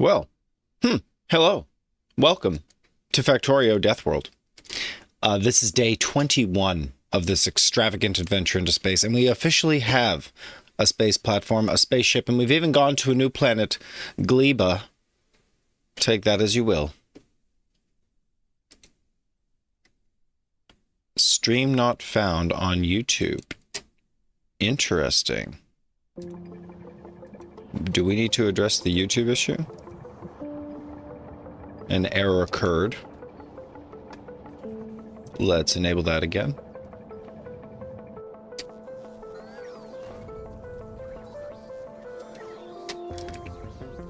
Well, hello. Welcome to Factorio Deathworld. This is day 21 of this extravagant adventure into space, and we officially have a space platform, a spaceship, and we've even gone to a new planet, Gleba. Take that as you will. Stream not found on YouTube. Interesting. Do we need to address the YouTube issue? An error occurred. Let's enable that again.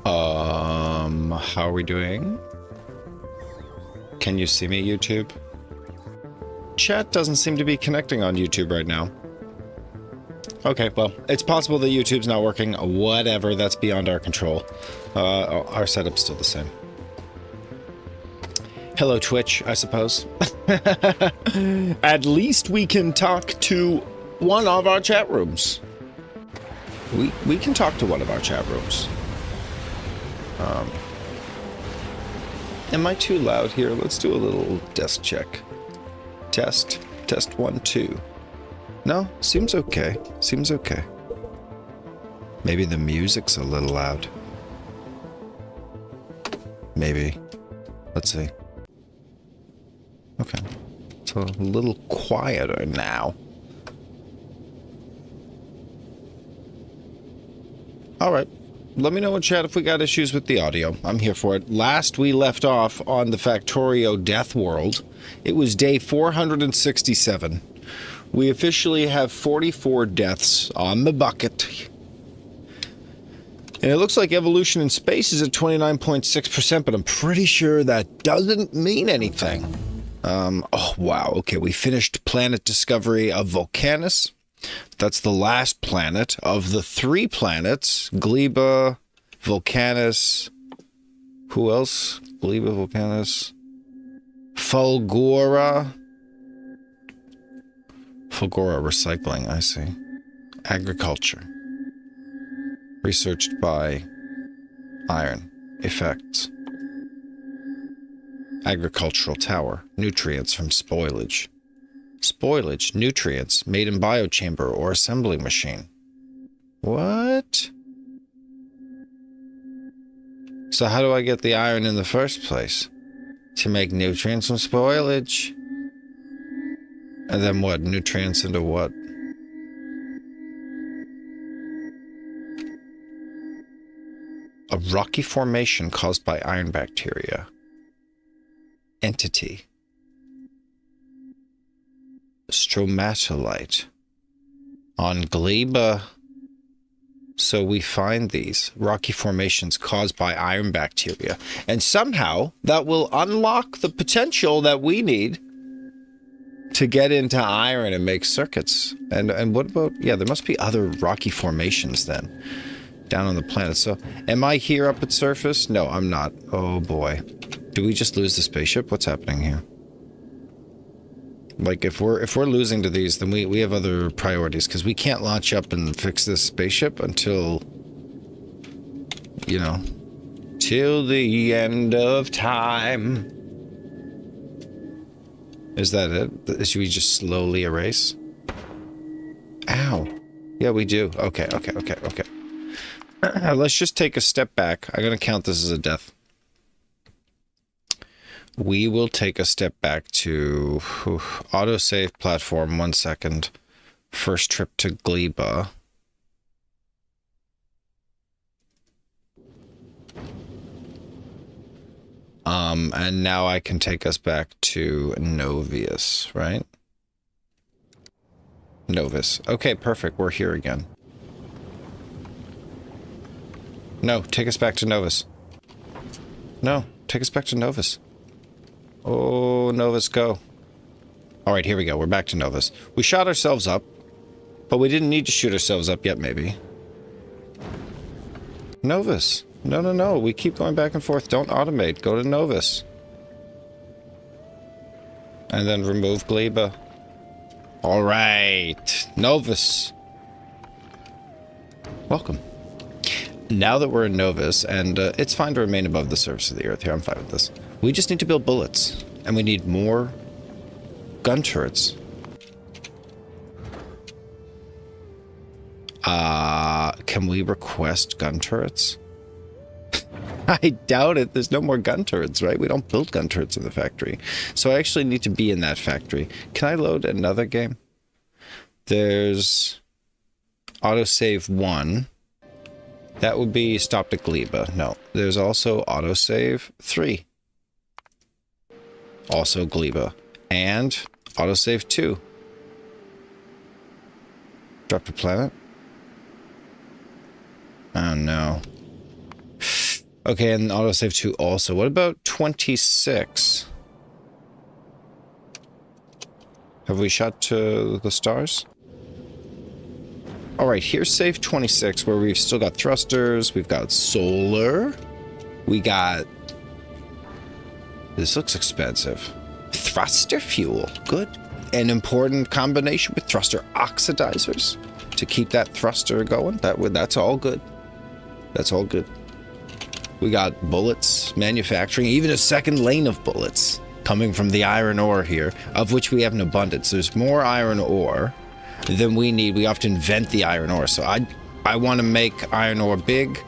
How are we doing? Can you see me, YouTube? Chat doesn't seem to be connecting on YouTube right now. Okay, well, it's possible that YouTube's not working. Whatever, that's beyond our control. Our setup's still the same. Hello, Twitch, I suppose. At least we can talk to one of our chat rooms. We can talk to one of our chat rooms. Am I too loud here? Let's do a little desk check. Test 1 2. No, seems okay. Seems okay. Maybe the music's a little loud. Maybe. Let's see. Okay. It's a little quieter now. Alright. Let me know in chat if we got issues with the audio. I'm here for it. Last we left off on the Factorio Deathworld, it was day 467. We officially have 44 deaths on the bucket. And it looks like evolution in space is at 29.6%, but I'm pretty sure that doesn't mean anything. Oh, wow. Okay, we finished planet discovery of Vulcanus. That's the last planet of the 3 planets. Gleba, Vulcanus. Who else? Gleba, Vulcanus. Fulgora. Fulgora recycling, I see. Agriculture. Researched by Iron. Effects. Agricultural tower. Nutrients from spoilage. Spoilage. Nutrients made in biochamber or assembly machine. What? So how do I get the iron in the first place? To make nutrients from spoilage. And then what? Nutrients into what? A rocky formation caused by iron bacteria. Entity. Stromatolite. On Gleba. So we find these rocky formations caused by iron bacteria. And somehow that will unlock the potential that we need to get into iron and make circuits. And what about, yeah, there must be other rocky formations then down on the planet. So am I here up at surface? No, I'm not. Oh boy. Do we just lose the spaceship? What's happening here? Like if we're losing to these, then we have other priorities, because we can't launch up and fix this spaceship until, you know, till the end of time. Is that it? Should we just slowly erase? Ow. Yeah, we do. Okay. Let's just take a step back. I'm going to count this as a death. We will take a step back to autosave platform. 1 second. First trip to Gleba. And now I can take us back to Novius, right? Novus. Okay, perfect. We're here again. No, take us back to Novus. No, take us back to Novus. Oh, Novus, go. Alright, here we go. We're back to Novus. We shot ourselves up, but we didn't need to shoot ourselves up yet, maybe. Novus. No. We keep going back and forth. Don't automate. Go to Novus. And then remove Gleba. Alright. Novus. Welcome. Now that we're in Novus, and it's fine to remain above the surface of the Earth here, I'm fine with this. We just need to build bullets, and we need more gun turrets. Can we request gun turrets? I doubt it. There's no more gun turrets, right? We don't build gun turrets in the factory. So I actually need to be in that factory. Can I load another game? There's autosave 1. That would be stopped at Gleba. No. There's also autosave 3. Also Gleba. And autosave 2. Drop to planet? Oh no. Okay, and autosave 2 also. What about 26? Have we shot to the stars? Alright, here's save 26, where we've still got thrusters, we've got solar, we got... This looks expensive. Thruster fuel, good. An important combination with thruster oxidizers to keep that thruster going. That's all good. That's all good. We got bullets, manufacturing, even a second lane of bullets coming from the iron ore here, of which we have an abundance. There's more iron ore than we need. We often vent the iron ore. So I want to make iron ore big.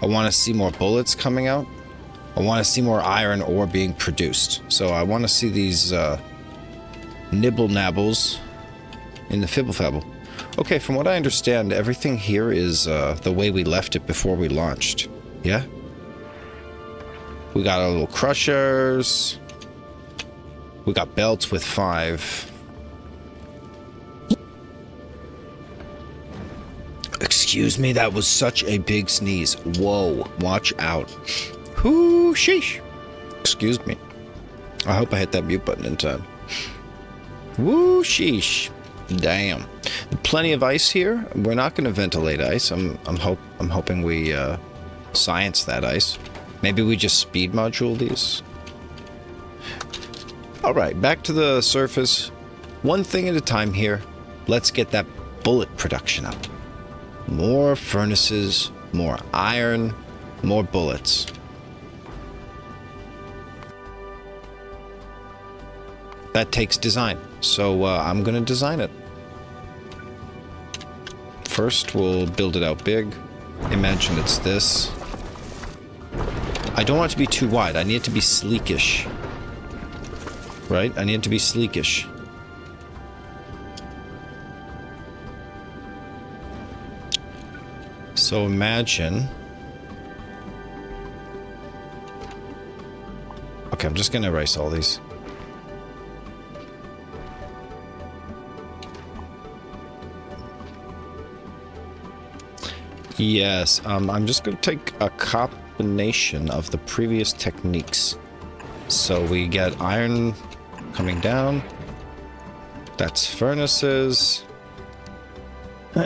I want to see more bullets coming out. I want to see more iron ore being produced. So I want to see these nibble nabbles in the fibble fabble. Okay, from what I understand, everything here is the way we left it before we launched. Yeah? We got our little crushers. We got belts with 5. Excuse me, that was such a big sneeze. Whoa, watch out. Whoo, sheesh. Excuse me. I hope I hit that mute button in time. Woo, sheesh. Damn. Plenty of ice here. We're not going to ventilate ice. I'm hoping we science that ice. Maybe we just speed module these. All right, back to the surface. One thing at a time here. Let's get that bullet production up. More furnaces, more iron, more bullets. That takes design, so I'm going to design it. First, we'll build it out big. Imagine it's this. I don't want it to be too wide. I need it to be sleekish. Right? I need it to be sleekish. So imagine... Okay, I'm just going to erase all these. Yes, I'm just going to take a combination of the previous techniques. So we get iron coming down. That's furnaces. These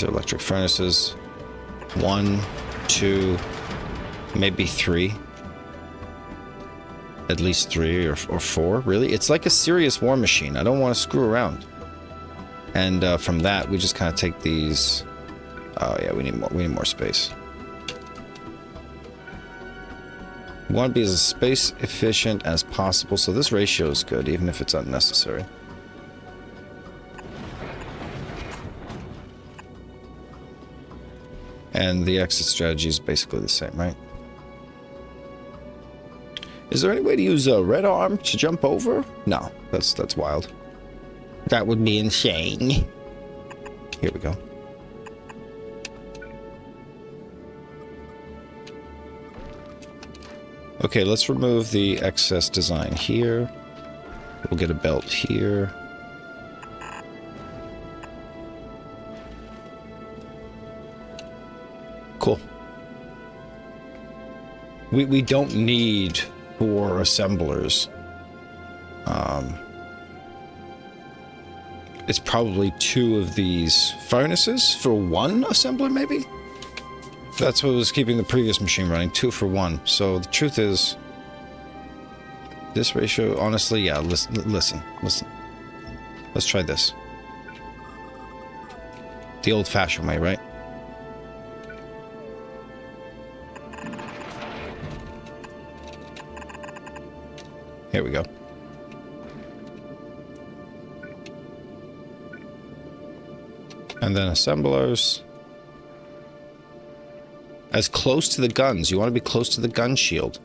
are electric furnaces. 1, 2, maybe 3. At least 3 or 4, really. It's like a serious war machine. I don't want to screw around. And from that, we just kind of take these. Oh yeah, we need more. We need more space. We want to be as space efficient as possible, so this ratio is good, even if it's unnecessary. And the exit strategy is basically the same, right? Is there any way to use a red arm to jump over? No, that's wild. That would be insane. Here we go. Okay, let's remove the excess design here. We'll get a belt here. Cool. We don't need 4 assemblers. It's probably 2 of these furnaces for 1 assembler, maybe? That's what was keeping the previous machine running, 2 for 1. So the truth is, this ratio, honestly, yeah, listen. Let's try this. The old-fashioned way, right? Here we go. And then assemblers. As close to the guns. You want to be close to the gun shield.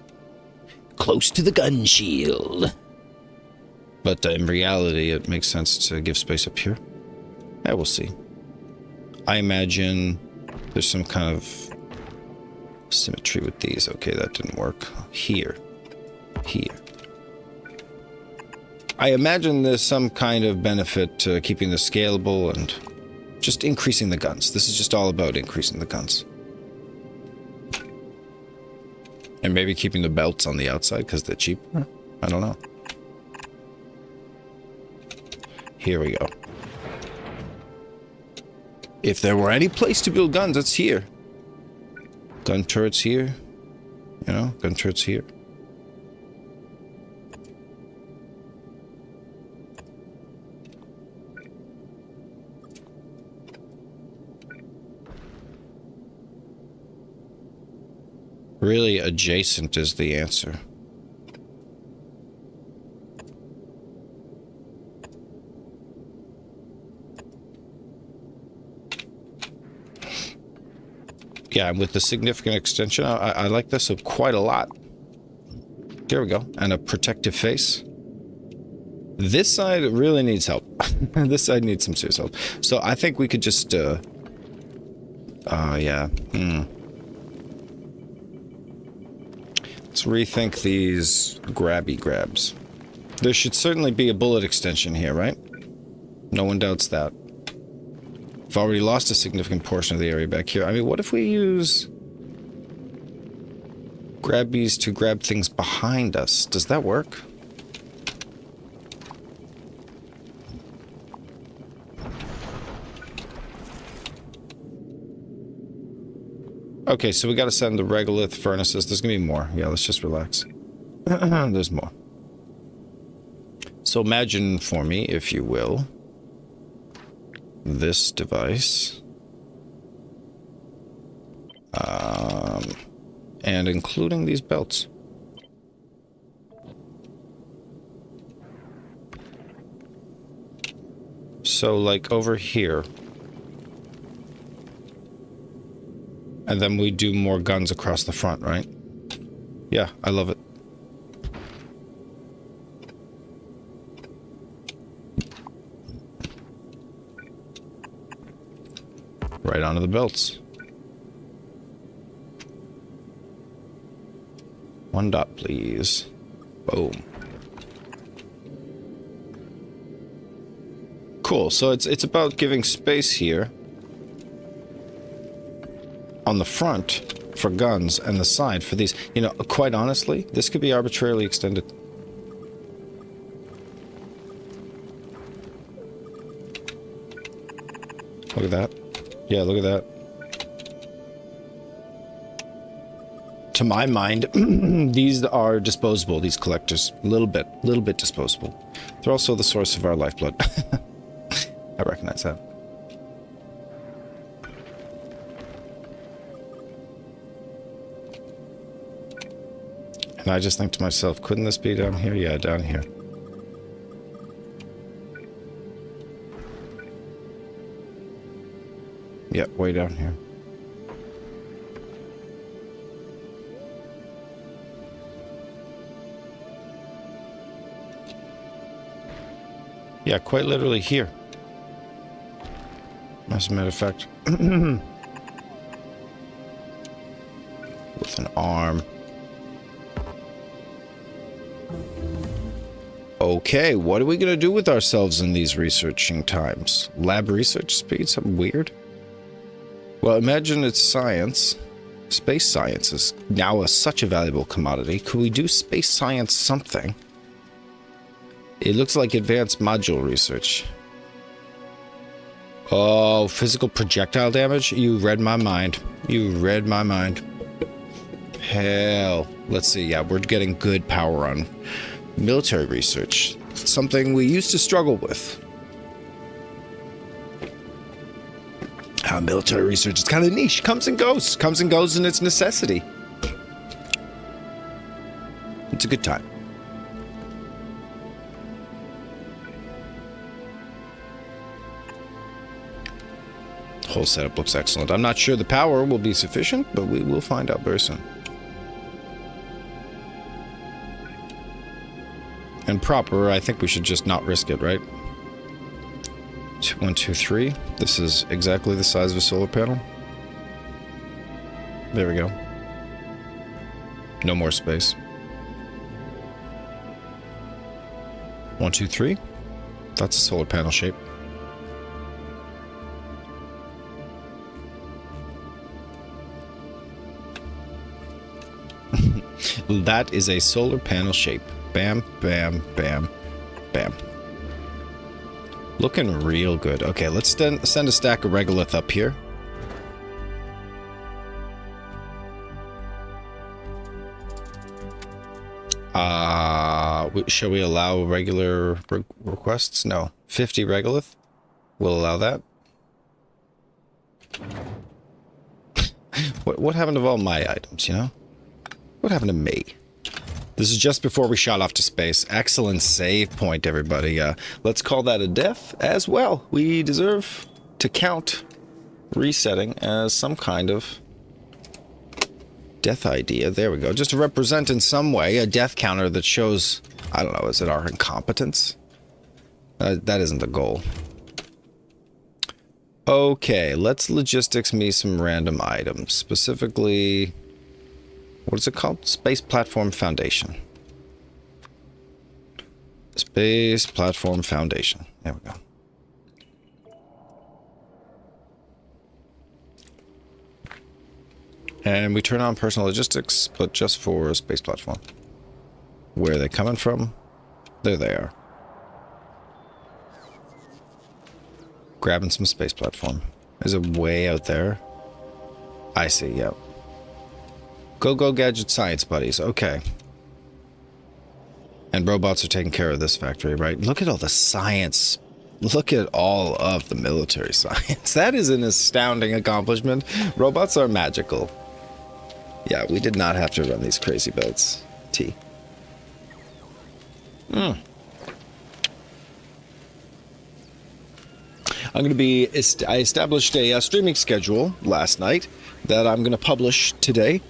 Close to the gun shield. But in reality, it makes sense to give space up here. Yeah, we'll see. I imagine there's some kind of symmetry with these. Okay, that didn't work. Here. Here. I imagine there's some kind of benefit to keeping this scalable and just increasing the guns. This is just all about increasing the guns. And maybe keeping the belts on the outside because they're cheaper. I don't know. Here we go. If there were any place to build guns, it's here. Gun turrets here. You know, gun turrets here. Really, adjacent is the answer. Yeah, and with the significant extension, I like this quite a lot. Here we go. And a protective face. This side really needs help. This side needs some serious help. So I think we could just, yeah. Let's rethink these grabby grabs. There should certainly be a bullet extension here, right? No one doubts that. I've already lost a significant portion of the area back here. I mean, what if we use grabbies to grab things behind us? Does that work? Okay, so we got to send the regolith furnaces. There's going to be more. Yeah, let's just relax. There's more. So imagine for me, if you will, this device. And including these belts. So, like, over here. And then we do more guns across the front, right? Yeah, I love it. Right onto the belts. 1 dot, please. Boom. Cool, so it's about giving space here on the front for guns and the side for these. You know, quite honestly, this could be arbitrarily extended. Look at that. Yeah, look at that. To my mind, these are disposable, these collectors. A little bit disposable. They're also the source of our lifeblood. I recognize that. And I just think to myself, couldn't this be down here? Yeah, down here. Yep, way down here. Yeah, quite literally here. As a matter of fact. With an arm. Okay, what are we going to do with ourselves in these researching times? Lab research speed? Something weird? Well, imagine it's science. Space science is now such a valuable commodity. Could we do space science something? It looks like advanced module research. Oh, physical projectile damage? You read my mind. You read my mind. Hell. Let's see. Yeah, we're getting good power on military research. Something we used to struggle with. Military research, it's kind of niche. Comes and goes in its necessity. It's a good time. Whole setup looks excellent. I'm not sure the power will be sufficient, but we will find out very soon. And proper, I think we should just not risk it, right? 1, 2, 3. This is exactly the size of a solar panel. There we go. No more space. 1, 2, 3. That's a solar panel shape. That is a solar panel shape. Bam, bam, bam, bam. Looking real good. Okay, let's send a stack of regolith up here. Shall we allow regular requests? No. 50 regolith? We'll allow that. What happened to all my items, you know? What happened to me? This is just before we shot off to space. Excellent save point, everybody. Let's call that a death as well. We deserve to count resetting as some kind of death idea. There we go. Just to represent in some way a death counter that shows, I don't know, is it our incompetence? That isn't the goal. Okay, let's logistics me some random items. Specifically, what is it called? Space Platform Foundation. Space Platform Foundation. There we go. And we turn on personal logistics, but just for space platform. Where are they coming from? There they are. Grabbing some space platform. Is it way out there? I see, yep. Go gadget science buddies. Okay. And robots are taking care of this factory, right? Look at all the science. Look at all of the military science. That is an astounding accomplishment. Robots are magical. Yeah, we did not have to run these crazy builds. T. I established a streaming schedule last night that I'm going to publish today.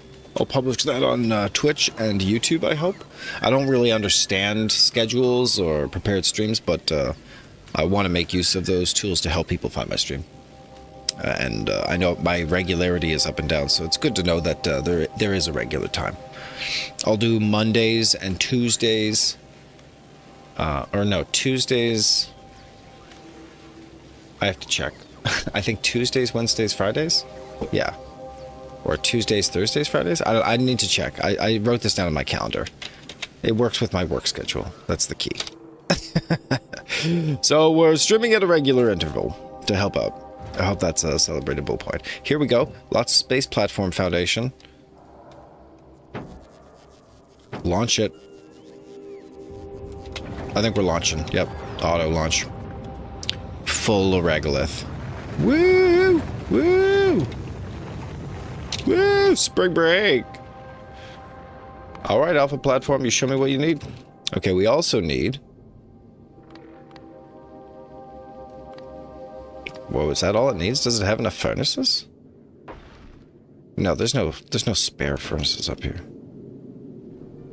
I'll publish that on Twitch and YouTube, I hope. I don't really understand schedules or prepared streams, but I want to make use of those tools to help people find my stream. And I know my regularity is up and down, so it's good to know that there is a regular time. I'll do Mondays and Tuesdays. Or no, Tuesdays. I have to check. I think Tuesdays, Wednesdays, Fridays? Yeah. Or Tuesdays, Thursdays, Fridays? I need to check. I wrote this down on my calendar. It works with my work schedule. That's the key. So we're streaming at a regular interval to help out. I hope that's a celebratable point. Here we go. Lots of Space Platform Foundation. Launch it. I think we're launching. Yep. Auto launch. Full of regolith. Woo! Woo! Woo! Spring break! Alright, Alpha Platform, you show me what you need. Okay, we also need... Whoa, is that all it needs? Does it have enough furnaces? No, there's no spare furnaces up here.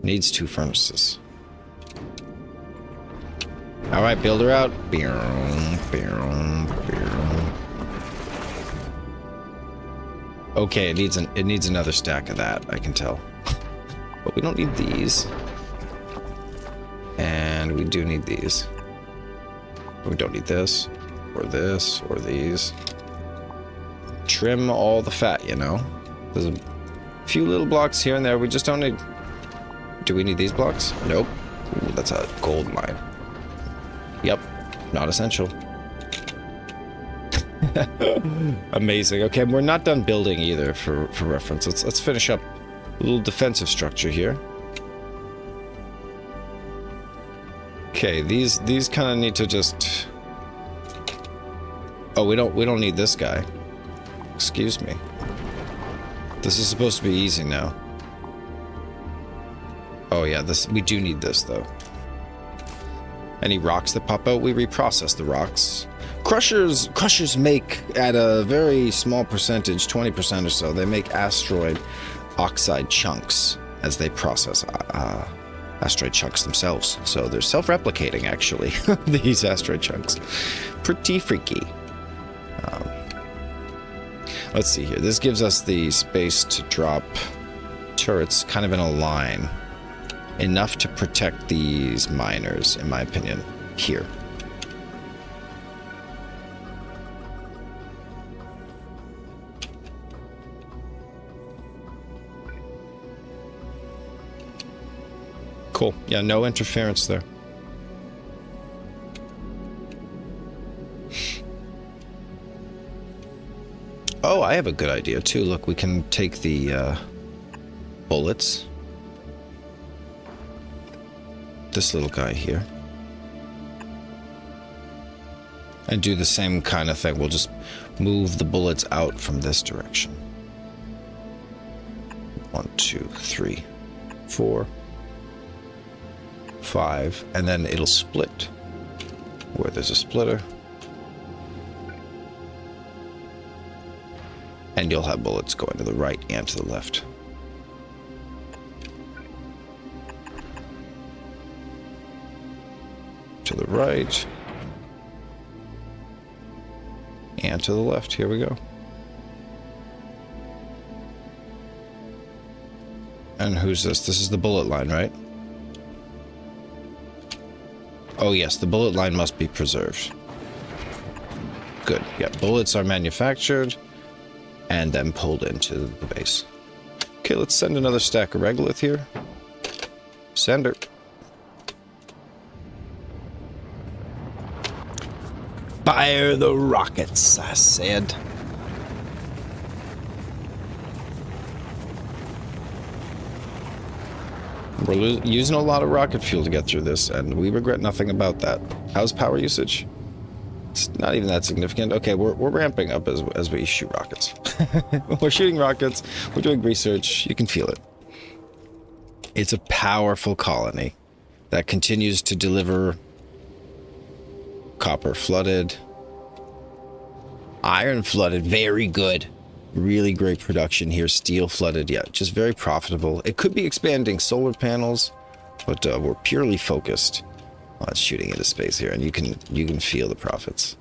Needs 2 furnaces. Alright, build her out. Okay, it needs another stack of that, I can tell. But we don't need these. And we do need these. We don't need this, or these. Trim all the fat, you know? There's a few little blocks here and there we just don't need. Do we need these blocks? Nope. Ooh, that's a gold mine. Yep, not essential. Amazing. Okay, we're not done building either for reference. Let's finish up a little defensive structure here. Okay, these kind of need to just... Oh, we don't need this guy. Excuse me. This is supposed to be easy now. Oh yeah, we do need this though. Any rocks that pop out, we reprocess the rocks. Crushers make at a very small percentage, 20% or so, they make asteroid oxide chunks as they process asteroid chunks themselves. So they're self-replicating, actually, these asteroid chunks. Pretty freaky. Let's see here. This gives us the space to drop turrets kind of in a line. Enough to protect these miners, in my opinion, here. Cool. Yeah, no interference there. Oh, I have a good idea too. Look, we can take the bullets. This little guy here. And do the same kind of thing. We'll just move the bullets out from this direction. 1, 2, 3, 4, 5, and then it'll split where there's a splitter. And you'll have bullets going to the right and to the left. To the right. And to the left. Here we go. And who's this? This is the bullet line, right? Oh yes, the bullet line must be preserved. Good. Yeah, bullets are manufactured and then pulled into the base. Okay, let's send another stack of regolith here. Send her. Fire the rockets, I said. We're using a lot of rocket fuel to get through this, and we regret nothing about that. How's power usage? It's not even that significant. Okay, we're ramping up as we shoot rockets. We're shooting rockets. We're doing research. You can feel it. It's a powerful colony that continues to deliver copper flooded, iron flooded. Very good. Really great production here. Steel flooded. Yeah, just very profitable. It could be expanding solar panels, but we're purely focused on shooting into space here, and you can feel the profits.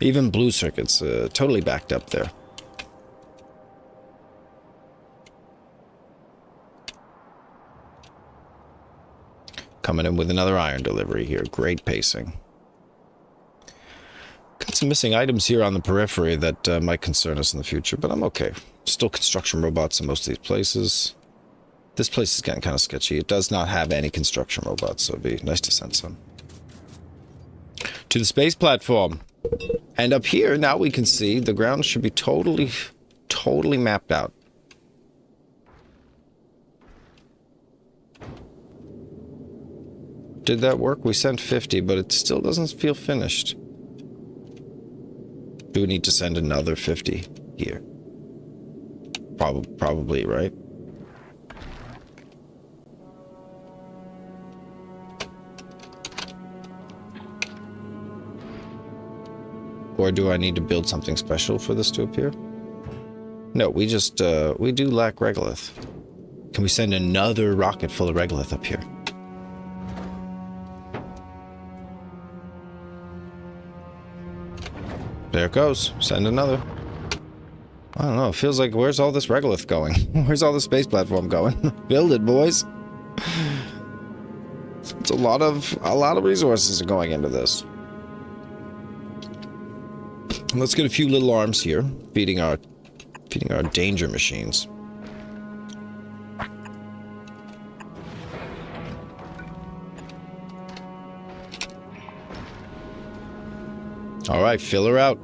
Even blue circuits totally backed up there. Coming in with another iron delivery here. Great pacing. Got some missing items here on the periphery that might concern us in the future, but I'm okay. Still construction robots in most of these places. This place is getting kind of sketchy. It does not have any construction robots, so it'd be nice to send some. To the space platform. And up here, now we can see the ground should be totally mapped out. Did that work? We sent 50, but it still doesn't feel finished. Do we need to send another 50 here? Probably, right? Or do I need to build something special for this to appear? No, we just, we do lack regolith. Can we send another rocket full of regolith up here? There it goes. Send another. I don't know. It feels like, where's all this regolith going? Where's all the space platform going? Build it, boys. It's a lot of resources are going into this. Let's get a few little arms here, feeding our danger machines. All right, fill her out.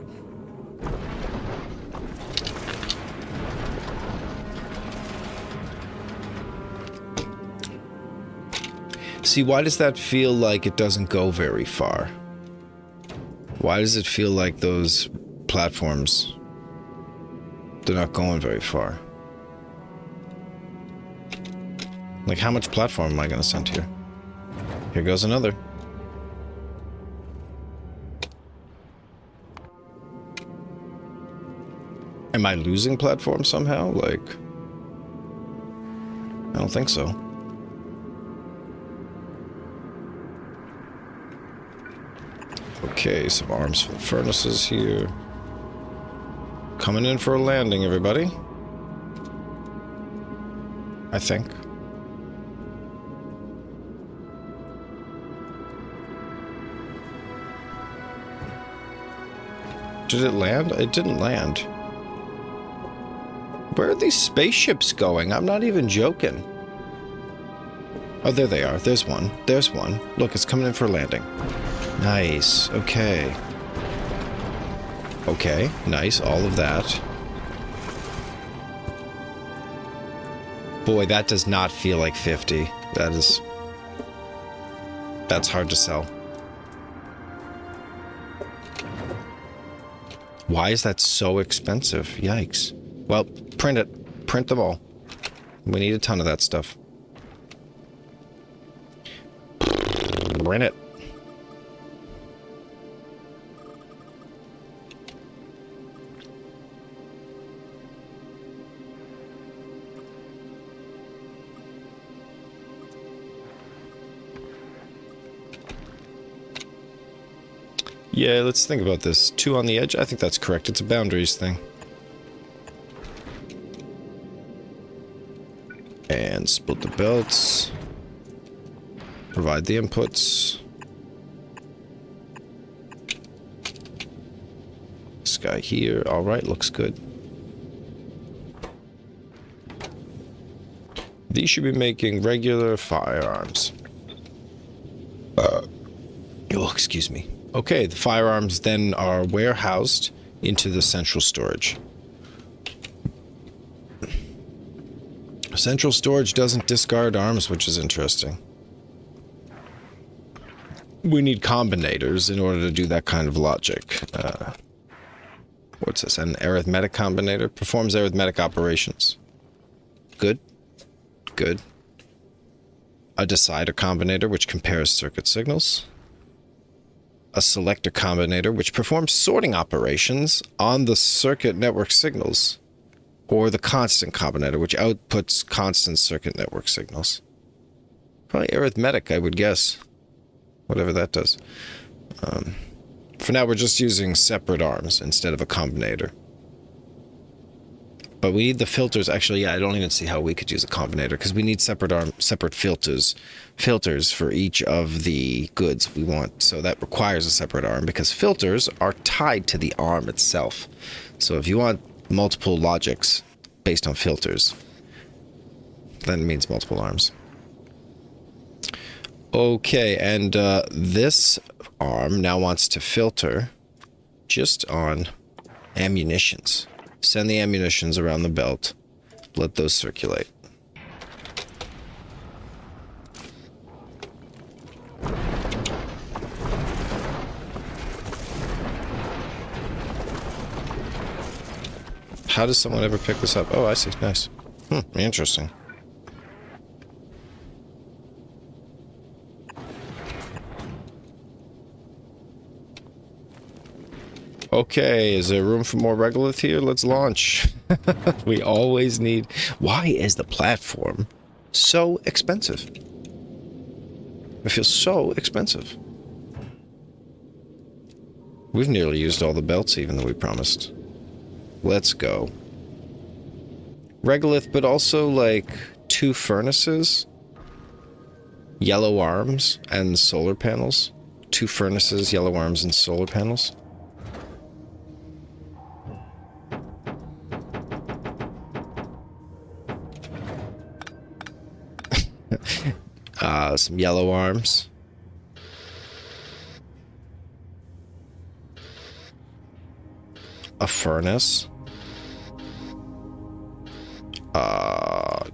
See, why does that feel like it doesn't go very far? Why does it feel like those platforms They're not going very far. Like, how much platform am I going to send here? Here goes another. Am I losing platform somehow? Like, I don't think so. Okay, some arms for the furnaces here. Coming in for a landing, everybody. I think. Did it land? It didn't land. Where are these spaceships going? I'm not even joking. Oh, there they are. There's one. There's one. Look, it's coming in for a landing. Nice. Okay. Okay. Nice. All of that. Boy, that does not feel like 50. That is... That's hard to sell. Why is that so expensive? Yikes. Well, print it. Print them all. We need a ton of that stuff. Print it. Yeah, let's think about this. 2 on the edge? I think that's correct. It's a boundaries thing. And split the belts. Provide the inputs. This guy here. Alright, looks good. These should be making regular firearms. Oh, excuse me. Okay, the firearms then are warehoused into the central storage. Central storage doesn't discard arms, which is interesting. We need combinators in order to do that kind of logic. What's this? An arithmetic combinator? Performs arithmetic operations. Good. Good. A decider combinator, which compares circuit signals. A selector combinator, which performs sorting operations on the circuit network signals. Or the constant combinator, which outputs constant circuit network signals. Probably arithmetic, I would guess. Whatever that does. For now, we're just using separate arms instead of a combinator. But we need the filters. Actually, yeah, I don't even see how we could use a combinator, because we need separate filters for each of the goods we want. So that requires a separate arm, because filters are tied to the arm itself. So if you want multiple logics based on filters, then it means multiple arms. Okay, and this arm now wants to filter just on ammunitions. Send the ammunitions around the belt. Let those circulate. How does someone ever pick this up? Oh, I see. Nice. Interesting. Okay, is there room for more regolith here? Let's launch. We always need... Why is the platform so expensive? It feels so expensive. We've nearly used all the belts even that we promised. Let's go. Regolith, but also like 2 furnaces, yellow arms, and solar panels. 2 furnaces, yellow arms, and solar panels. Some yellow arms. A furnace.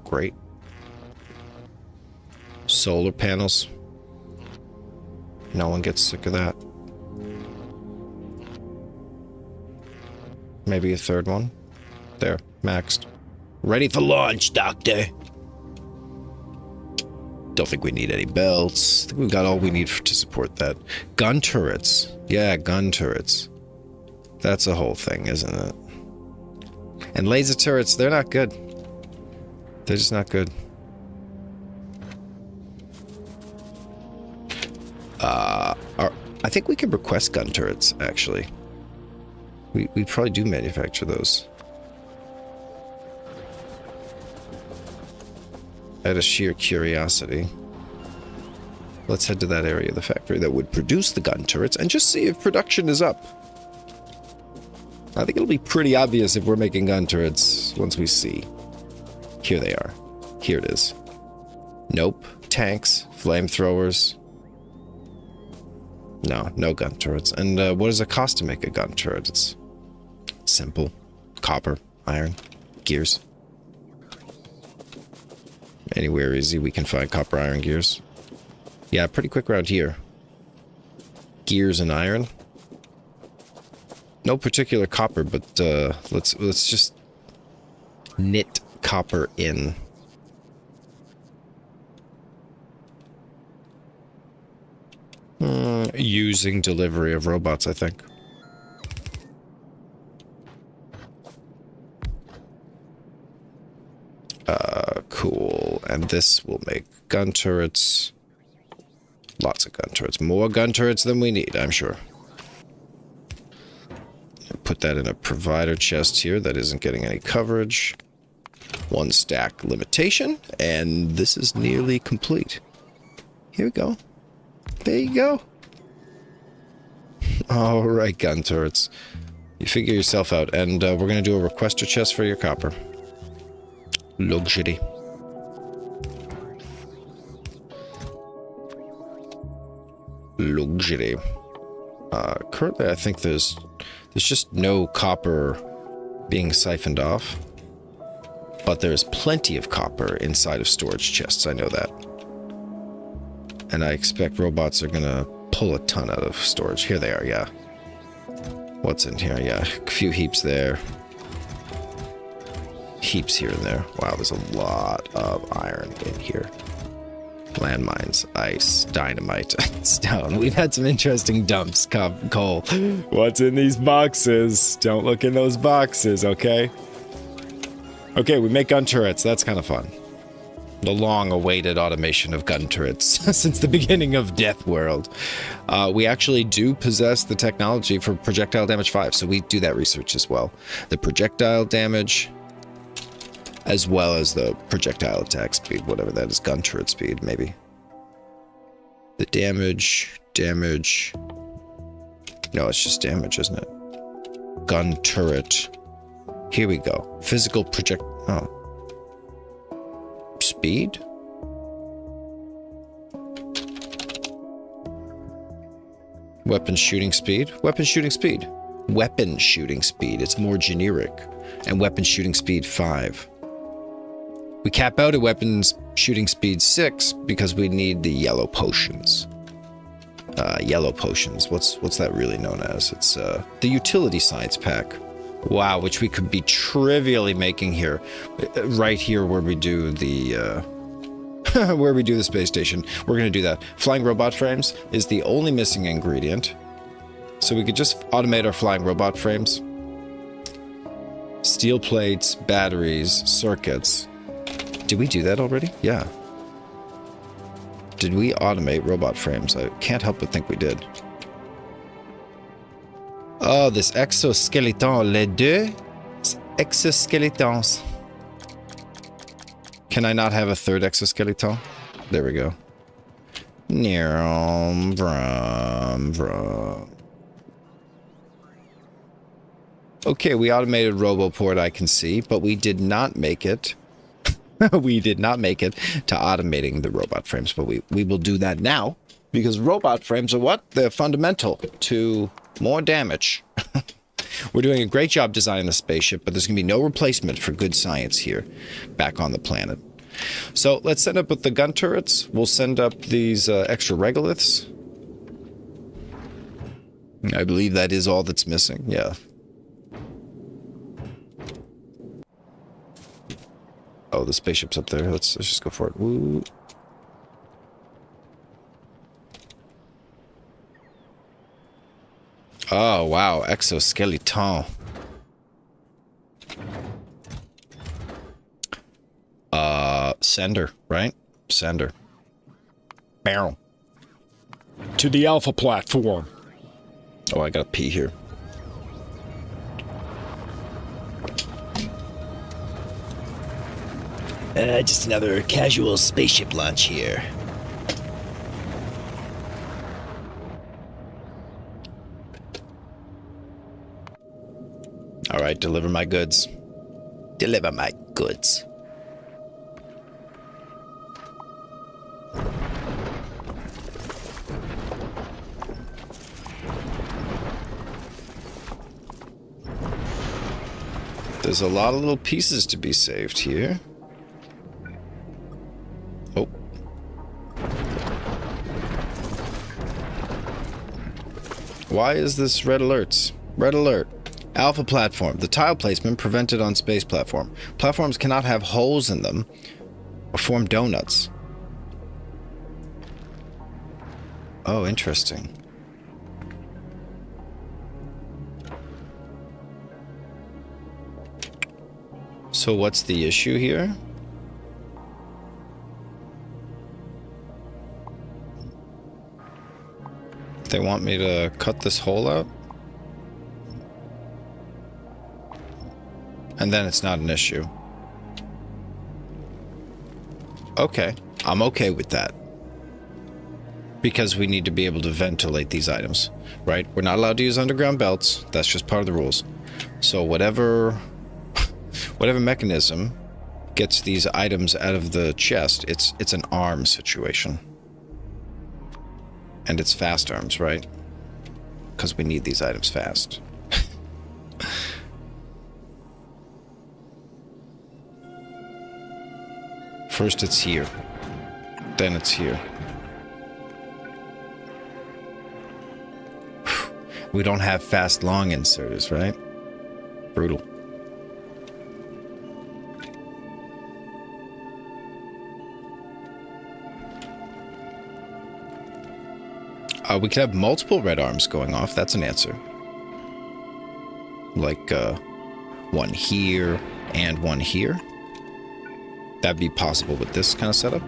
Great. Solar panels. No one gets sick of that. Maybe a 3rd one. There, maxed. Ready for launch, Doctor. Don't think we need any belts. I think we've got all we need to support that. Gun turrets. Yeah, gun turrets. That's a whole thing, isn't it? And laser turrets, they're not good. They're just not good. I think we could request gun turrets, actually. We probably do manufacture those. Out of sheer curiosity. Let's head to that area of the factory that would produce the gun turrets and just see if production is up. I think it'll be pretty obvious if we're making gun turrets once we see. Here they are. Here it is. Nope. Tanks, flamethrowers. No gun turrets. And what does it cost to make a gun turret? It's simple. Copper, iron, gears. Anywhere easy we can find copper, iron, gears. Yeah, pretty quick around here. Gears and iron. No particular copper, but let's just knit copper in. Using delivery of robots, I think. Cool. And this will make gun turrets. Lots of gun turrets. More gun turrets than we need, I'm sure. Put that in a provider chest here that isn't getting any coverage. 1 stack limitation, and this is nearly complete. Here we go. There you go. Alright, gun turrets. You figure yourself out, and we're going to do a requester chest for your copper. Luxury. Luxury. Currently, I think there's just no copper being siphoned off. But there's plenty of copper inside of storage chests, I know that. And I expect robots are gonna pull a ton out of storage. Here they are, yeah. What's in here? Yeah, a few heaps there. Heaps here and there. Wow, there's a lot of iron in here. Landmines, ice, dynamite, stone. We've had some interesting dumps, Cole. What's in these boxes? Don't look in those boxes, okay? Okay, we make gun turrets. That's kind of fun. The long-awaited automation of gun turrets since the beginning of Deathworld. We actually do possess the technology for projectile damage 5, so we do that research as well. The projectile damage, as well as the projectile attack speed, whatever that is, gun turret speed, maybe. The damage... No, it's just damage, isn't it? Gun turret... Here we go. Physical project... Oh. Speed? Weapon shooting speed? Weapon shooting speed. Weapon shooting speed. It's more generic. And weapon shooting speed 5. We cap out at weapons shooting speed 6 because we need the yellow potions. Yellow potions. What's that really known as? It's the utility science pack. Wow, which we could be trivially making here, right here where we do the where we do the space station. We're gonna do that. Flying robot frames is the only missing ingredient, so we could just automate our flying robot frames. Steel plates, batteries, circuits. Did we do that already? Yeah. Did we automate robot frames? I can't help but think we did. Oh, this exoskeleton, les deux exoskeletons. Can I not have a third exoskeleton? There we go. Okay, we automated Roboport, I can see, but we did not make it. We did not make it to automating the robot frames, but we will do that now, because robot frames are what? They're fundamental to more damage. We're doing a great job designing the spaceship, but there's going to be no replacement for good science here back on the planet. So let's send up with the gun turrets. We'll send up these extra regoliths. I believe that is all that's missing. Yeah. Oh, the spaceship's up there. Let's just go for it. Woo. Oh, wow. Exoskeleton. Sender, right? Sender. Barrel. To the Alpha platform. Oh, I gotta pee here. Just another casual spaceship launch here. All right, deliver my goods. Deliver my goods. There's a lot of little pieces to be saved here. Oh. Why is this red alerts? Red alert. Alpha platform. The tile placement prevented on space platform. Platforms cannot have holes in them or form donuts. Oh, interesting. So what's the issue here? They want me to cut this hole out? And then it's not an issue. Okay, I'm okay with that. Because we need to be able to ventilate these items, right? We're not allowed to use underground belts. That's just part of the rules. So whatever mechanism gets these items out of the chest, it's an arm situation. And it's fast arms, right? Because we need these items fast. First it's here. Then it's here. We don't have fast long inserters, right? Brutal. We could have multiple red arms going off. That's an answer. Like, one here and one here. That'd be possible with this kind of setup.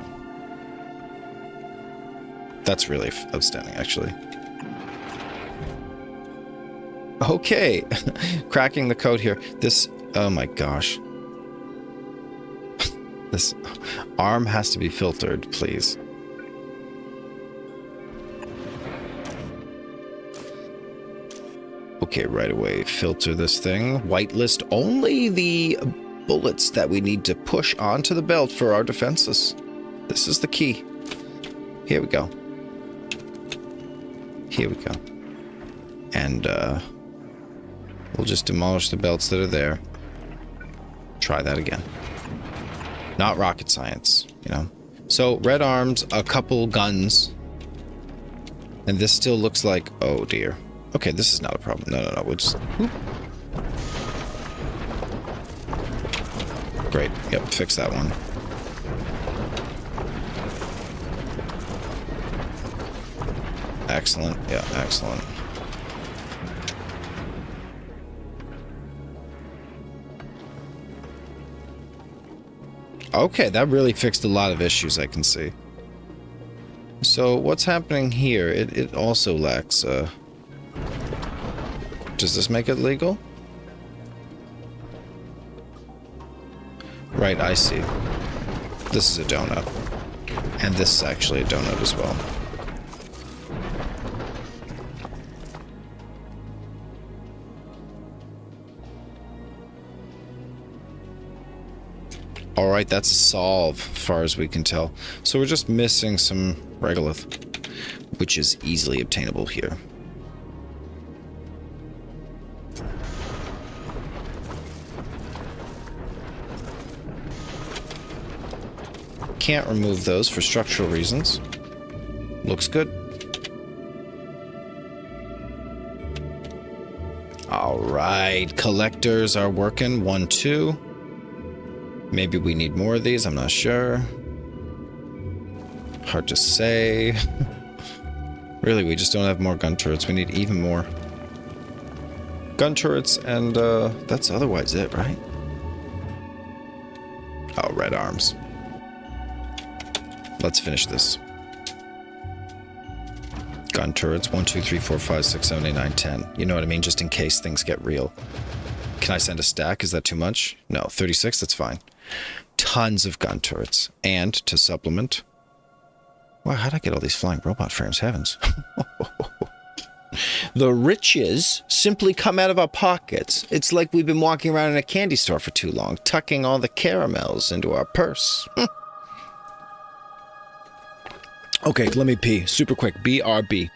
That's really outstanding, actually. Okay. Cracking the code here. This... Oh my gosh. This arm has to be filtered, please. Okay, right away. Filter this thing. Whitelist only the bullets that we need to push onto the belt for our defenses. This is the key. Here we go. Here we go. And, we'll just demolish the belts that are there. Try that again. Not rocket science, you know. So, red arms, a couple guns. And this still looks like... Oh, dear. Okay, this is not a problem. No. We'll just... Whoop. Great. Yep, fix that one. Excellent. Yeah, excellent. Okay, that really fixed a lot of issues I can see. So, what's happening here? It also lacks, Does this make it legal? Right, I see. This is a donut. And this is actually a donut as well. Alright, that's a solve, as far as we can tell. So we're just missing some regolith, which is easily obtainable here. Can't remove those for structural reasons. Looks good. Alright, collectors are working. 1, 2. Maybe we need more of these, I'm not sure. Hard to say. Really, we just don't have more gun turrets. We need even more gun turrets, and that's otherwise it, right? Oh, red arms. Let's finish this. Gun turrets, 1, 2, 3, 4, 5, 6, 7, 8, 9, 10. You know what I mean? Just in case things get real. Can I send a stack? Is that too much? No, 36, that's fine. Tons of gun turrets. And to supplement... Wow, how'd I get all these flying robot frames? Heavens. The riches simply come out of our pockets. It's like we've been walking around in a candy store for too long, tucking all the caramels into our purse. Okay, let me pee. Super quick. BRB.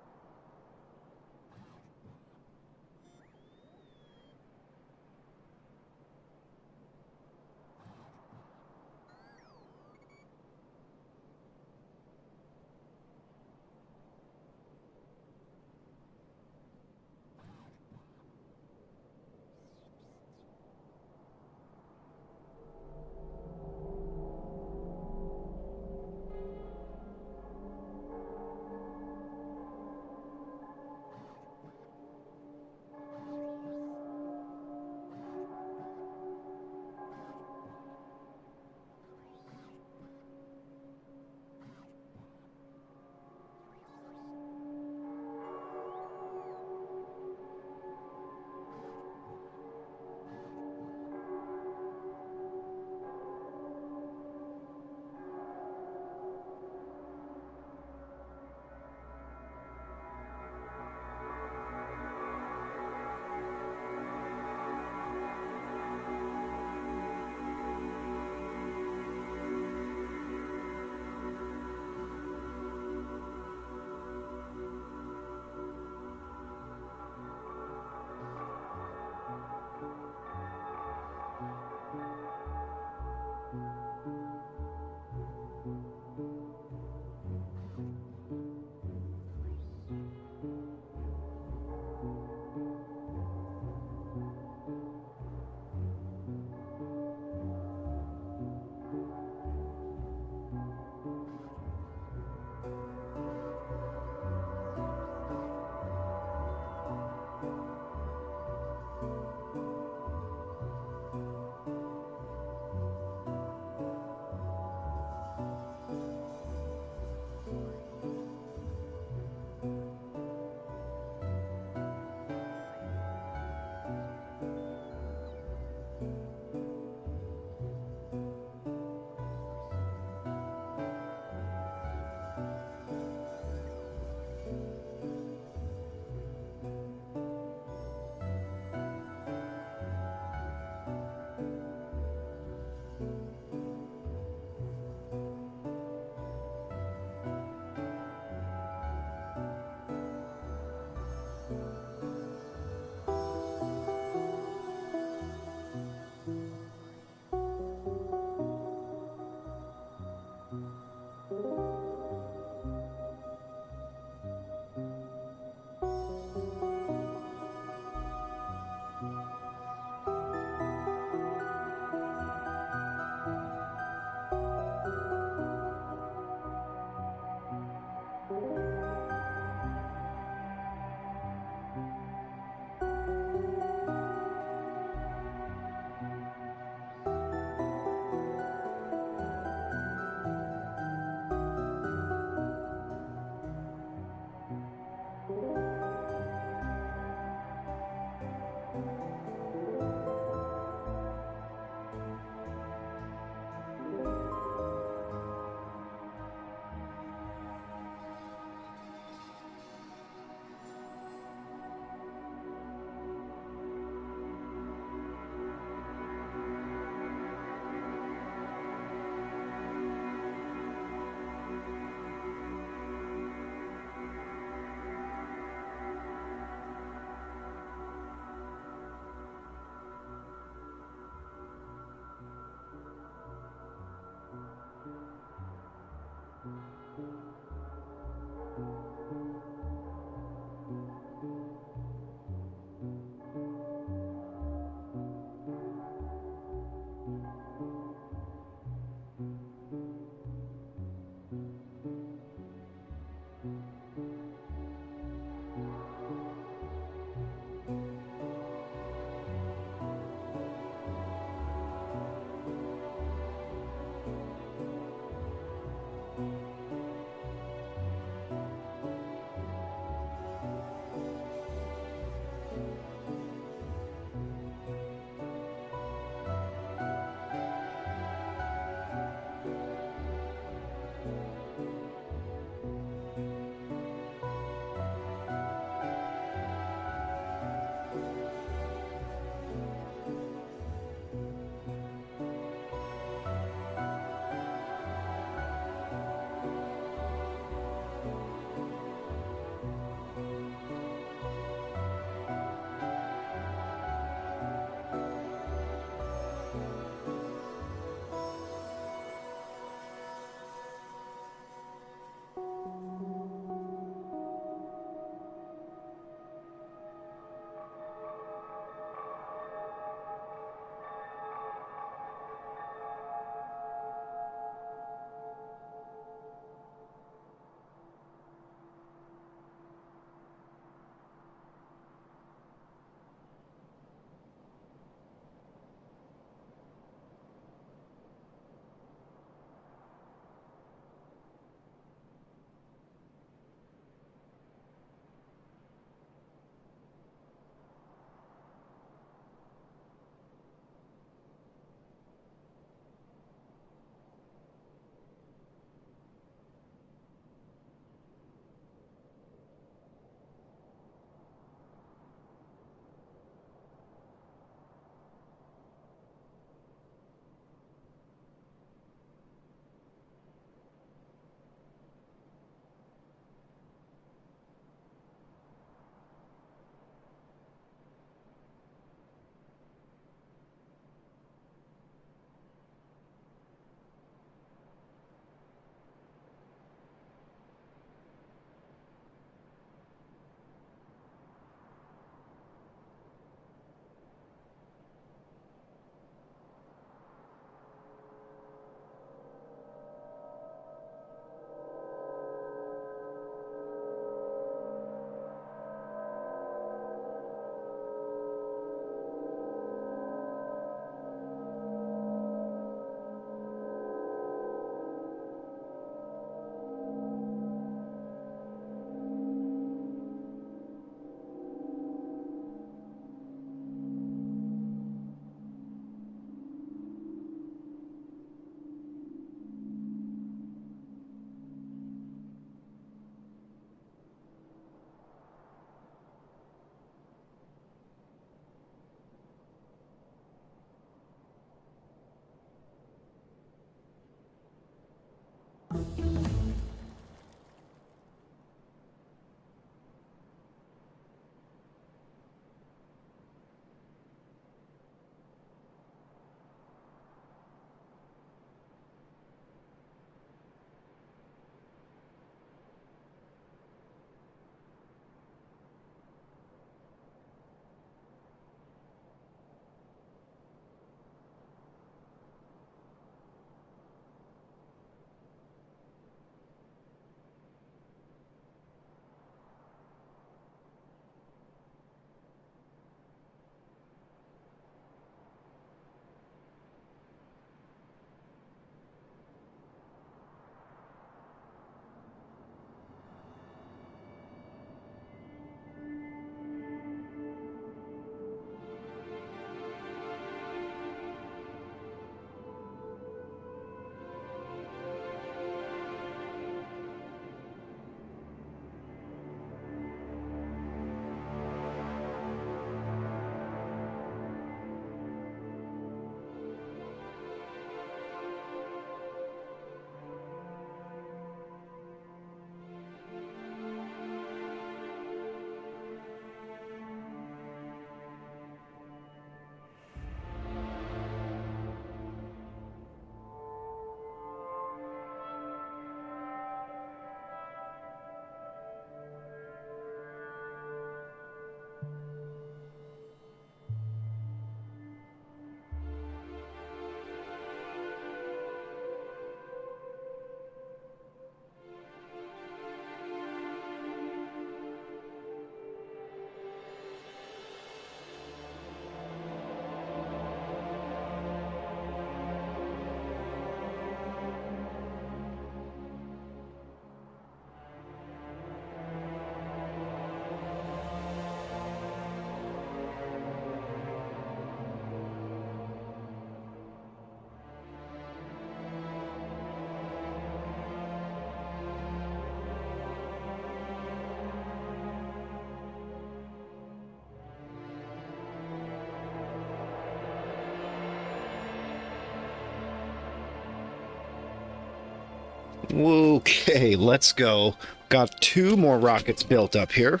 Okay, let's go. Got 2 more rockets built up here.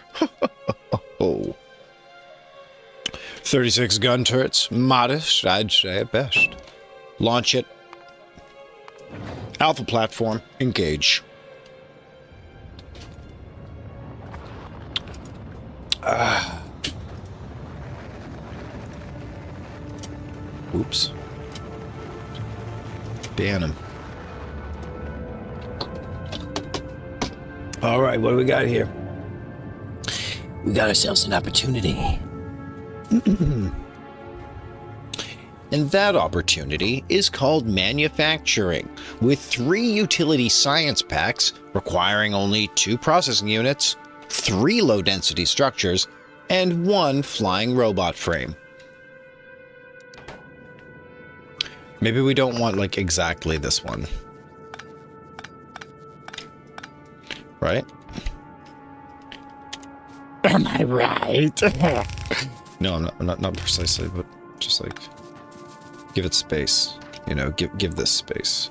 Oh. 36 gun turrets. Modest, I'd say at best. Launch it. Alpha platform. Engage. Oops. Ban him. All right, what do we got here? We got ourselves an opportunity. And that opportunity is called manufacturing, with 3 utility science packs requiring only 2 processing units, 3 low-density structures, and 1 flying robot frame. Maybe we don't want, like, exactly this one. Right? Am I right? No, I'm not precisely, but just, like, give it space. You know, give this space.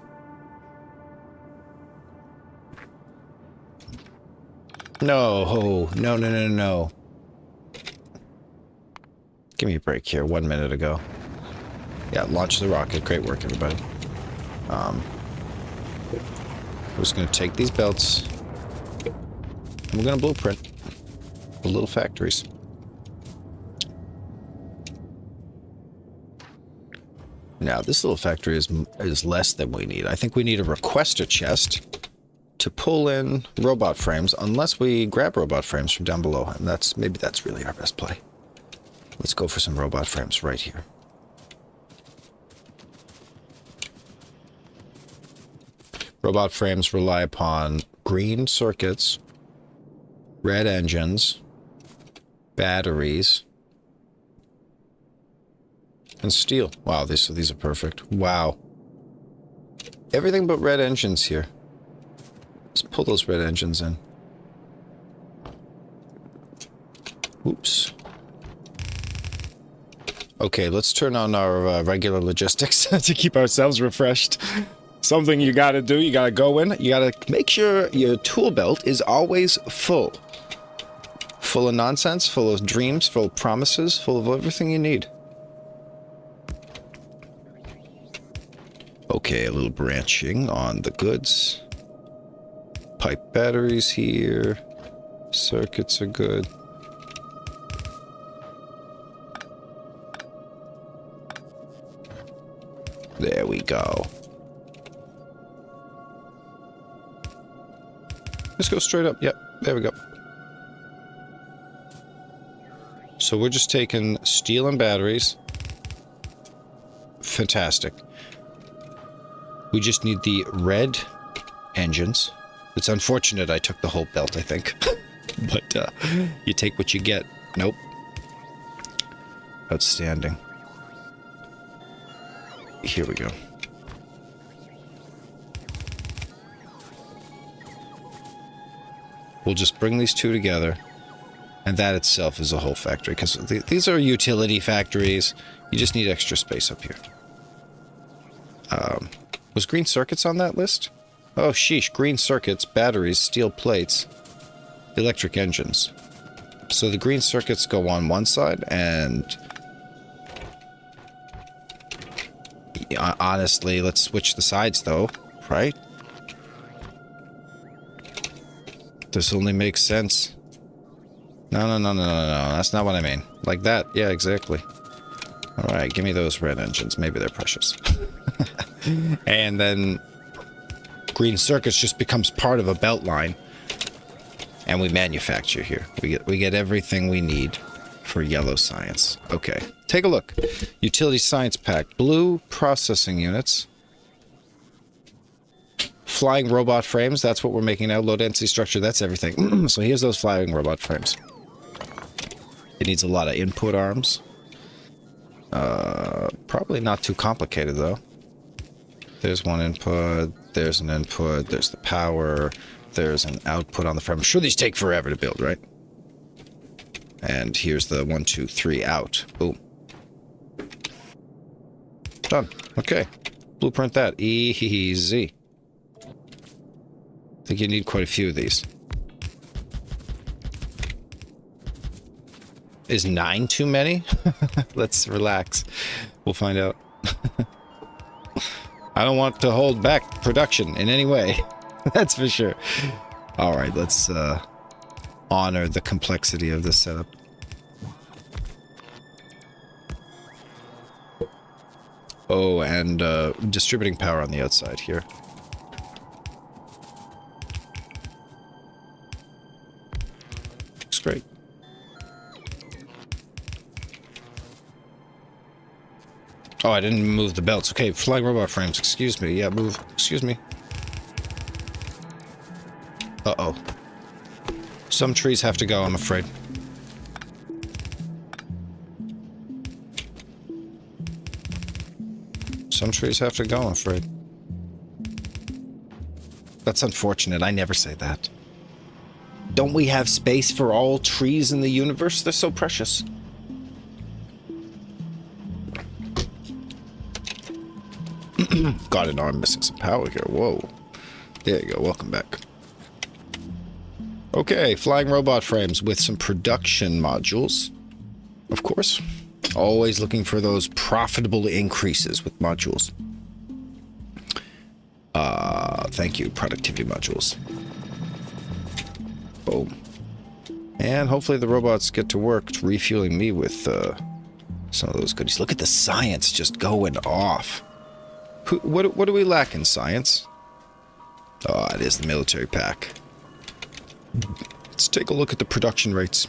No, no. Give me a break here. 1 minute ago. Yeah, launch the rocket. Great work, everybody. We're just going to take these belts, and we're going to blueprint the little factories. Now, this little factory is less than we need. I think we need a requester chest to pull in robot frames, unless we grab robot frames from down below. And maybe that's really our best play. Let's go for some robot frames right here. Robot frames rely upon green circuits, red engines, batteries, and steel. Wow, these are perfect. Wow. Everything but red engines here. Let's pull those red engines in. Oops. Okay, let's turn on our regular logistics to keep ourselves refreshed. Something you gotta do, you gotta go in, you gotta make sure your tool belt is always full. Full of nonsense, full of dreams, full of promises, full of everything you need. Okay, a little branching on the goods. Pipe batteries here. Circuits are good. There we go. Let's go straight up. Yep, there we go. So we're just taking steel and batteries. Fantastic. We just need the red engines. It's unfortunate I took the whole belt, I think. But you take what you get. Nope. Outstanding. Here we go. We'll just bring these 2 together, and that itself is a whole factory, because these are utility factories. You just need extra space up here. Was green circuits on that list? Oh, sheesh. Green circuits, batteries, steel plates, electric engines. So the green circuits go on one side, and honestly, let's switch the sides, though, right? This only makes sense. No. That's not what I mean. Like that. Yeah, exactly. Alright, give me those red engines. Maybe they're precious. And then green circuits just becomes part of a belt line. And we manufacture here. We get everything we need for yellow science. Okay, take a look. Utility science pack. Blue processing units. Flying robot frames, that's what we're making now. Low density structure, that's everything. So here's those flying robot frames. It needs a lot of input arms. Probably not too complicated, though. There's one input, there's an input, there's the power, there's an output on the frame. I'm sure these take forever to build, right? And here's the 1, 2, 3 out. Boom. Done. Okay. Blueprint that. Easy. I think you need quite a few of these. Is 9 too many? Let's relax. We'll find out. I don't want to hold back production in any way. That's for sure. Alright, let's honor the complexity of this setup. Oh, and distributing power on the outside here. Looks great. Oh, I didn't move the belts. Okay, flying robot frames. Excuse me. Yeah, move. Excuse me. Uh-oh. Some trees have to go, I'm afraid. Some trees have to go, I'm afraid. That's unfortunate. I never say that. Don't we have space for all trees in the universe? They're so precious. Got an arm missing some power here. Whoa. There you go. Welcome back. Okay, flying robot frames with some production modules. Of course. Always looking for those profitable increases with modules. Thank you, productivity modules. Boom. And hopefully the robots get to work refueling me with some of those goodies. Look at the science just going off. What do we lack in science? Oh, it is the military pack. Let's take a look at the production rates.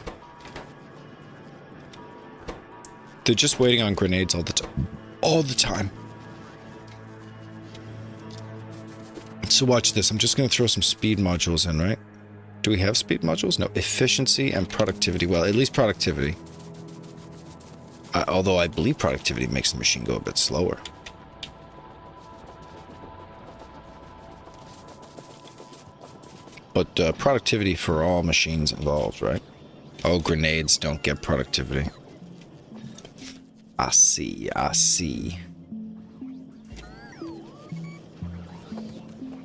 They're just waiting on grenades all the time. All the time. So watch this. I'm just going to throw some speed modules in, right? Do we have speed modules? No. Efficiency and productivity. Well, at least productivity. Although I believe productivity makes the machine go a bit slower. But productivity for all machines involved, right? Oh, grenades don't get productivity. I see, I see.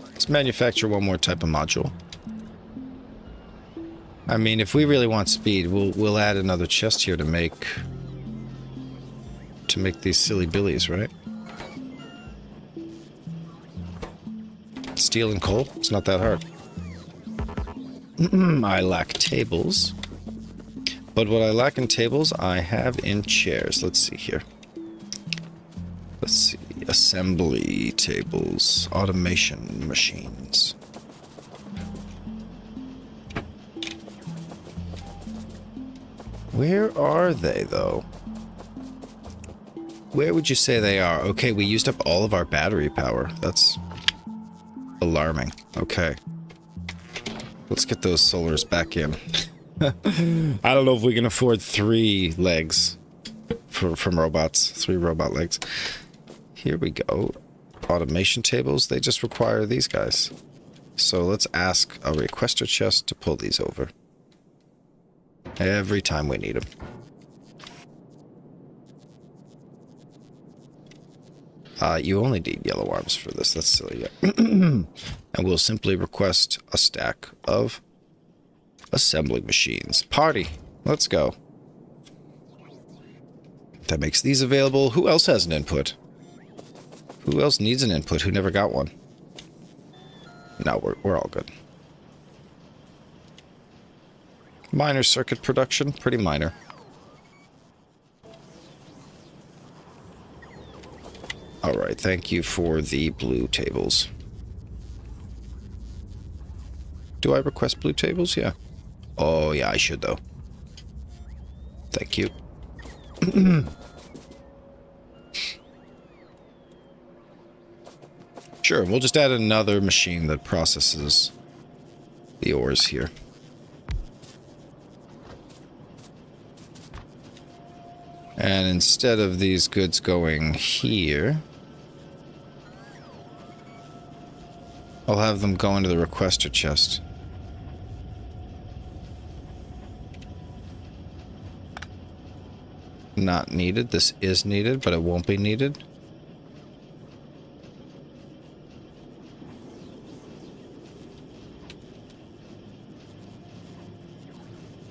Let's manufacture one more type of module. I mean, if we really want speed, we'll add another chest here to make these silly billies, right? Steel and coal? It's not that hard. I lack tables. But what I lack in tables, I have in chairs. Let's see here. Let's see. Assembly tables. Automation machines. Where are they, though? Where would you say they are? Okay, we used up all of our battery power. That's alarming. Okay. Let's get those solars back in. I don't know if we can afford 3 legs from robots. 3 robot legs. Here we go. Automation tables, they just require these guys. So let's ask a requester chest to pull these over. Every time we need them. You only need yellow arms for this. That's silly. Yeah. And we'll simply request a stack of assembly machines. Party. Let's go. That makes these available. Who else has an input? Who else needs an input who never got one? No, we're all good. Minor circuit production. Pretty minor. Alright, thank you for the blue tables. Do I request blue tables? Yeah. Oh, yeah, I should, though. Thank you. Sure, we'll just add another machine that processes the ores here. And instead of these goods going here, I'll have them go into the requester chest. Not needed. This is needed, but it won't be needed.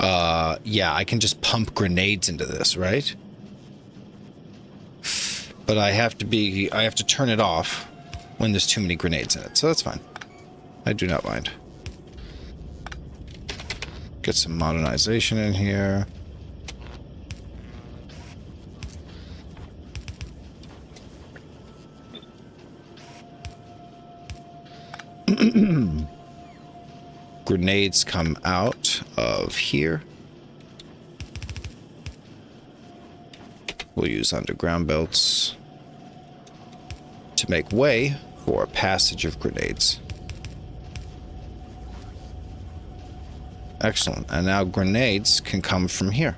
Yeah, I can just pump grenades into this, right? But I have to turn it off when there's too many grenades in it, so that's fine. I do not mind. Get some modernization in here. Grenades come out of here. We'll use underground belts to make way for passage of grenades. Excellent. And now grenades can come from here,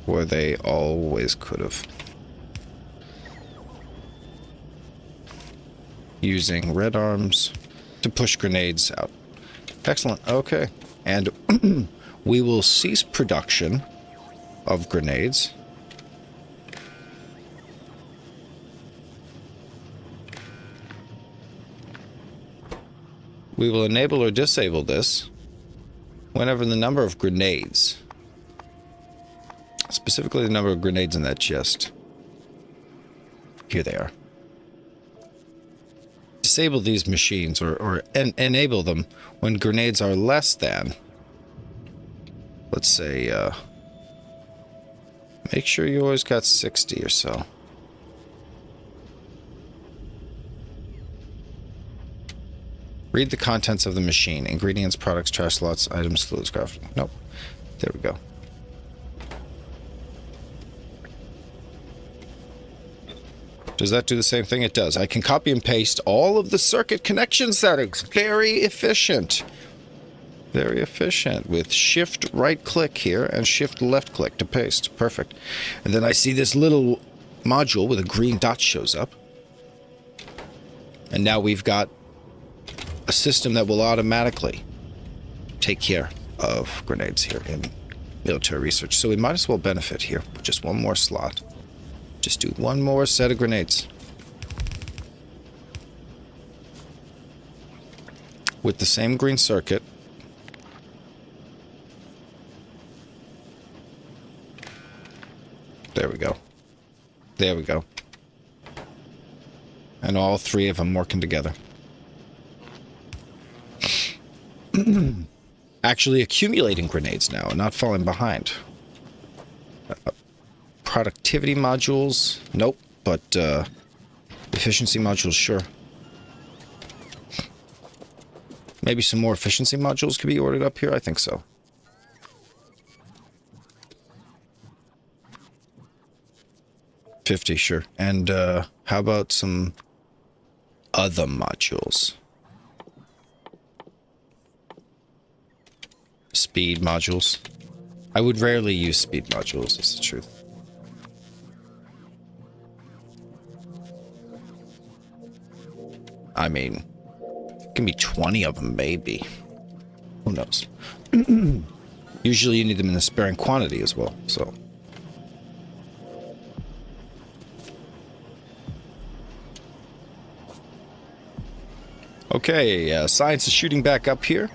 where they always could have. Using red arms to push grenades out. Excellent. Okay. And we will cease production of grenades. We will enable or disable this whenever the number of grenades, specifically the number of grenades in that chest. Here they are. Disable these machines or enable them when grenades are less than, let's say, make sure you always got 60 or so. Read the contents of the machine. Ingredients, products, trash slots, items, fluids, crafting. Nope. There we go. Does that do the same thing? It does. I can copy and paste all of the circuit connection settings. Very efficient. Very efficient. With shift right click here and shift left click to paste. Perfect. And then I see this little module with a green dot shows up. And now we've got a system that will automatically take care of grenades here in military research. So we might as well benefit here with just one more slot. Just do one more set of grenades. With the same green circuit. There we go. There we go. And all three of them working together. Actually accumulating grenades now and not falling behind. Productivity modules, nope, but efficiency modules, sure. Maybe some more efficiency modules could be ordered up here, I think so. $50, sure. And how about some other modules? Speed modules. I would rarely use speed modules, is the truth. I mean, give me 20 of them, maybe. Who knows? Usually you need them in a sparing quantity as well, so. Okay, science is shooting back up here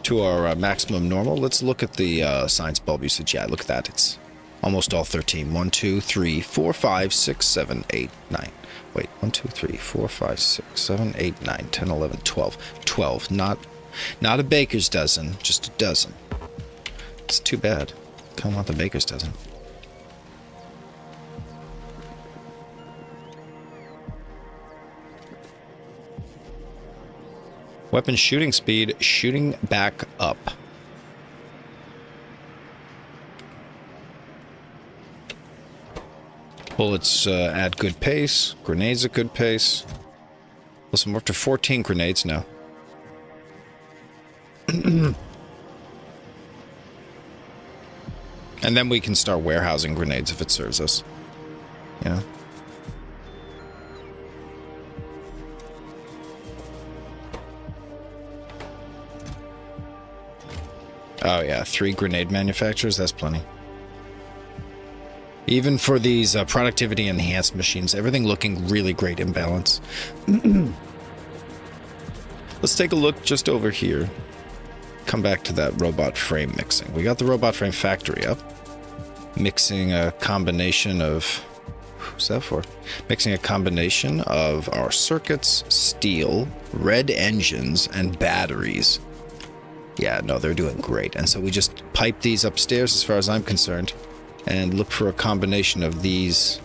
to our maximum normal. Let's look at the science bulb usage. Yeah, look at that. It's almost all 13. 1, 2, 3, 4, 5, 6, 7, 8, 9. Wait, 1, 2, 3, 4, 5, 6, 7, 8, 9, 10, 11, 12. 12, not a baker's dozen, just a dozen. It's too bad. Kind of want the baker's dozen. Weapon shooting speed, shooting back up. Bullets at good pace. Grenades at good pace. Listen, we're up to 14 grenades now. And then we can start warehousing grenades if it serves us. You know? Oh yeah, 3 grenade manufacturers, that's plenty. Even for these productivity enhanced machines, everything looking really great in balance. Let's take a look just over here. come back to that robot frame mixing. We got the robot frame factory up. Mixing a combination of... What's that for? Mixing a combination of our circuits, steel, red engines, and batteries. Yeah, no, they're doing great. And so we just pipe these upstairs as far as I'm concerned and look for a combination of these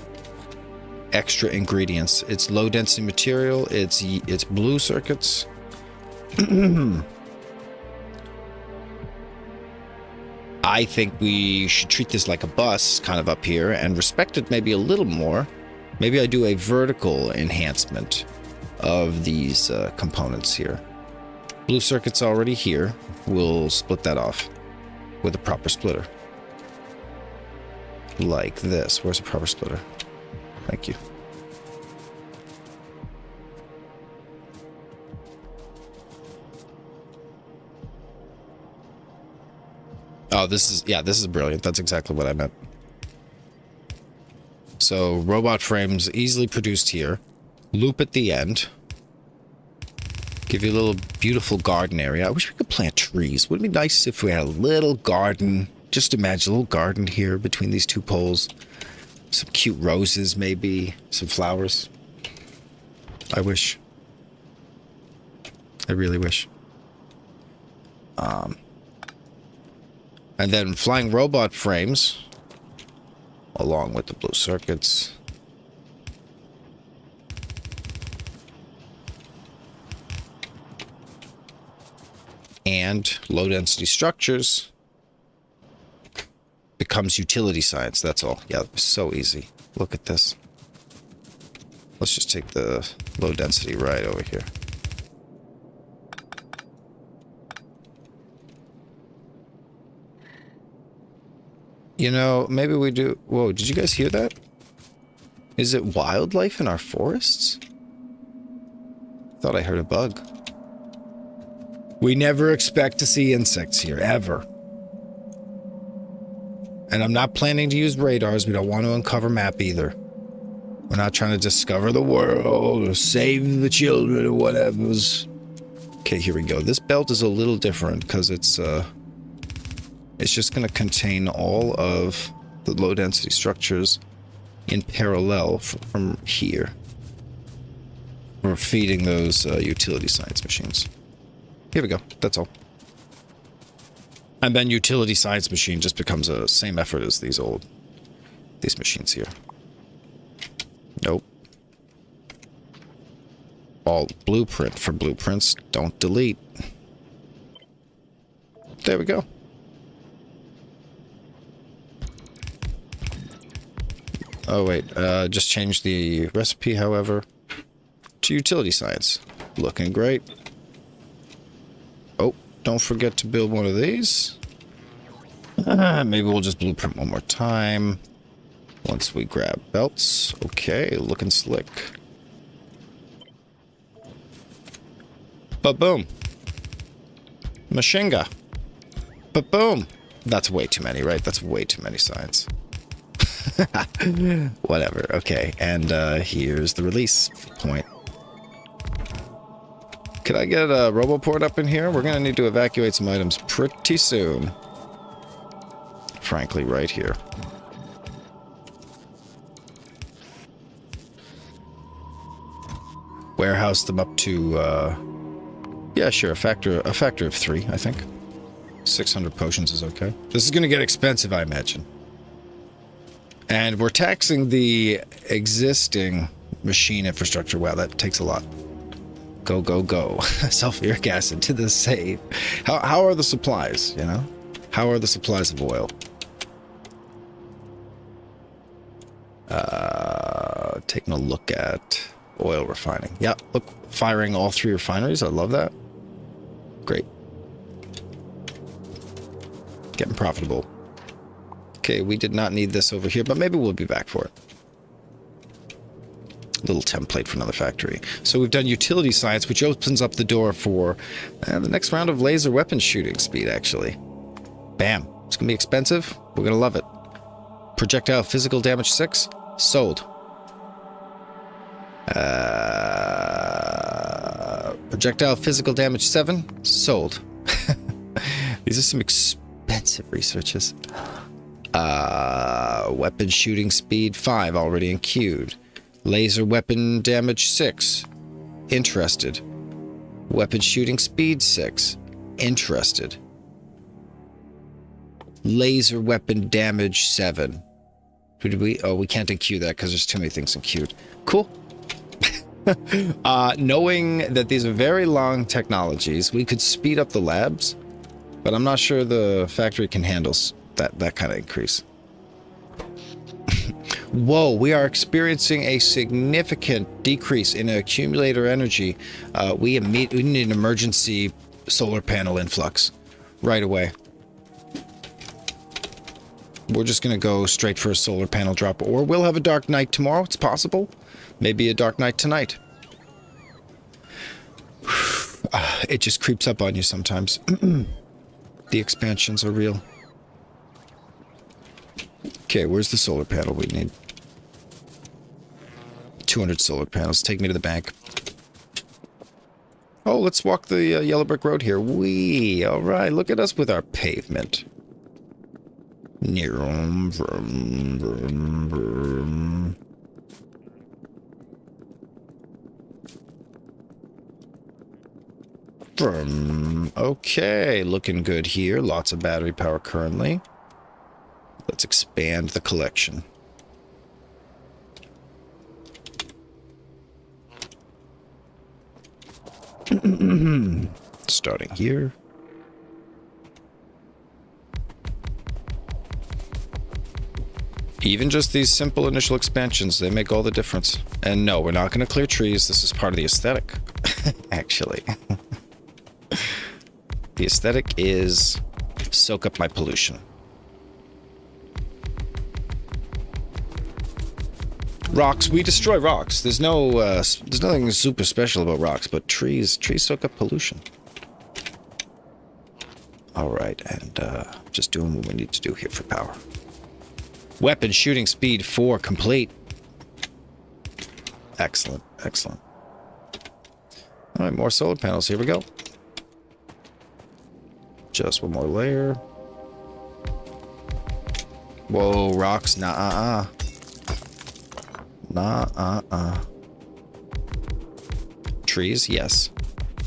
extra ingredients. It's low density material, it's blue circuits. I think we should treat this like a bus kind of up here and respect it maybe a little more. Maybe I do a vertical enhancement of these components here. Blue circuit's already here. We'll split that off with a proper splitter. Like this. Where's a proper splitter? Thank you. Oh, this is brilliant. That's exactly what I meant. So, robot frames easily produced here. Loop at the end. Give you a little beautiful garden area. I wish we could plant trees. Wouldn't it be nice if we had a little garden? Just imagine a little garden here between these two poles. Some cute roses, maybe. Some flowers. I wish. I really wish. And then flying robot frames, along with the blue circuits. And low density structures becomes utility science, that's all. Yeah, so easy. Look at this. Let's just take the low density right over here. You know, maybe we do... Whoa, did you guys hear that? Is it wildlife in our forests? Thought I heard a bug. We never expect to see insects here, ever. And I'm not planning to use radars. We don't want to uncover map either. We're not trying to discover the world or save the children or whatever. Okay, here we go. This belt is a little different because it's just going to contain all of the low-density structures in parallel from here. We're feeding those utility science machines. Here we go. That's all. And then utility science machine just becomes a same effort as these machines here. Nope. All blueprint for blueprints. Don't delete. There we go. Oh, wait. Just change the recipe, however, to utility science. Looking great. Oh, don't forget to build one of these. Maybe we'll just blueprint one more time. Once we grab belts. Okay, looking slick. Ba-boom. Machinga. Ba-boom. That's way too many, right? That's way too many science. Whatever. Okay, and here's the release point. Could I get a roboport up in here? We're gonna need to evacuate some items pretty soon. Frankly, right here. Warehouse them up to, yeah, sure, a factor of 3, I think. 600 potions is okay. This is gonna get expensive, I imagine. And we're taxing the existing machine infrastructure. Wow, that takes a lot. Go, go, go. Sulfuric acid to the safe. How are the supplies, you know? How are the supplies of oil? Taking a look at oil refining. Yeah, look, firing all 3 refineries. I love that. Great. Getting profitable. Okay, we did not need this over here, but maybe we'll be back for it. Little template for another factory. So we've done utility science, which opens up the door for the next round of laser weapon shooting speed, actually. Bam. It's going to be expensive. We're going to love it. Projectile physical damage 6. Sold. Projectile physical damage 7. Sold. These are some expensive researches. Weapon shooting speed 5 already queued. Laser weapon damage 6. Interested. Weapon shooting speed 6. Interested. Laser weapon damage 7. Who did we? Oh, we can't queue that because there's too many things queued. Cool. Knowing that these are very long technologies, we could speed up the labs, but I'm not sure the factory can handle that kind of increase. Whoa, we are experiencing a significant decrease in accumulator energy. We need an emergency solar panel influx right away. We're just going to go straight for a solar panel drop, or we'll have a dark night tomorrow. It's possible. Maybe a dark night tonight. It just creeps up on you sometimes. The expansions are real. Okay, where's the solar panel we need? 200 solar panels. Take me to the bank. Oh, let's walk the yellow brick road here. Wee! All right, look at us with our pavement. Vroom, vroom, vroom, vroom. Okay, looking good here. Lots of battery power currently. Let's expand the collection. Starting here. Even just these simple initial expansions, they make all the difference. And no, we're not going to clear trees. This is part of the aesthetic, actually. The aesthetic is soak up my pollution. Rocks, we destroy rocks. There's nothing super special about rocks, but trees soak up pollution. All right, and just doing what we need to do here for power. Weapon shooting speed 4 complete. Excellent, excellent. All right, more solar panels. Here we go. Just one more layer. Whoa, rocks. Nah. Trees, yes.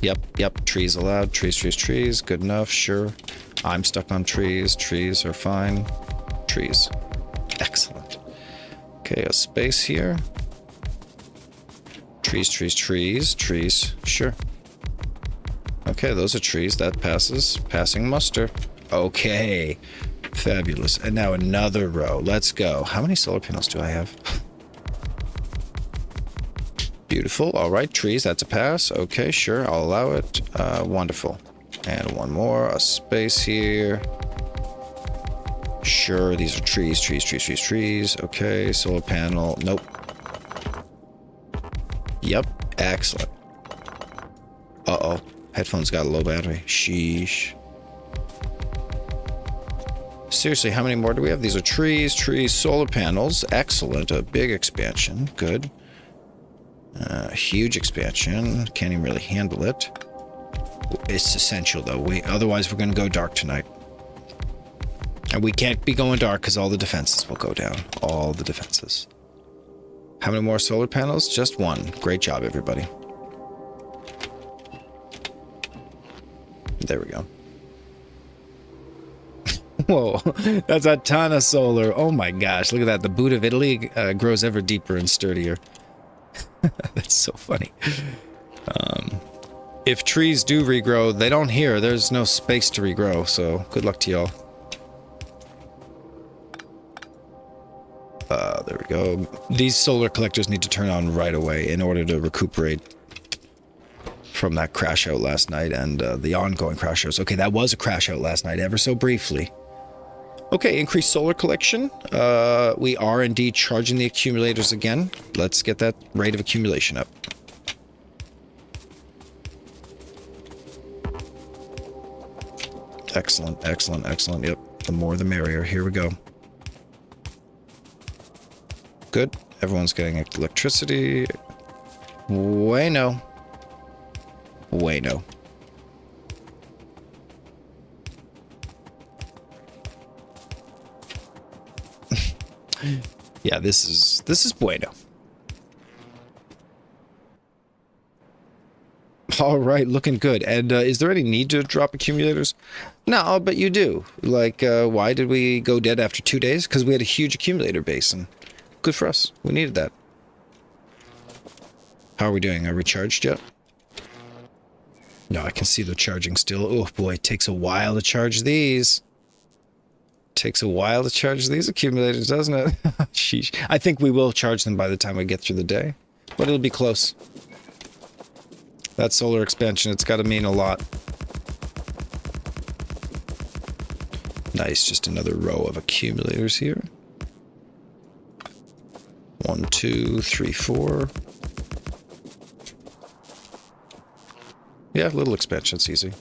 Yep. Trees allowed. Trees. Good enough, sure. I'm stuck on trees. Trees are fine. Trees. Excellent. Okay, a space here. Trees. Sure. Okay, those are trees. That passes. Passing muster. Okay. Fabulous. And now another row. Let's go. How many solar panels do I have? Beautiful. All right, trees. That's a pass. Okay, sure. I'll allow it. Wonderful. And one more. A space here. Sure, these are trees. Okay, solar panel. Nope. Yep, excellent. Uh-oh. Headphones got a low battery. Sheesh. Seriously, how many more do we have? These are trees, solar panels. Excellent. A big expansion. Good. Huge expansion. Can't even really handle it. It's essential, though. Otherwise, we're going to go dark tonight. And we can't be going dark because all the defenses will go down. All the defenses. How many more solar panels? Just one. Great job, everybody. There we go. Whoa, that's a ton of solar. Oh my gosh, look at that. The boot of Italy grows ever deeper and sturdier. That's so funny. If trees do regrow, they don't here. There's no space to regrow, so good luck to y'all. There we go. These solar collectors need to turn on right away in order to recuperate from that crash out last night and the ongoing crash outs. Okay, that was a crash out last night, ever so briefly. Okay, increased solar collection. We are indeed charging the accumulators again. Let's get that rate of accumulation up. Excellent. Yep, the more the merrier. Here we go. Good. Everyone's getting electricity. Bueno. Yeah, this is bueno. All right, looking good. And is there any need to drop accumulators? No, but you do. Like, why did we go dead after 2 days? Because we had a huge accumulator base, and good for us. We needed that. How are we doing? Are we charged yet? No, I can see the charging still. Oh boy, it takes a while to charge these. Takes a while to charge these accumulators, doesn't it? Sheesh. I think we will charge them by the time we get through the day, but it'll be close. That solar expansion, it's got to mean a lot. Nice, just another row of accumulators here. 1, 2, 3, 4. Yeah, little expansion, it's easy.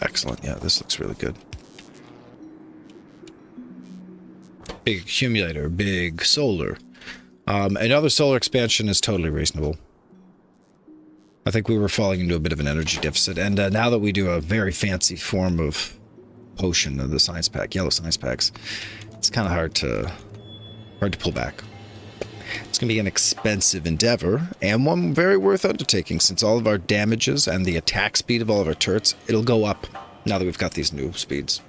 Excellent, yeah, this looks really good. Big accumulator, big solar. Another solar expansion is totally reasonable. I think we were falling into a bit of an energy deficit, and now that we do a very fancy form of potion of the science pack, yellow science packs, it's kind of hard to pull back. It's going to be an expensive endeavor, and one very worth undertaking, since all of our damages and the attack speed of all of our turrets, it'll go up now that we've got these new speeds.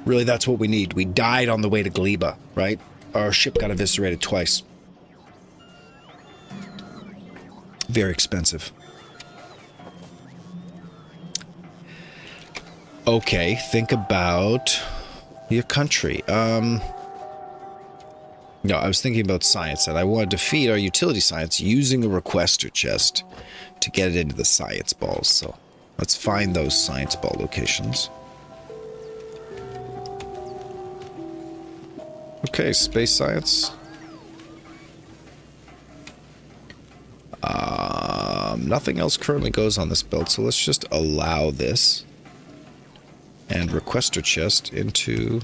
Really, that's what we need. We died on the way to Gleba, right? Our ship got eviscerated twice. Very expensive. Okay, think about your country. No, I was thinking about science, and I wanted to feed our utility science using a requester chest to get it into the science balls. So let's find those science ball locations. Okay, space science. Nothing else currently goes on this belt, so let's just allow this and requester chest into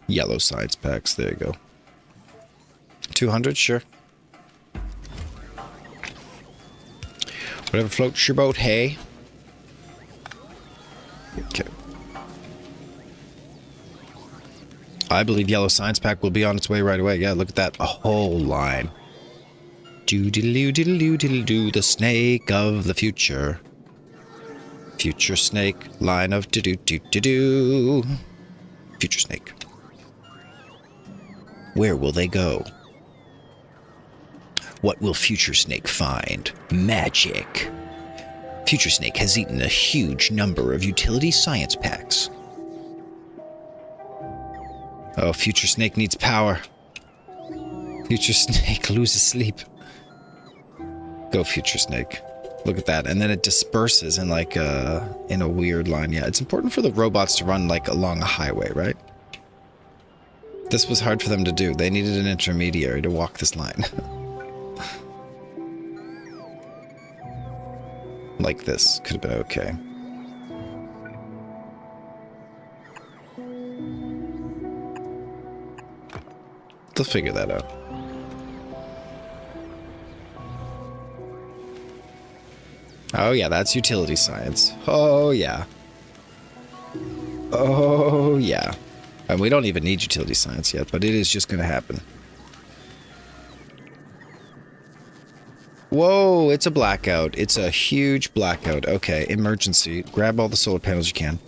yellow science packs. There you go. 200, sure. Whatever floats your boat, hey. Okay. I believe yellow science pack will be on its way right away. Yeah, look at that. A whole line. Do-diddle-doo-diddle-doo-diddle-doo, the snake of the future. Future snake, line of do-do-do-do-do. Future snake. Where will they go? What will Future Snake find? Magic. Future Snake has eaten a huge number of utility science packs. Oh, Future Snake needs power. Future Snake loses sleep. Go, Future Snake. Look at that. And then it disperses in like in a weird line. Yeah, it's important for the robots to run like along a highway, right? This was hard for them to do. They needed an intermediary to walk this line. Like this. Could have been okay. They'll figure that out. Oh yeah, that's utility science. Oh yeah. Oh yeah. And we don't even need utility science yet, but it is just going to happen. Whoa, it's a blackout. It's a huge blackout. Okay, emergency. Grab all the solar panels you can.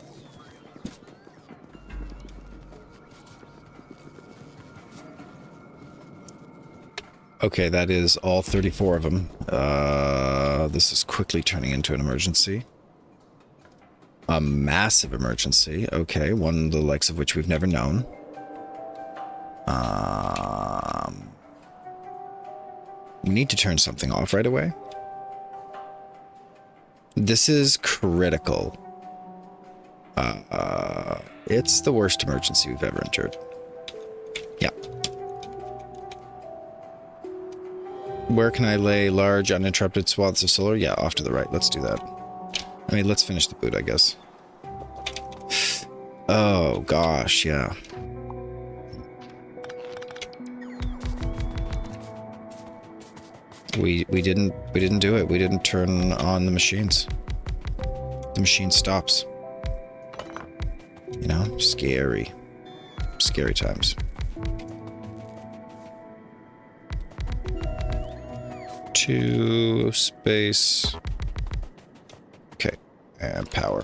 Okay, that is all 34 of them. This is quickly turning into an emergency. A massive emergency. Okay, one of the likes of which we've never known. We need to turn something off right away. This is critical. It's the worst emergency we've ever endured. Yeah. Where can I lay large uninterrupted swaths of solar? Yeah, off to the right. Let's do that. I mean, let's finish the boot, I guess. Oh, gosh, yeah. We didn't do it. We didn't turn on the machines. The machine stops. You know, scary. Scary times. 2 space. Okay, and power.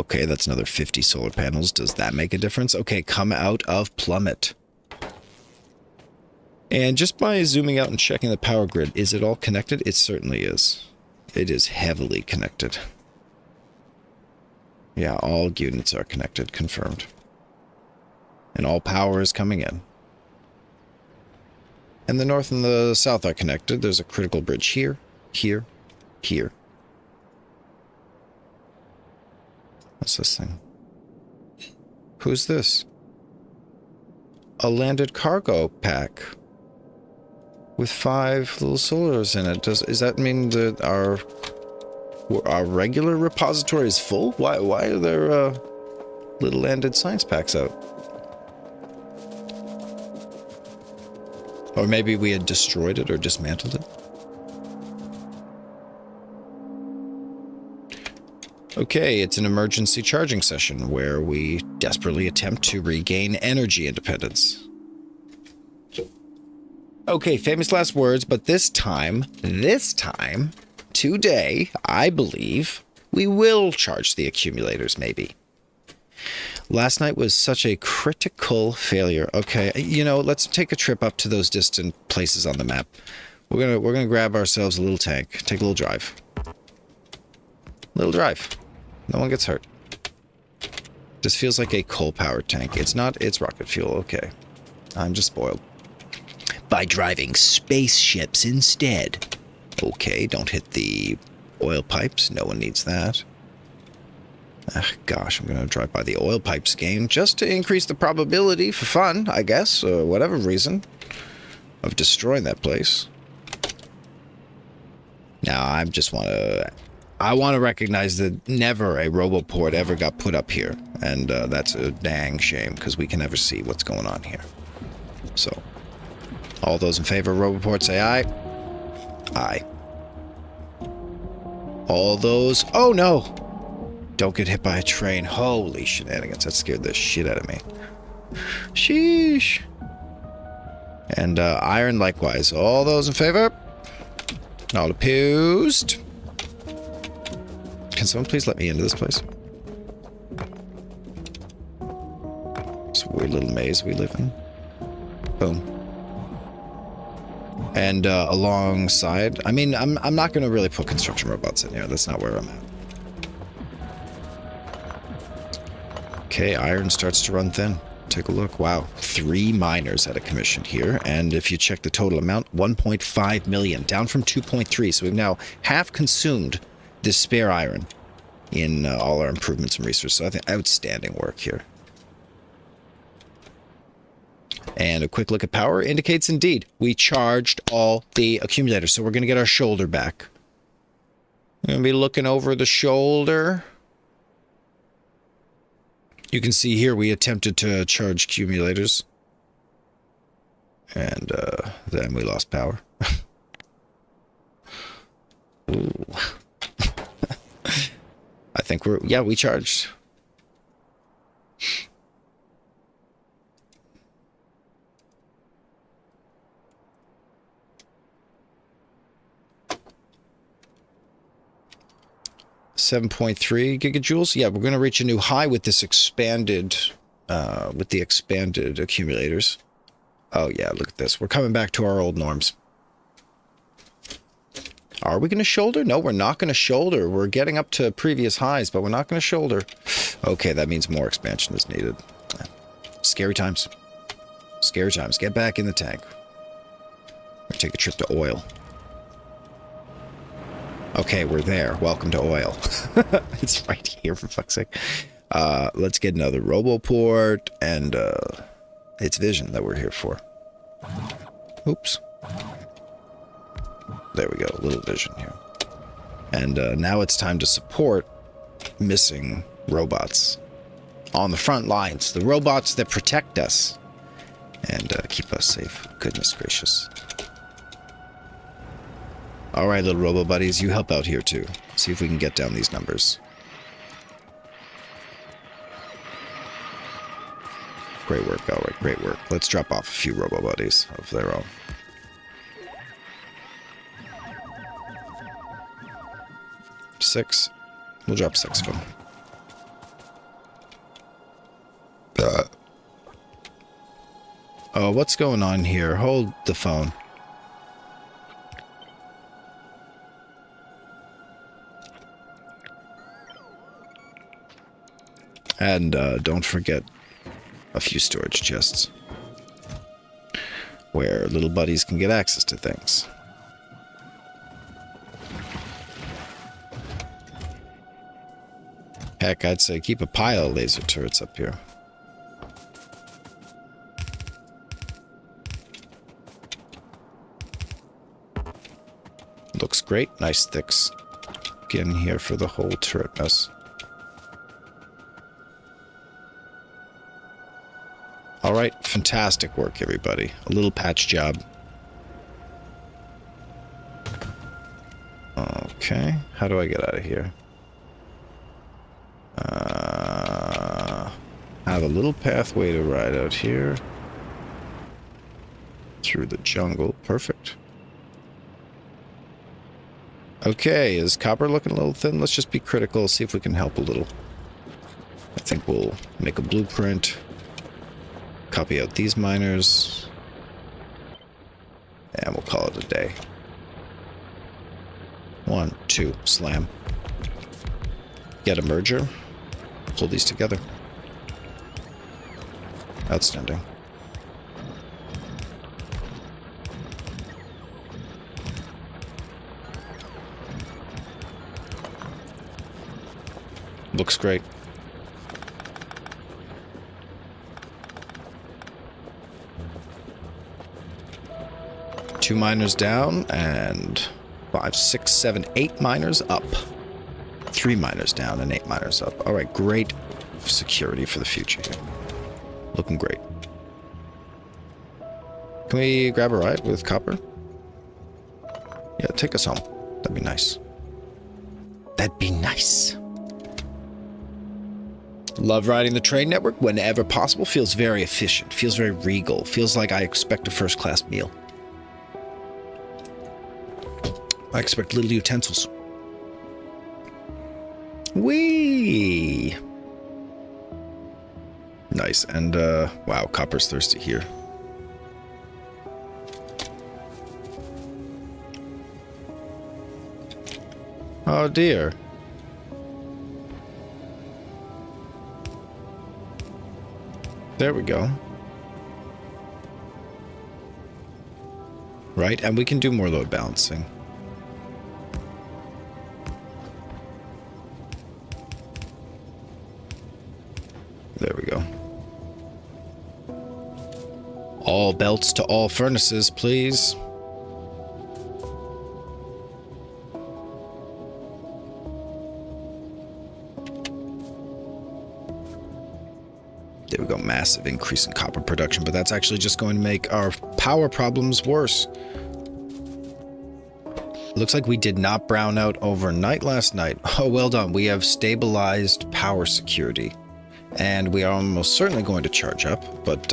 Okay, that's another 50 solar panels. Does that make a difference? Okay, come out of plummet. And just by zooming out and checking the power grid, is it all connected? It certainly is. It is heavily connected. Yeah, all units are connected, confirmed. And all power is coming in. And the north and the south are connected. There's a critical bridge here, here, here. What's this thing? Who's this? A landed cargo pack with 5 little solars in it. Does that mean that our regular repository is full? Why are there little landed science packs out? Or maybe we had destroyed it or dismantled it? Okay, it's an emergency charging session where we desperately attempt to regain energy independence. Okay, famous last words, but this time, today, I believe, we will charge the accumulators, maybe. Last night was such a critical failure. Okay, you know, let's take a trip up to those distant places on the map. We're gonna grab ourselves a little tank, take a little drive. Little drive. No one gets hurt. This feels like a coal-powered tank. It's not, it's rocket fuel. Okay. I'm just spoiled. By driving spaceships instead. Okay, don't hit the oil pipes. No one needs that. Gosh, I'm going to drive by the oil pipes game just to increase the probability for fun, I guess, or whatever reason, of destroying that place. Now, I want to recognize that never a roboport ever got put up here, and that's a dang shame, because we can never see what's going on here. So, all those in favor of roboport say aye. Aye. All those... Oh, no! Don't get hit by a train. Holy shenanigans, that scared the shit out of me. Sheesh. And iron likewise. All those in favor? All opposed? Can someone please let me into this place? It's a weird little maze we live in. Boom. And alongside, I mean, I'm not going to really put construction robots in here. That's not where I'm at. Okay, iron starts to run thin. Take a look. Wow, 3 miners at a commission here. And if you check the total amount, 1.5 million, down from 2.3. So we've now half consumed this spare iron in all our improvements and research. So I think outstanding work here. And a quick look at power indicates indeed we charged all the accumulators. So we're going to get our shoulder back. We're going to be looking over the shoulder. You can see here we attempted to charge accumulators. And then we lost power. Ooh. I think we charged. .3 gigajoules. Yeah, we're going to reach a new high with this expanded, with the expanded accumulators. Oh yeah, look at this. We're coming back to our old norms. Are we going to shoulder? No, we're not going to shoulder. We're getting up to previous highs, but we're not going to shoulder. Okay, that means more expansion is needed. Scary times. Scary times. Get back in the tank. We're take a trip to oil. Okay, we're there. Welcome to oil. It's right here, for fuck's sake. Let's get another roboport, and it's vision that we're here for. Oops. There we go, a little vision here. And now it's time to support missing robots on the front lines, the robots that protect us and keep us safe. Goodness gracious. All right, little robo buddies, you help out here too. See if we can get down these numbers. Great work. All right, great work. Let's drop off a few robo buddies of their own. Six. We'll drop 6 of them. Oh, what's going on here? Hold the phone. And don't forget a few storage chests where little buddies can get access to things. Heck, I'd say keep a pile of laser turrets up here. Looks great. Nice thick skin here for the whole turret mess. Alright, fantastic work, everybody. A little patch job. Okay, how do I get out of here? I have a little pathway to ride out here. Through the jungle. Perfect. Okay, is copper looking a little thin? Let's just be critical, see if we can help a little. I think we'll make a blueprint. Copy out these miners. And we'll call it a day. 1, 2, slam. Get a merger. Pull these together. Outstanding. Looks great. Two miners down and 5, 6, 7, 8 miners up. 3 miners down and 8 miners up. All right, great security for the future here. Looking great. Can we grab a ride with copper? Yeah, take us home. That'd be nice. That'd be nice. Love riding the train network whenever possible. Feels very efficient. Feels very regal. Feels like I expect a first-class meal. I expect little utensils. Whee! Nice. And, wow, copper's thirsty here. Oh, dear. There we go. Right, and we can do more load balancing. There we go. All belts to all furnaces, please. There we go, massive increase in copper production, but that's actually just going to make our power problems worse. Looks like we did not brown out overnight last night. Oh, well done. We have stabilized power security. And we are almost certainly going to charge up, but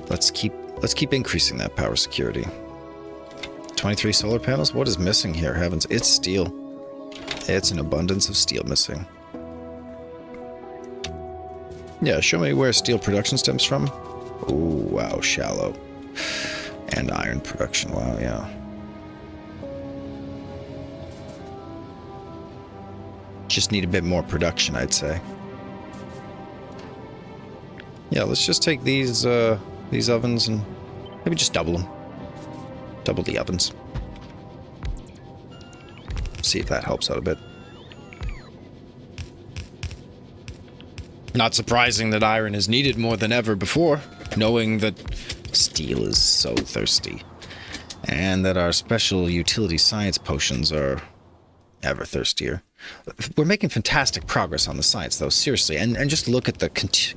let's keep increasing that power security. 23 solar panels? What is missing here? Heavens, it's steel. It's an abundance of steel missing. Yeah, show me where steel production stems from. Ooh, wow, shallow. And iron production, wow, yeah. Just need a bit more production, I'd say. Yeah, let's just take these ovens and maybe just double them. Double the ovens. See if that helps out a bit. Not surprising that iron is needed more than ever before, knowing that steel is so thirsty, and that our special utility science potions are ever thirstier. We're making fantastic progress on the science, though, seriously. And just look at the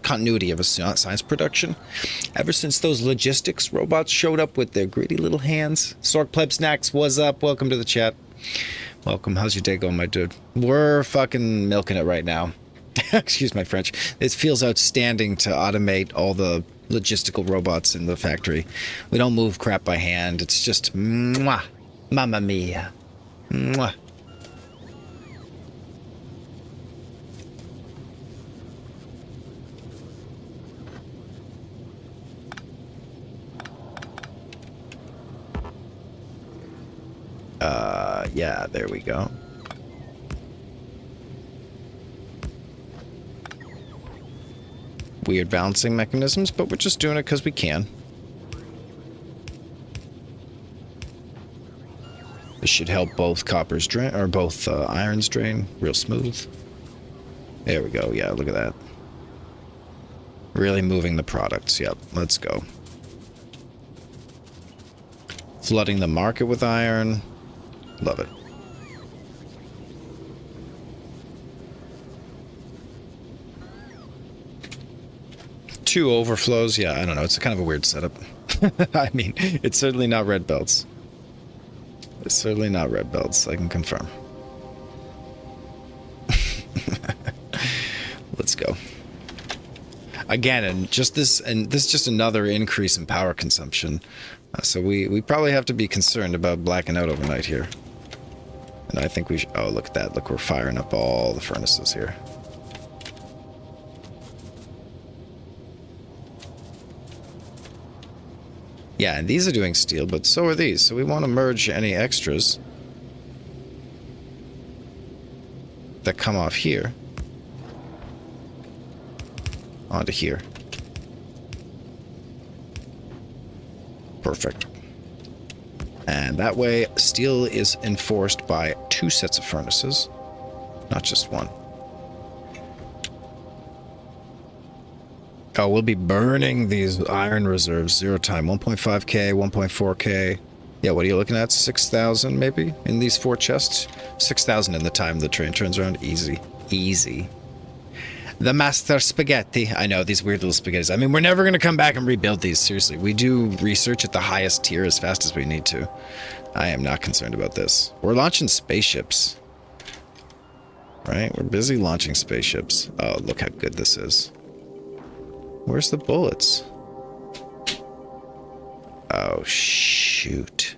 continuity of a science production. Ever since those logistics robots showed up with their gritty little hands. Sork Pleb Snacks, what's up? Welcome to the chat. Welcome. How's your day going, my dude? We're fucking milking it right now. Excuse my French. It feels outstanding to automate all the logistical robots in the factory. We don't move crap by hand. It's just mwah, mamma mia. Mwah. Yeah, there we go. Weird balancing mechanisms, but we're just doing it because we can. This should help both coppers drain, or both irons drain real smooth. There we go. Yeah, look at that. Really moving the products. Yep, let's go. Flooding the market with iron. Love it. Two overflows. Yeah, I don't know. It's kind of a weird setup. I mean, it's certainly not red belts. It's certainly not red belts, I can confirm. Let's go. Again, and this is just another increase in power consumption. So we probably have to be concerned about blacking out overnight here. And I think we should... Oh, look at that. Look, we're firing up all the furnaces here. Yeah, and these are doing steel, but so are these. So we want to merge any extras that come off here onto here. Perfect. And that way, steel is enforced by 2 sets of furnaces, not just one. Oh, we'll be burning these iron reserves 0 time. 1.5k, 1.4k. Yeah, what are you looking at? 6,000 maybe in these 4 chests? 6,000 in the time the train turns around. Easy. Easy. The master spaghetti. I know, these weird little spaghettis. I mean, we're never going to come back and rebuild these, seriously. We do research at the highest tier as fast as we need to. I am not concerned about this. We're launching spaceships. Right? We're busy launching spaceships. Oh, look how good this is. Where's the bullets? Oh, shoot.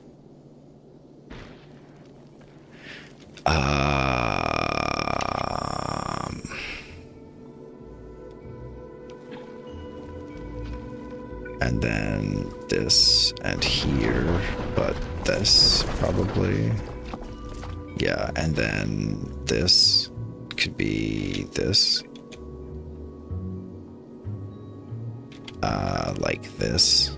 And then this and here, but this probably. Yeah, and then this could be this. Like this.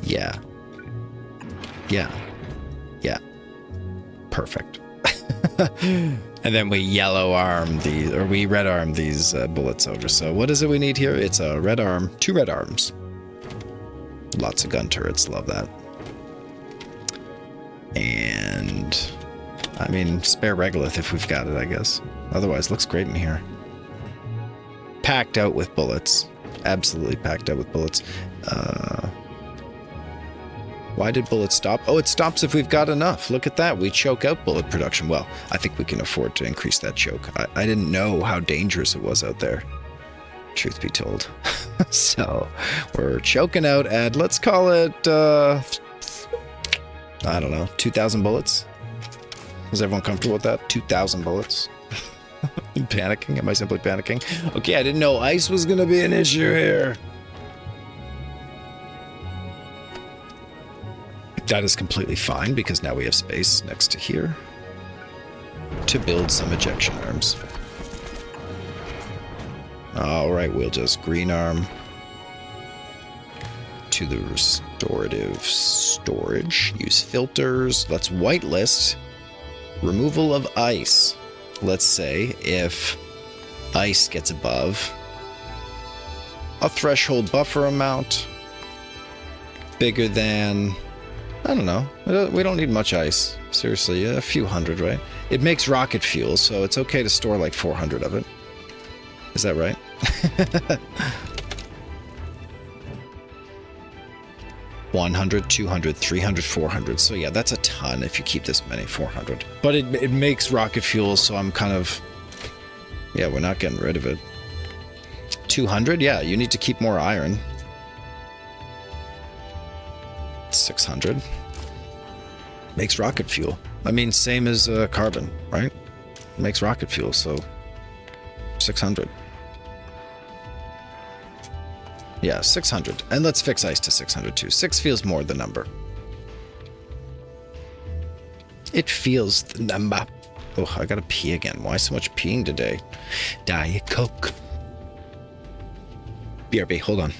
Yeah. Yeah. Yeah. Perfect. And then we yellow arm these, or we red arm these bullets over. So what is it we need here? It's a red arm, 2 red arms. Lots of gun turrets, love that. And, I mean, spare regolith if we've got it, I guess. Otherwise, looks great in here. Packed out with bullets. Absolutely packed out with bullets. Why did bullets stop? Oh, it stops if we've got enough. Look at that. We choke out bullet production. Well, I think we can afford to increase that choke. I didn't know how dangerous it was out there, truth be told. So, we're choking out at, let's call it, I don't know, 2,000 bullets? Is everyone comfortable with that? 2,000 bullets? Panicking? Am I simply panicking? Okay, I didn't know ice was going to be an issue here. That is completely fine, because now we have space next to here to build some ejection arms. Alright, we'll just green arm to the restorative storage. Use filters. Let's whitelist. Removal of ice. Let's say if ice gets above a threshold buffer amount bigger than I don't know. We don't need much ice. Seriously, a few hundred, right? It makes rocket fuel, so it's okay to store like 400 of it. Is that right? 100, 200, 300, 400. So yeah, that's a ton if you keep this many, 400. But it makes rocket fuel, so I'm kind of... Yeah, we're not getting rid of it. 200? Yeah, you need to keep more iron. 600. Makes rocket fuel. I mean, same as carbon, right? Makes rocket fuel, so 600. Yeah, 600. And let's fix ice to 600 too. 6 feels more the number. It feels the number. Oh, I gotta pee again. Why so much peeing today? Diet Coke. BRB, hold on.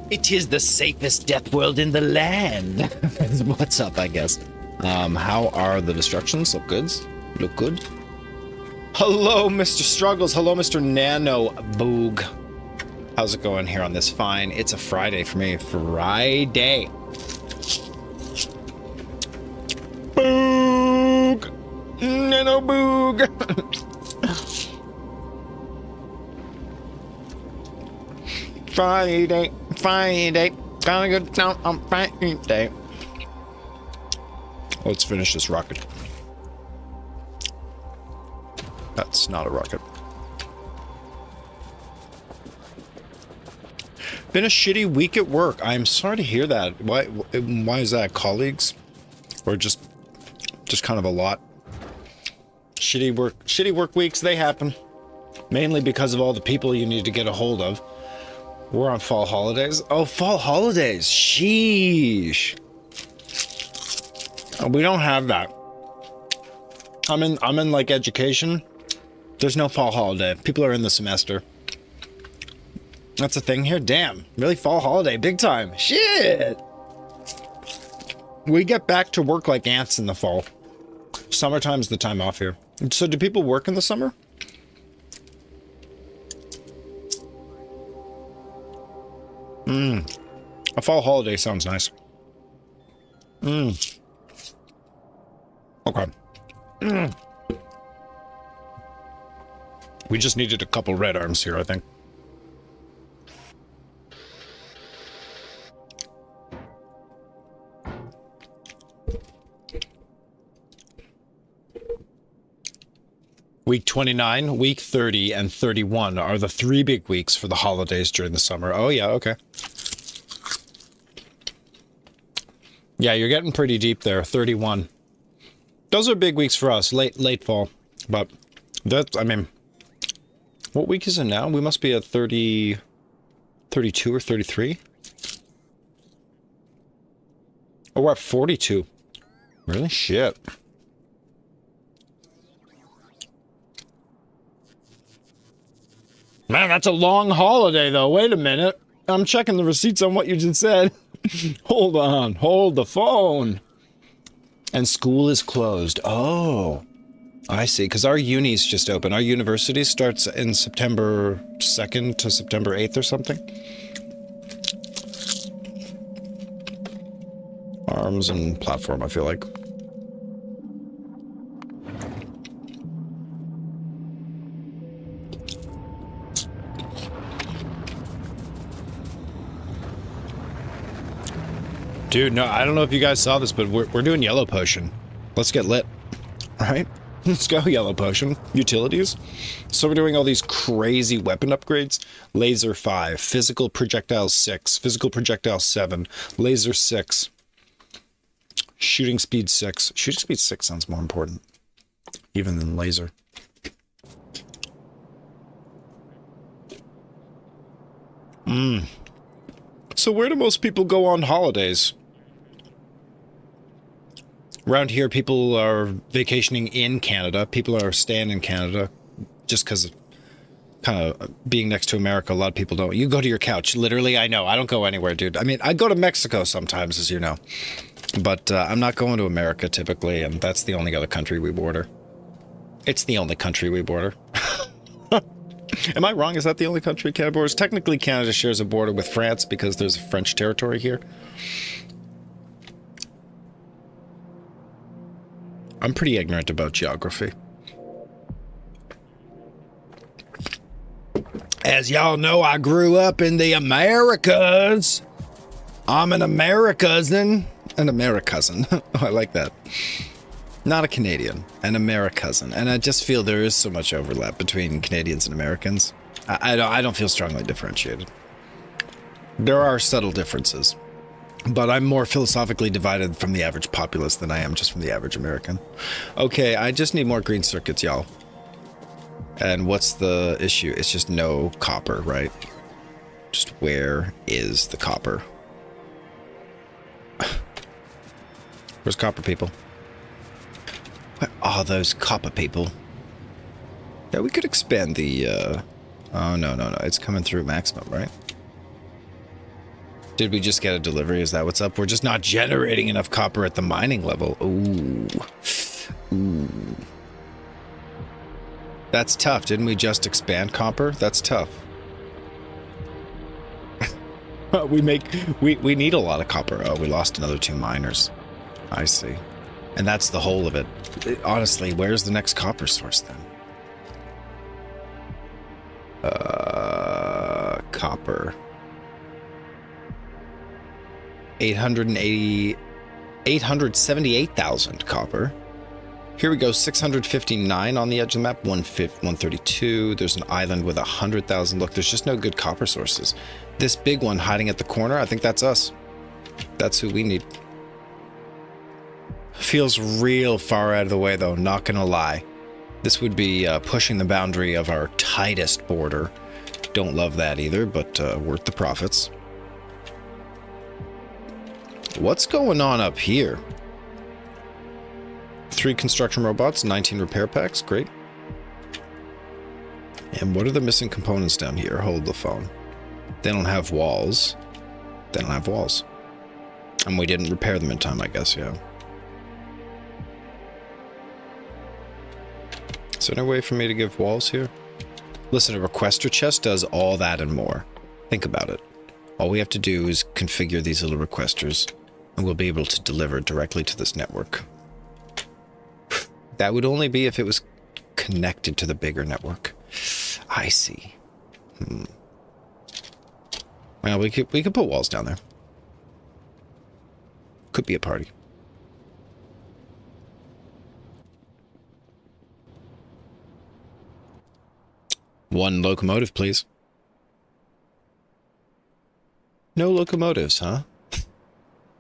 It is the safest death world in the land. What's up, I guess? How are the destructions? Look good? Look good? Hello, Mr. Struggles. Hello, Mr. Nano Boog. How's it going here on this fine? It's a Friday for me. Friday. Boog! Nano Boog! Friday, Friday, gonna go down on Friday. Let's finish this rocket. That's not a rocket. Been a shitty week at work. I'm sorry to hear that. Why is that? Colleagues? Or just kind of a lot? Shitty work weeks, they happen. Mainly because of all the people you need to get a hold of. We're on fall holidays. Oh, fall holidays. Sheesh. We don't have that. I'm in like education. There's no fall holiday. People are in the semester. That's a thing here. Damn. Really fall holiday. Big time. Shit. We get back to work like ants in the fall. Summertime's the time off here. So do people work in the summer? A fall holiday sounds nice. Okay. We just needed a couple red arms here, I think. Week 29, week 30, and 31 are the 3 big weeks for the holidays during the summer. Oh, yeah, okay. Yeah, you're getting pretty deep there. 31. Those are big weeks for us. Late fall. But that's, I mean, what week is it now? We must be at 30, 32 or 33. Oh, we're at 42. Really? Shit. Man, that's a long holiday, though. Wait a minute. I'm checking the receipts on what you just said. Hold on. Hold the phone. And school is closed. Oh, I see. Because our uni's just open. Our university starts in September 2nd to September 8th or something. Arms and platform, I feel like. Dude, no, I don't know if you guys saw this, but we're doing Yellow Potion. Let's get lit. All right? Let's go, Yellow Potion. Utilities. So we're doing all these crazy weapon upgrades. Laser 5, Physical Projectile 6, Physical Projectile 7, Laser 6, Shooting Speed 6. Shooting Speed 6 sounds more important, even than Laser. So where do most people go on holidays? Around here, people are vacationing in Canada. People are staying in Canada just because of kind of being next to America. A lot of people don't. You go to your couch. Literally, I know. I don't go anywhere, dude. I mean, I go to Mexico sometimes, as you know. But I'm not going to America typically, and that's the only other country we border. It's the only country we border. Am I wrong? Is that the only country Canada borders? Technically, Canada shares a border with France because there's a French territory here. I'm pretty ignorant about geography. As y'all know, I grew up in the Americas. I'm an Americousin. An Americousin. I like that. Not a Canadian, an Americousin. And I just feel there is so much overlap between Canadians and Americans. I don't feel strongly differentiated. There are subtle differences. But I'm more philosophically divided from the average populace than I am just from the average American. Okay, I just need more green circuits, y'all. And what's the issue? It's just no copper, right? Just where is the copper? Where's copper people? Where are those copper people? Yeah, we could expand the, oh, no. It's coming through maximum, right? Did we just get a delivery? Is that what's up? We're just not generating enough copper at the mining level. Ooh. Ooh. That's tough. Didn't we just expand copper? That's tough. we need a lot of copper. Oh, we lost another 2 miners. I see. And that's the whole of it. Honestly, where's the next copper source then? Copper. 878,000 copper. Here we go, 659 on the edge of the map, 132. There's an island with 100,000. Look, there's just no good copper sources. This big one hiding at the corner, I think that's us. That's who we need. Feels real far out of the way, though, not gonna lie. This would be pushing the boundary of our tightest border. Don't love that either, but worth the profits. What's going on up here? 3 construction robots, 19 repair packs, great. And what are the missing components down here? Hold the phone. They don't have walls. They don't have walls. And we didn't repair them in time, I guess, yeah. Is there no way for me to give walls here? Listen, a requester chest does all that and more. Think about it. All we have to do is configure these little requesters, and we'll be able to deliver directly to this network. That would only be if it was connected to the bigger network. I see. Well, we could put walls down there. Could be a party. One locomotive, please. No locomotives, huh?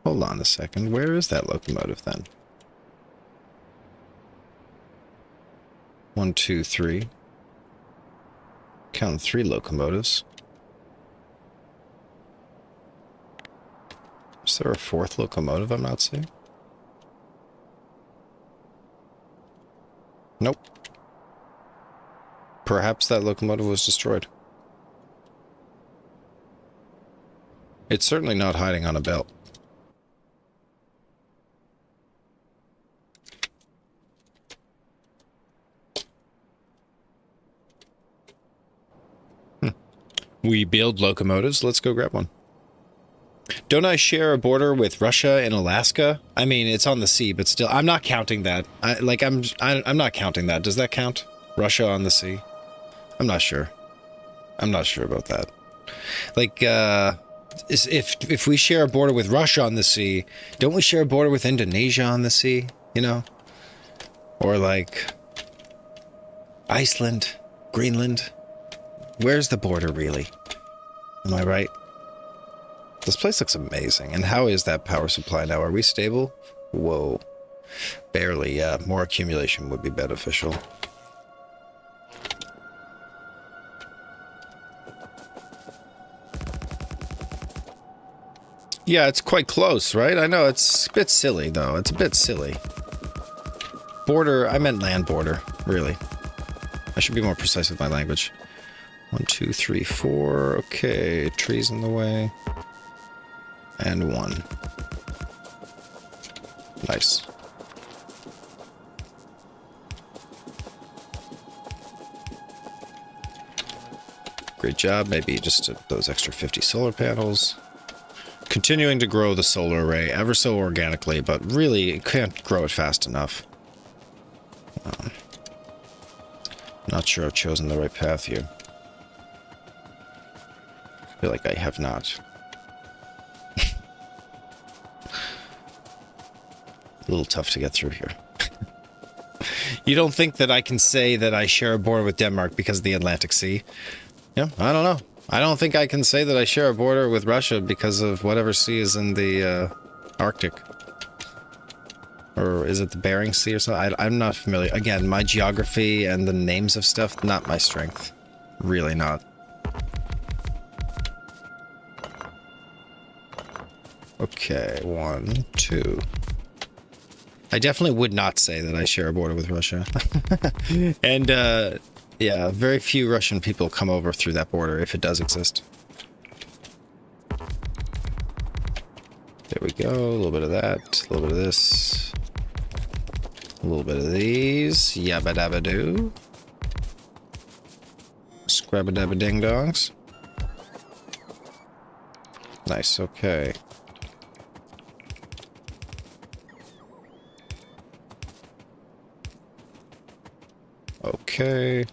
Hold on a second. Where is that locomotive then? 1, 2, 3. Counting 3 locomotives. Is there a 4th locomotive I'm not seeing? Nope. Perhaps that locomotive was destroyed. It's certainly not hiding on a belt. We build locomotives. Let's go grab one. Don't I share a border with Russia and Alaska? I mean, it's on the sea, but still, I'm not counting that. I'm not counting that. Does that count? Russia on the sea? I'm not sure. I'm not sure about that. Like, if we share a border with Russia on the sea, don't we share a border with Indonesia on the sea? You know? Or like Iceland, Greenland. Where's the border really? Am I right? This place looks amazing. And how is that power supply now? Are we stable? Whoa. Barely, yeah. More accumulation would be beneficial. Yeah, it's quite close, right? I know, it's a bit silly, though. It's a bit silly. Border, I meant land border, really. I should be more precise with my language. 1, 2, 3, 4. Okay, trees in the way. And 1. Nice. Great job. Maybe just those extra 50 solar panels. Continuing to grow the solar array ever so organically, but really can't grow it fast enough. Not sure I've chosen the right path here. I feel like I have not. A little tough to get through here. You don't think that I can say that I share a border with Denmark because of the Atlantic Sea? Yeah, I don't know. I don't think I can say that I share a border with Russia because of whatever sea is in the Arctic. Or is it the Bering Sea or something? I'm not familiar. Again, my geography and the names of stuff, not my strength. Really not. Okay, 1, 2. I definitely would not say that I share a border with Russia. And, yeah, very few Russian people come over through that border, if it does exist. There we go. A little bit of that. A little bit of this. A little bit of these. Yabba dabba doo. Scrabba dabba ding dongs. Nice, okay. Okay.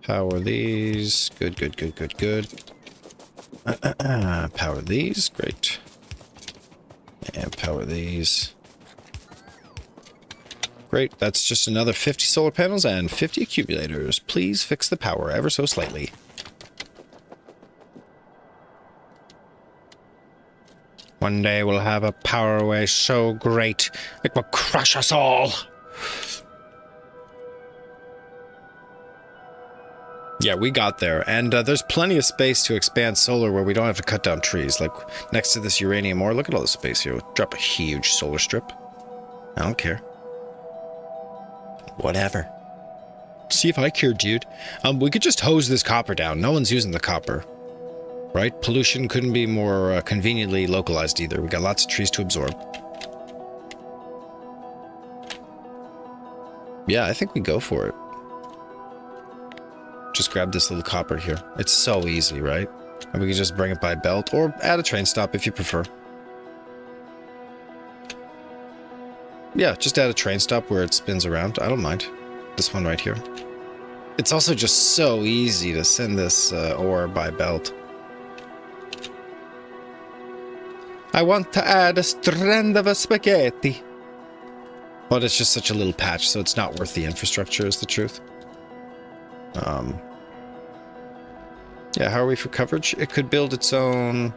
Power these. Good, good, good, good, good. Power these. Great. And power these. Great. That's just another 50 solar panels and 50 accumulators. Please fix the power ever so slightly. One day we'll have a power array so great it will crush us all. Yeah, we got there, and there's plenty of space to expand solar where we don't have to cut down trees. Like, next to this uranium ore, look at all the space here. We'll drop a huge solar strip. I don't care. Whatever. See if I care, dude. We could just hose this copper down. No one's using the copper. Right? Pollution couldn't be more conveniently localized either. We got lots of trees to absorb. Yeah, I think we go for it. Just grab this little copper here. It's so easy, right? And we can just bring it by belt or add a train stop if you prefer. Yeah, just add a train stop where it spins around. I don't mind. This one right here. It's also just so easy to send this ore by belt. I want to add a strand of a spaghetti. But it's just such a little patch, so it's not worth the infrastructure, is the truth. Yeah, how are we for coverage? It could build its own...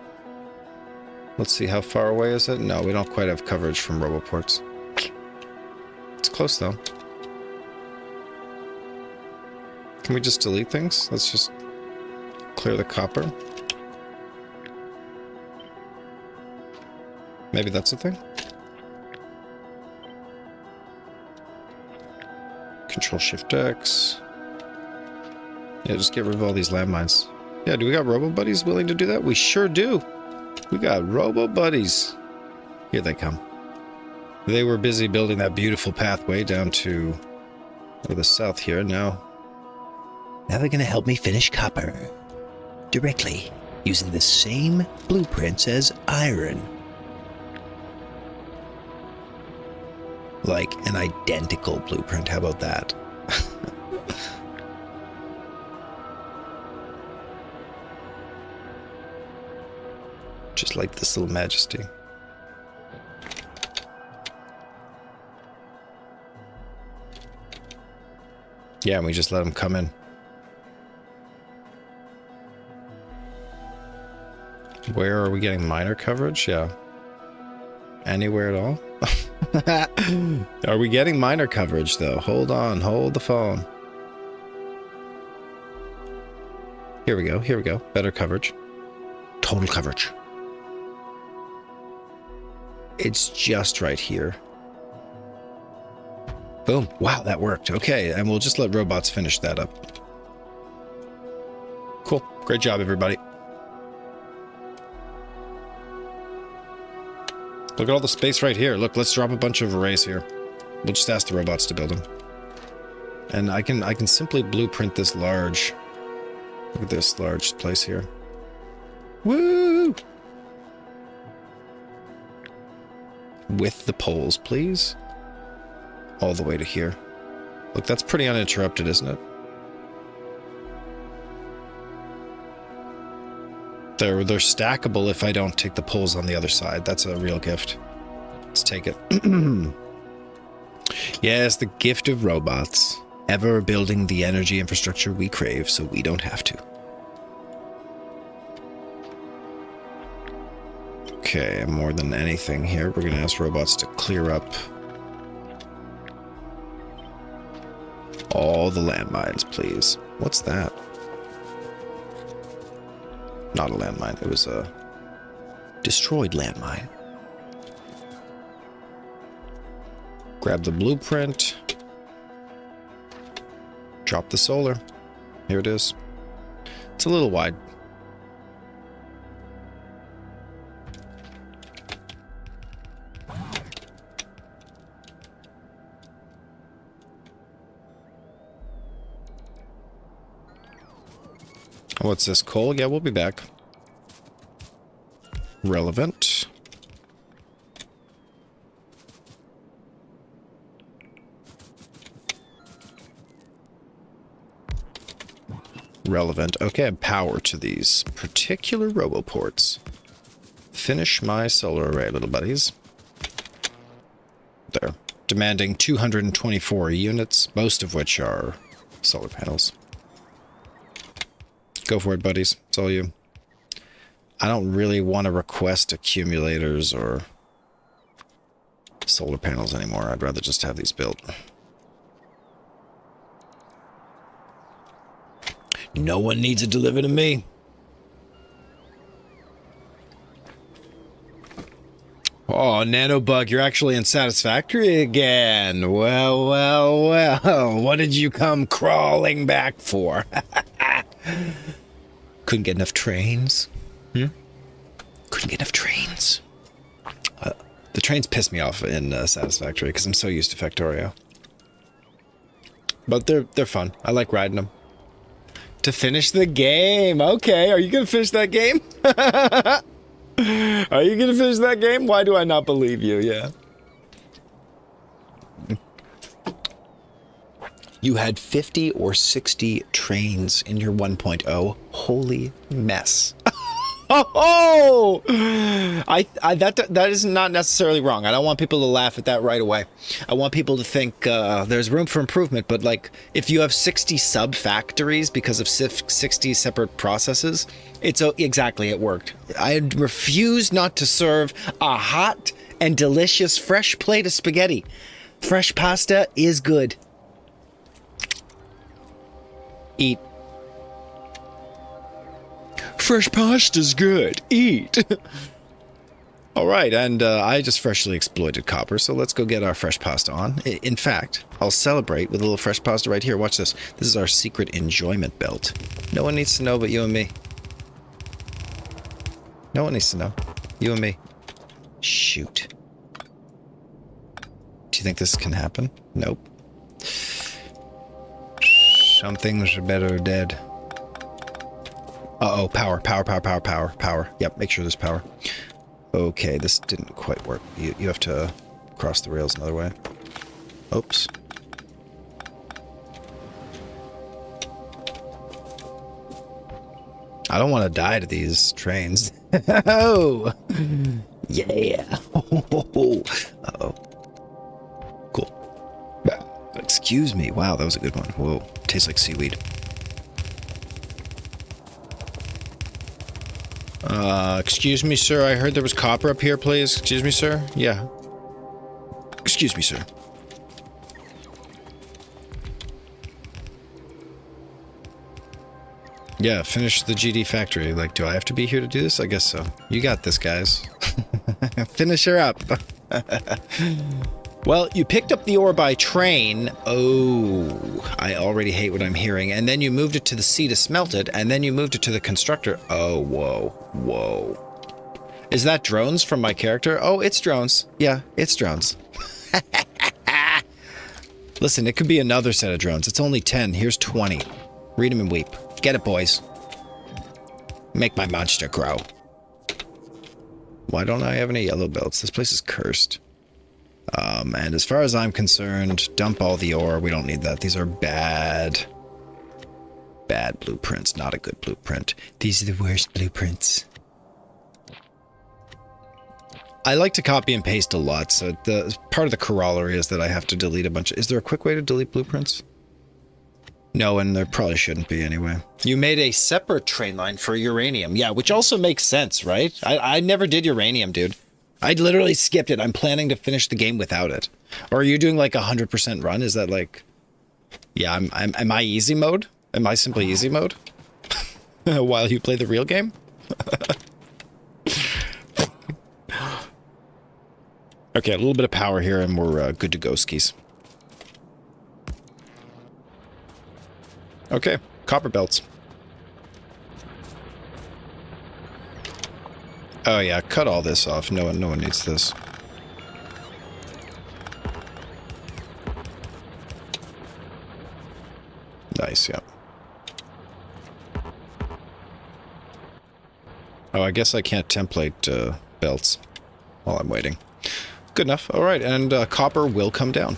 Let's see, how far away is it? No, we don't quite have coverage from roboports. It's close, though. Can we just delete things? Let's just clear the copper. Maybe that's a thing? Control-Shift-X. Yeah, just get rid of all these landmines. Yeah, do we got robo-buddies willing to do that? We sure do. We got robo-buddies. Here they come. They were busy building that beautiful pathway down to the south here. Now Now they're gonna help me finish copper. Directly, using the same blueprints as iron. Like an identical blueprint, how about that? just like this little majesty. Yeah, and we just let them come in. Where are we getting minor coverage? Yeah. Anywhere at all? Are we getting minor coverage, though? Hold on. Hold the phone. Here we go. Here we go. Better coverage. Total coverage. It's just right here. Boom. Wow, that worked. Okay, and we'll just let robots finish that up. Cool. Great job, everybody. Look at all the space right here. Look, let's drop a bunch of arrays here. We'll just ask the robots to build them. And I can simply blueprint this large. Look at this large place here. Woo! With the poles, please. All the way to here. Look, that's pretty uninterrupted, isn't it? They're stackable if I don't take the poles on the other side. That's a real gift. Let's take it. Yes, the gift of robots. Ever building the energy infrastructure we crave so we don't have to. Okay, and more than anything here, we're going to ask robots to clear up all the landmines, please. What's that? Not a landmine, it was a destroyed landmine. Grab the blueprint. Drop the solar. Here it is. It's a little wide. What's this, coal? Yeah, we'll be back. Relevant. Relevant. Okay, power to these particular roboports. Finish my solar array, little buddies. There. Demanding 224 units, most of which are solar panels. Go for it, buddies. It's all you. I don't really want to request accumulators or solar panels anymore. I'd rather just have these built. No one needs it delivered to me. Oh, Nanobug, you're actually in Satisfactory again. Well, well, well. What did you come crawling back for? Couldn't get enough trains? Couldn't get enough trains. The trains piss me off in Satisfactory because I'm so used to Factorio. But they're fun. I like riding them. To finish the game. Okay, are you going to finish that game? Are you going to finish that game? Why do I not believe you? Yeah. You had 50 or 60 trains in your 1.0. Holy mess. Oh! That is not necessarily wrong. I don't want people to laugh at that right away. I want people to think there's room for improvement, but like if you have 60 sub-factories because of 60 separate processes, exactly, it worked. I refuse not to serve a hot and delicious fresh plate of spaghetti. Fresh pasta is good. Eat. Fresh pasta's good. Eat. All right, and I just freshly exploited copper, so let's go get our fresh pasta on. In fact, I'll celebrate with a little fresh pasta right here. Watch this. This is our secret enjoyment belt. No one needs to know but you and me. No one needs to know. You and me. Shoot. Do you think this can happen? Nope. Some things are better dead. Uh-oh, power. Yep, make sure there's power. Okay, this didn't quite work. You have to cross the rails another way. Oops. I don't want to die to these trains. Oh! Yeah! Uh-oh. Cool. Excuse me. Wow, that was a good one. Whoa. Tastes like seaweed. Excuse me, sir. I heard there was copper up here, please. Excuse me, sir. Yeah. Excuse me, sir. Yeah, finish the GD factory. Like, do I have to be here to do this? I guess so. You got this, guys. Finish her up. Well, you picked up the ore by train. Oh, I already hate what I'm hearing. And then you moved it to the sea to smelt it, and then you moved it to the constructor. Oh, whoa, whoa. Is that drones from my character? Oh, it's drones. Yeah, it's drones. Listen, it could be another set of drones. It's only 10. Here's 20. Read them and weep. Get it, boys. Make my monster grow. Why don't I have any yellow belts? This place is cursed. And as far as I'm concerned, dump all the ore. We don't need that. These are bad blueprints. Not a good blueprint. These are the worst blueprints. I like to copy and paste a lot, so the part of the corollary is that I have to delete a bunch of... Is there a quick way to delete blueprints? No, and there probably shouldn't be anyway. You made a separate train line for uranium. Yeah, which also makes sense, right? I never did uranium, dude. I literally skipped it. I'm planning to finish the game without it. Or are you doing like 100% run? Is that like... Yeah, am I easy mode? Am I simply easy mode? While you play the real game? Okay, a little bit of power here and we're good to go, skis. Okay, copper belts. Oh yeah, cut all this off. No one needs this. Nice, yeah. Oh, I guess I can't template belts while I'm waiting. Good enough. All right, and copper will come down.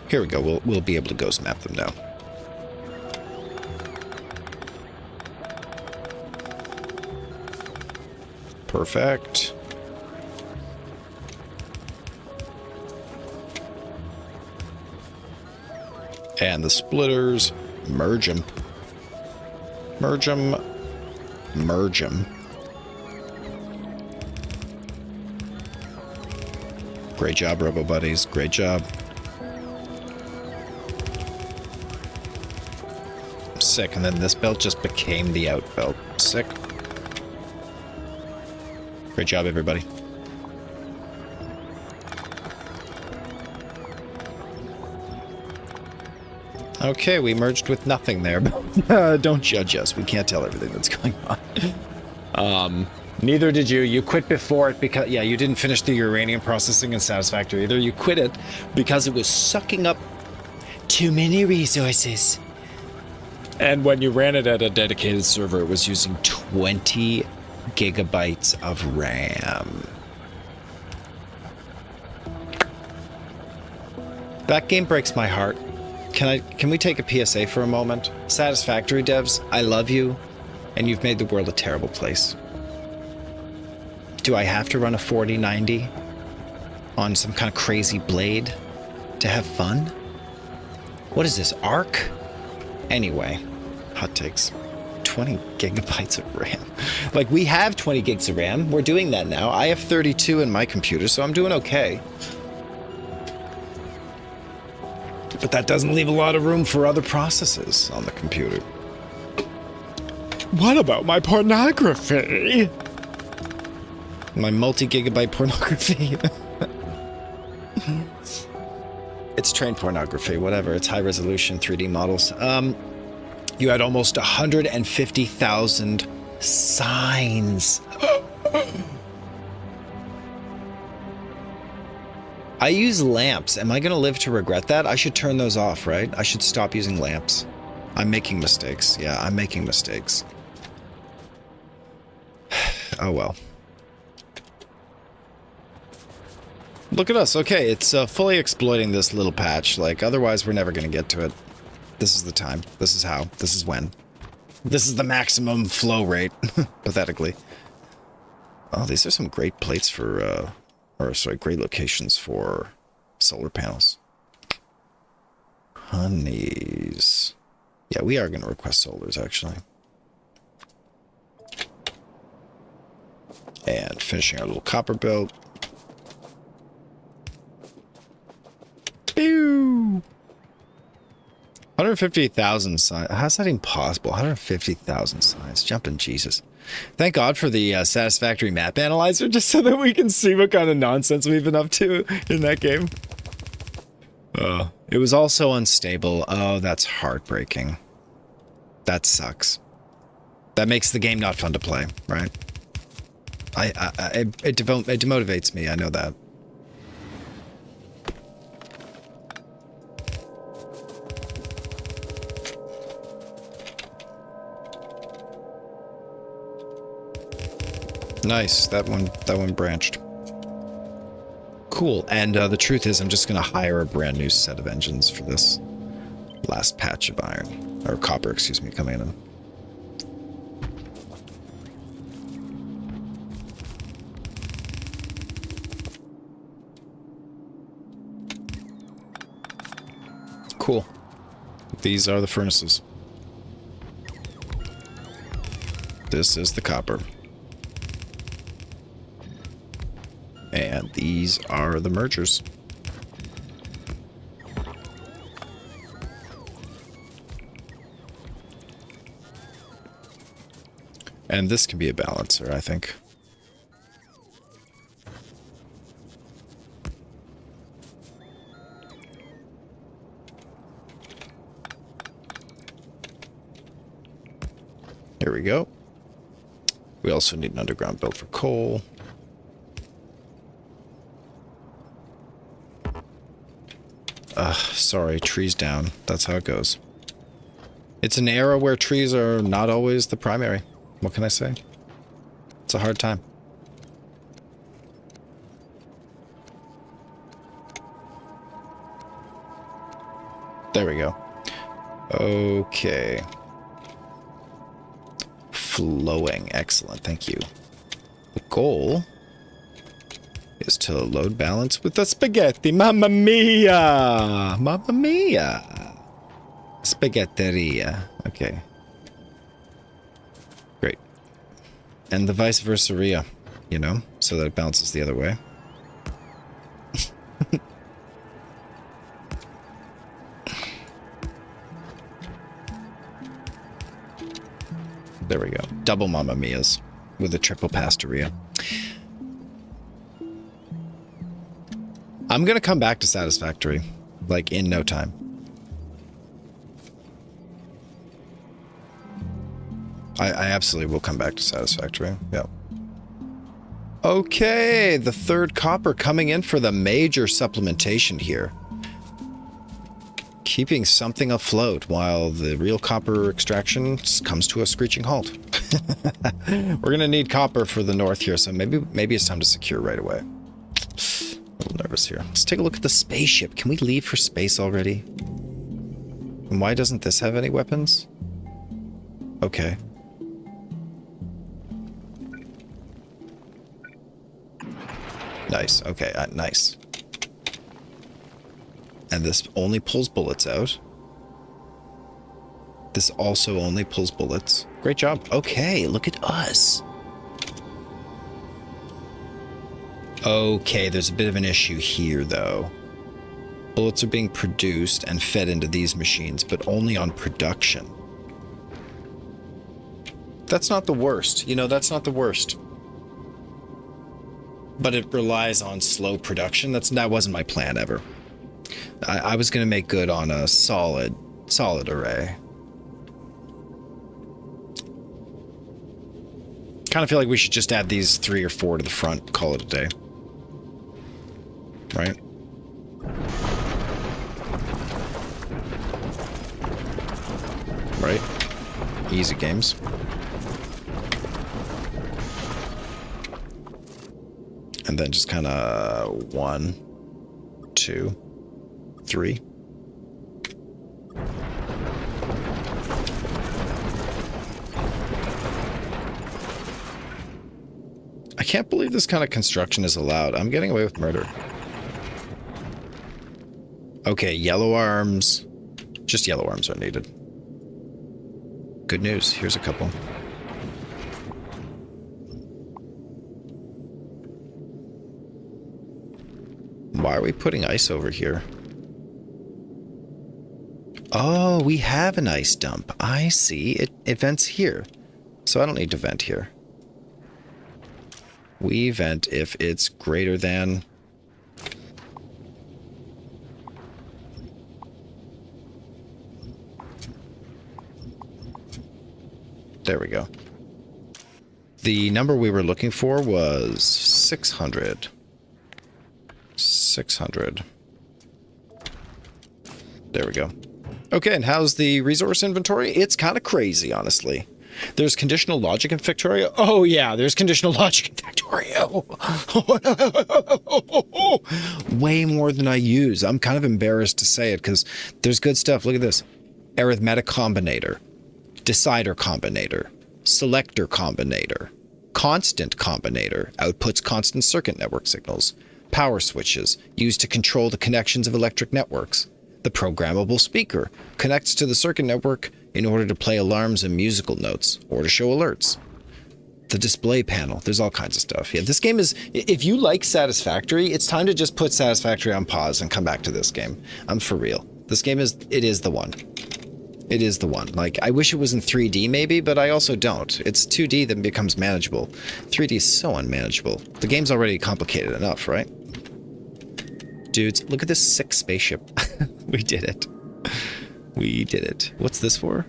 Here we go. We'll be able to ghost map them now. Perfect. And the splitters, merge them. Merge them. Merge them. Great job, Robo Buddies. Great job. Sick. And then this belt just became the out belt. Sick. Great job, everybody. Okay, we merged with nothing there. Don't judge us. We can't tell everything that's going on. Neither did you. You quit before it because, yeah, you didn't finish the uranium processing in Satisfactory either. You quit it because it was sucking up too many resources. And when you ran it at a dedicated server, it was using 20 gigabytes of RAM. That game breaks my heart. Can we take a PSA for a moment? Satisfactory devs, I love you, and you've made the world a terrible place. Do I have to run a 4090 on some kind of crazy blade to have fun? What is this, Arc? Anyway, hot takes. 20 gigabytes of RAM. Like, we have 20 gigs of RAM. We're doing that now. I have 32 in my computer, so I'm doing okay. But that doesn't leave a lot of room for other processes on the computer. What about my pornography? My multi-gigabyte pornography. It's trained pornography, whatever. It's high-resolution 3D models. You had almost 150,000 signs. I use lamps. Am I going to live to regret that? I should turn those off, right? I should stop using lamps. I'm making mistakes. Yeah, I'm making mistakes. Oh, well. Look at us. Okay, it's fully exploiting this little patch. Like, otherwise we're never going to get to it. This is the time. This is how. This is when. This is the maximum flow rate. Pathetically. Oh, these are some great plates for, great locations for solar panels. Honeys. Yeah, we are going to request solars, actually. And finishing our little copper belt. Pew! 150,000 signs. How's that even possible? 150,000 signs. Jumping Jesus. Thank God for the Satisfactory map analyzer, just so that we can see what kind of nonsense we've been up to in that game. It was also unstable. Oh, that's heartbreaking. That sucks. That makes the game not fun to play, right? It demotivates me, I know that. Nice, that one branched. Cool, and the truth is I'm just going to hire a brand new set of engines for this last patch of iron, or copper, excuse me, coming in. Cool. These are the furnaces. This is the copper. And these are the mergers. And this can be a balancer, I think. Here we go. We also need an underground belt for coal. Sorry, trees down. That's how it goes. It's an era where trees are not always the primary. What can I say? It's a hard time. There we go. Okay. Flowing. Excellent. Thank you. The goal is to load balance with the spaghetti. Mamma mia! Mamma mia! Spaghetteria. Okay. Great. And the vice versa, you know, so that it bounces the other way. There we go. Double Mamma Mia's with a triple pastaria. I'm going to come back to Satisfactory, like, in no time. I absolutely will come back to Satisfactory. Yep. Okay, the third copper coming in for the major supplementation here. Keeping something afloat while the real copper extraction comes to a screeching halt. We're going to need copper for the north here, so maybe it's time to secure right away. A little nervous here. Let's take a look at the spaceship. Can we leave for space already? And why doesn't this have any weapons? Okay. Nice. Okay, nice. And this only pulls bullets out. This also only pulls bullets. Great job. Okay, look at us. Okay, there's a bit of an issue here, though. Bullets are being produced and fed into these machines, but only on production. That's not the worst. You know, that's not the worst. But it relies on slow production. That wasn't my plan ever. I was going to make good on a solid array. Kind of feel like we should just add these 3 or 4 to the front, call it a day. Right? Right? Easy games. And then just kind of 1, 2, 3. I can't believe this kind of construction is allowed. I'm getting away with murder. Okay, yellow arms. Just yellow arms are needed. Good news. Here's a couple. Why are we putting ice over here? Oh, we have an ice dump. I see. It vents here. So I don't need to vent here. We vent if it's greater than... There we go. The number we were looking for was 600. 600. There we go. Okay, and how's the resource inventory? It's kind of crazy, honestly. There's conditional logic in Factorio. Oh, yeah, there's conditional logic in Factorio. Way more than I use. I'm kind of embarrassed to say it because there's good stuff. Look at this. Arithmetic combinator. Decider combinator. Selector combinator. Constant combinator. Outputs constant circuit network signals. Power switches. Used to control the connections of electric networks. The programmable speaker connects to the circuit network in order to play alarms and musical notes, or to show alerts. The display panel, there's all kinds of stuff. Yeah, this game is, if you like Satisfactory, it's time to just put Satisfactory on pause and come back to this game. I'm for real. This game is, it is the one. It is the one. Like, I wish it was in 3D maybe, but I also don't. It's 2D that becomes manageable. 3D is so unmanageable. The game's already complicated enough, right? Dudes, look at this sick spaceship. We did it. We did it. What's this for?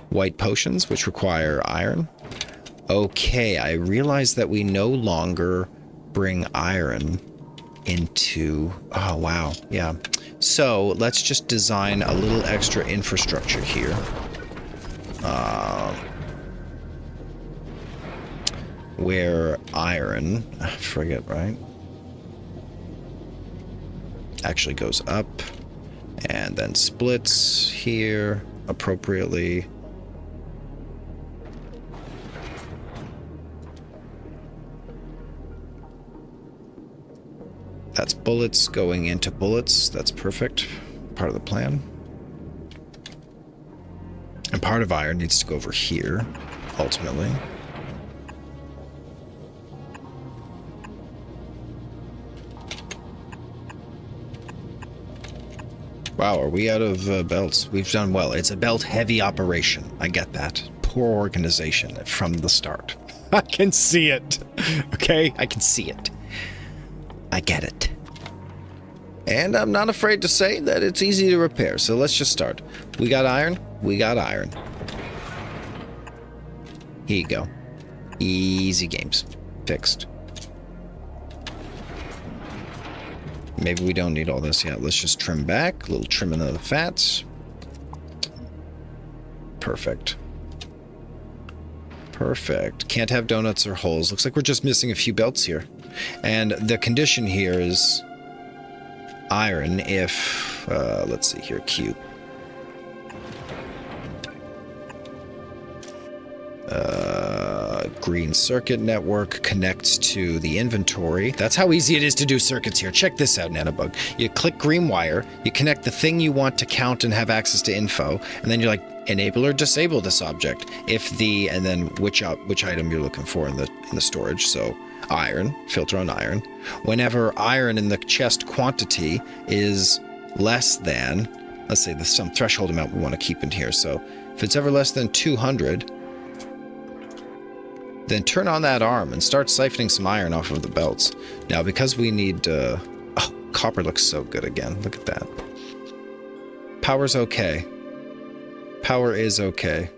White potions, which require iron. Okay, I realize that we no longer bring iron into... Oh, wow. Yeah. So, let's just design a little extra infrastructure here. Where iron, I forget, right? Actually goes up and then splits here appropriately. That's bullets going into bullets. That's perfect. Part of the plan. And part of iron needs to go over here, ultimately. Wow, are we out of belts? We've done well. It's a belt-heavy operation. I get that. Poor organization from the start. I can see it. Okay? I can see it. I get it. And I'm not afraid to say that it's easy to repair, so let's just start. We got iron? We got iron. Here you go. Easy games. Fixed. Maybe we don't need all this yet. Let's just trim back. A little trimming of the fats. Perfect. Perfect. Can't have donuts or holes. Looks like we're just missing a few belts here. And the condition here is iron if, let's see here, Q. Green circuit network connects to the inventory. That's how easy it is to do circuits here. Check this out, Nanobug. You click green wire, you connect the thing you want to count and have access to info, and then you're like, enable or disable this object. If the, and then which item you're looking for in the storage. So iron, filter on iron. Whenever iron in the chest quantity is less than, let's say there's some threshold amount we want to keep in here. So if it's ever less than 200, then turn on that arm and start siphoning some iron off of the belts. Now, because we need, oh, copper looks so good again. Look at that. Power's okay. Power is okay.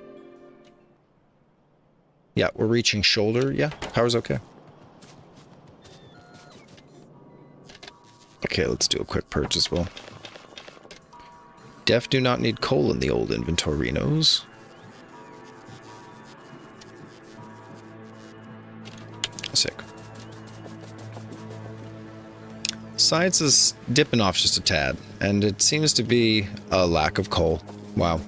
Yeah, we're reaching shoulder. Yeah, power's okay. Okay, let's do a quick purge as well. Def do not need coal in the old inventorinos. Sick. Science is dipping off just a tad, and it seems to be a lack of coal. Wow.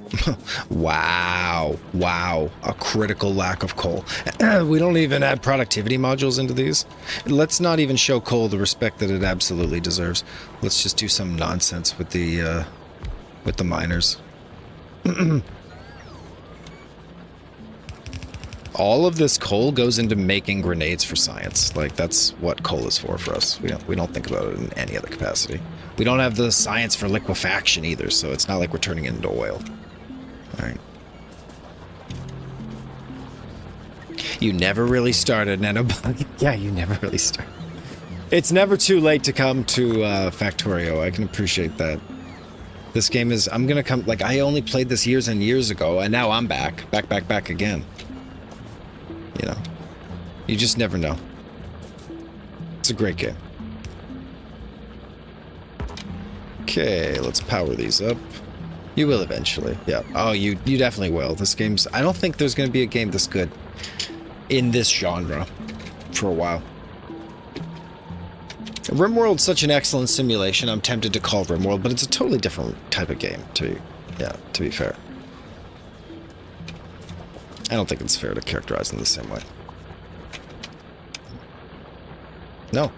Wow. A critical lack of coal. We don't even add productivity modules into these. Let's not even show coal the respect that it absolutely deserves. Let's just do some nonsense with the miners. All of this coal goes into making grenades for science. Like, that's what coal is for us. We don't think about it in any other capacity. We don't have the science for liquefaction either, so it's not like we're turning it into oil. Alright. You never really started, Nanobug. Yeah, you never really started. It's never too late to come to Factorio. I can appreciate that. This game is... I'm gonna come... Like, I only played this years and years ago, and now I'm back. Back again. You know, you just never know. It's a great game. Okay, let's power these up. You will eventually. Yeah. Oh, you definitely will. This game's... I don't think there's going to be a game this good in this genre for a while. RimWorld's such an excellent simulation. I'm tempted to call RimWorld, but it's a totally different type of game, to be fair. I don't think it's fair to characterize them the same way. No.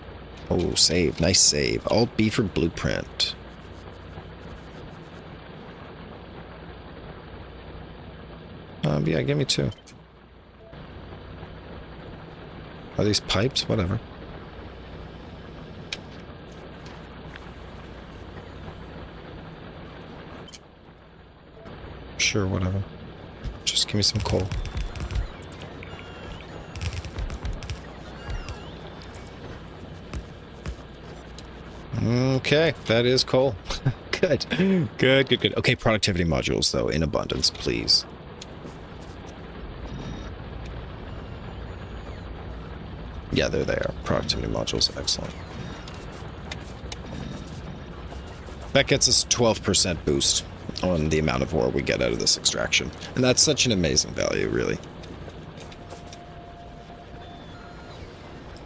Oh, save. Nice save. Alt B for blueprint. Yeah, give me two. Are these pipes? Whatever. Sure, whatever. Just give me some coal. Okay, that is coal. Good. Good. Okay, productivity modules, though, in abundance, please. Yeah, there they are. Productivity modules, excellent. That gets us 12% boost. on the amount of ore we get out of this extraction. And that's such an amazing value, really.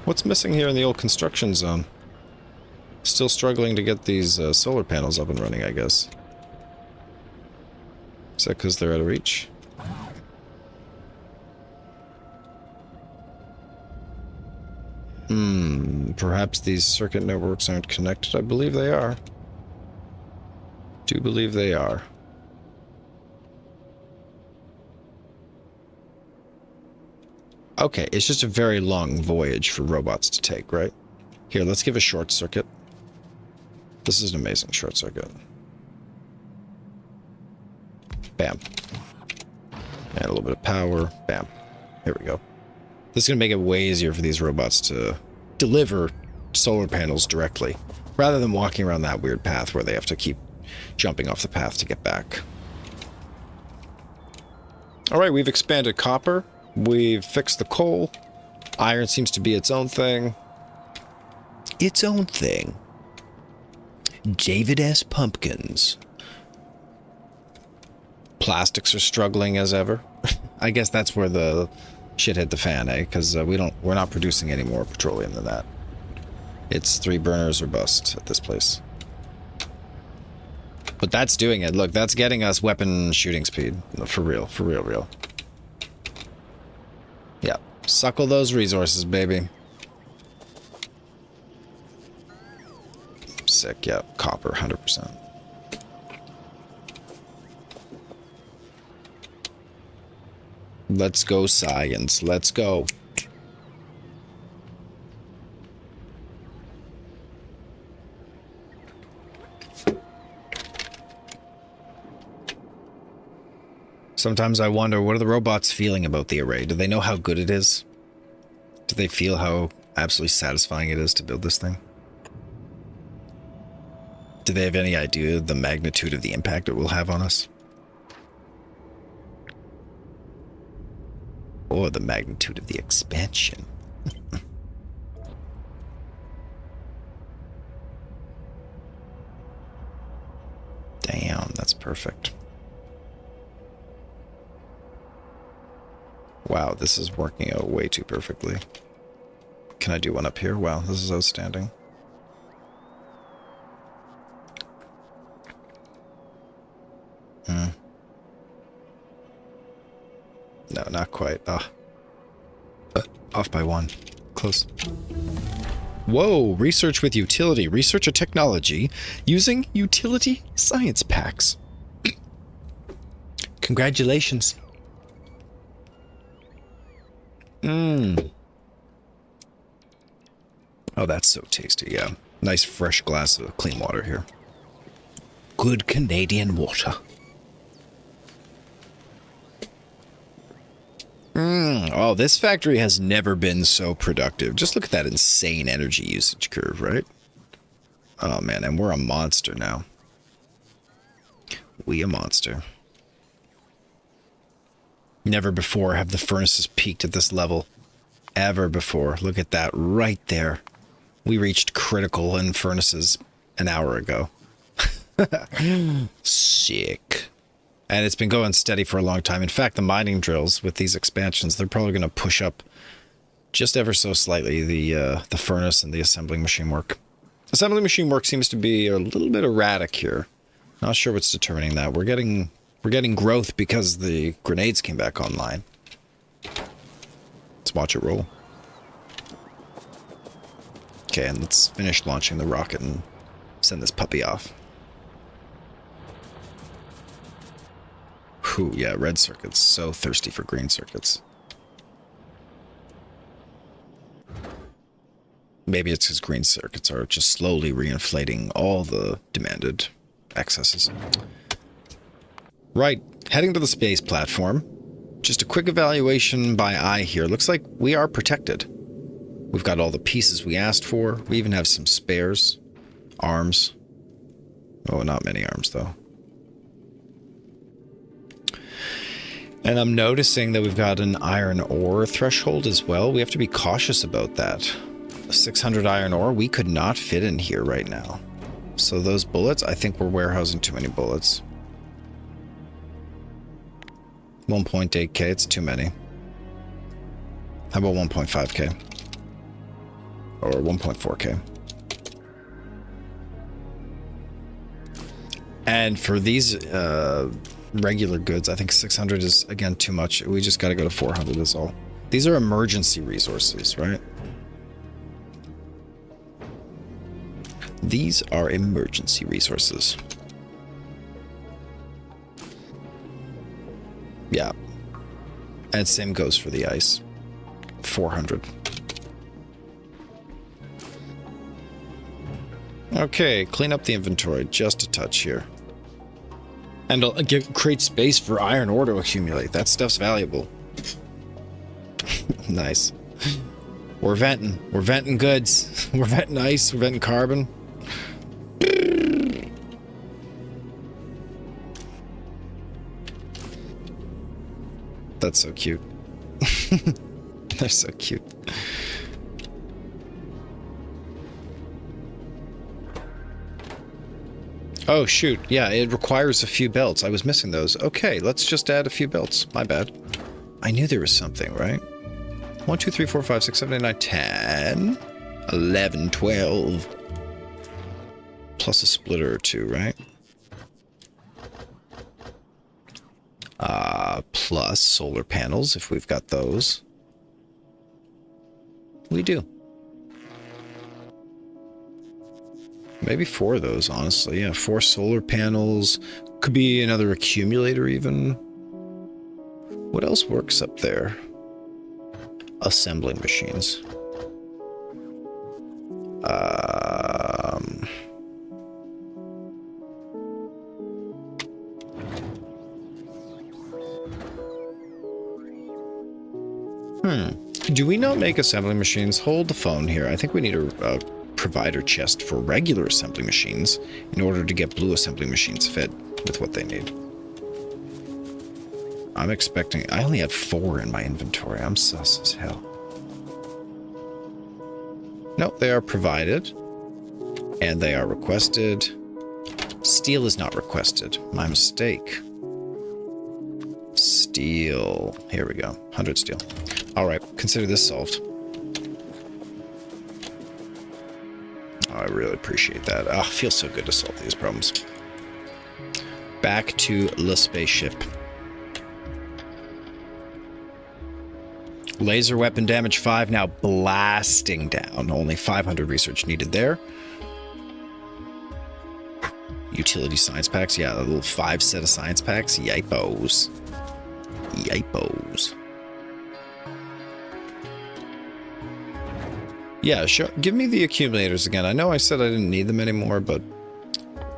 What's missing here in the old construction zone? Still struggling to get these solar panels up and running, I guess. Is that because they're out of reach? Perhaps these circuit networks aren't connected. I believe they are. Do believe they are. Okay, it's just a very long voyage for robots to take, right? Here, let's give a short circuit. This is an amazing short circuit. Bam. And a little bit of power. Bam. Here we go. This is going to make it way easier for these robots to deliver solar panels directly, rather than walking around that weird path where they have to keep jumping off the path to get back. Alright, we've expanded copper. We've fixed the coal. Iron seems to be its own thing. Its own thing. David S. Pumpkins. Plastics are struggling as ever. I guess that's where the shit hit the fan, eh? Because we're not producing any more petroleum than that. It's 3 burners or bust at this place. But that's doing it. Look, that's getting us weapon shooting speed. For real, real. Yeah, suckle those resources, baby. Sick, yeah, copper, 100%. Let's go, science. Let's go. Sometimes I wonder, what are the robots feeling about the array? Do they know how good it is? Do they feel how absolutely satisfying it is to build this thing? Do they have any idea of the magnitude of the impact it will have on us? Or the magnitude of the expansion? Damn, that's perfect. Wow, this is working out way too perfectly. Can I do one up here? Wow, this is outstanding. No, not quite. Off by 1. Close. Whoa, research with utility. Research a technology using utility science packs. Congratulations. Oh, that's so tasty, yeah. Nice fresh glass of clean water here. Good Canadian water. Oh, this factory has never been so productive. Just look at that insane energy usage curve, right? Oh, man, and we're a monster now. We a monster. Never before have the furnaces peaked at this level. Ever before. Look at that right there. We reached critical in furnaces an hour ago. Sick. And it's been going steady for a long time. In fact, the mining drills with these expansions, they're probably going to push up just ever so slightly the furnace and the assembling machine work. Assembling machine work seems to be a little bit erratic here. Not sure what's determining that. We're getting growth because the grenades came back online. Let's watch it roll. Okay, and let's finish launching the rocket and send this puppy off. Whew, yeah, red circuits. So thirsty for green circuits. Maybe it's because green circuits are just slowly reinflating all the demanded excesses. Right, heading to the space platform. Just a quick evaluation by eye here. Looks like we are protected. We've got all the pieces we asked for. We even have some spares. Arms. Oh, not many arms, though. And I'm noticing that we've got an iron ore threshold as well. We have to be cautious about that. 600 iron ore, we could not fit in here right now. So those bullets, I think we're warehousing too many bullets. 1.8k, it's too many. How about 1.5k? Or 1.4k? And for these regular goods, I think 600 is, again, too much. We just got to go to 400 is all. These are emergency resources, right? These are emergency resources. Yeah. And same goes for the ice. 400. Okay, clean up the inventory just a touch here. And create space for iron ore to accumulate. That stuff's valuable. Nice. We're venting. We're venting goods. We're venting ice. We're venting carbon. That's so cute. They're so cute. Oh, shoot. Yeah, it requires a few belts. I was missing those. Okay, let's just add a few belts. My bad. I knew there was something, right? 1, 2, 3, 4, 5, 6, 7, 8, 9, 10, 11, 12. Plus a splitter or two, right? Plus solar panels, if we've got those. We do. Maybe 4 of those, honestly. Yeah, 4 solar panels. Could be another accumulator, even. What else works up there? Assembling machines. Do we not make assembly machines? Hold the phone here. I think we need a provider chest for regular assembly machines in order to get blue assembly machines fit with what they need. I'm expecting... I only had 4 in my inventory. I'm sus as hell. No, they are provided. And they are requested. Steel is not requested. My mistake. Steel. Here we go. 100 steel. Alright, consider this solved. Oh, I really appreciate that. Oh, it feels so good to solve these problems. Back to the spaceship. Laser weapon damage 5, now blasting down. Only 500 research needed there. Utility science packs. Yeah, a little 5 set of science packs. Yipos. Yipos. Yeah, sure. Give me the accumulators again. I know I said I didn't need them anymore, but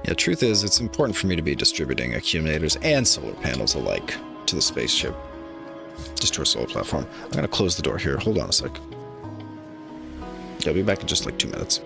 yeah, truth is, it's important for me to be distributing accumulators and solar panels alike to the spaceship. Just to our solar platform. I'm going to close the door here. Hold on a sec. I'll be back in just like 2 minutes.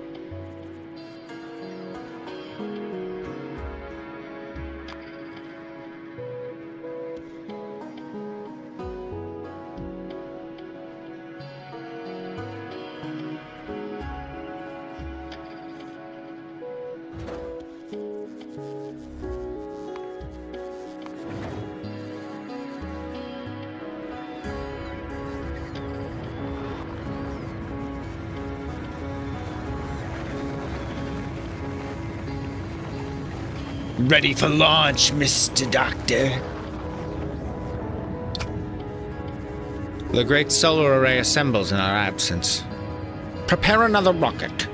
Ready for launch, Mr. Doctor. The great solar array assembles in our absence. Prepare another rocket.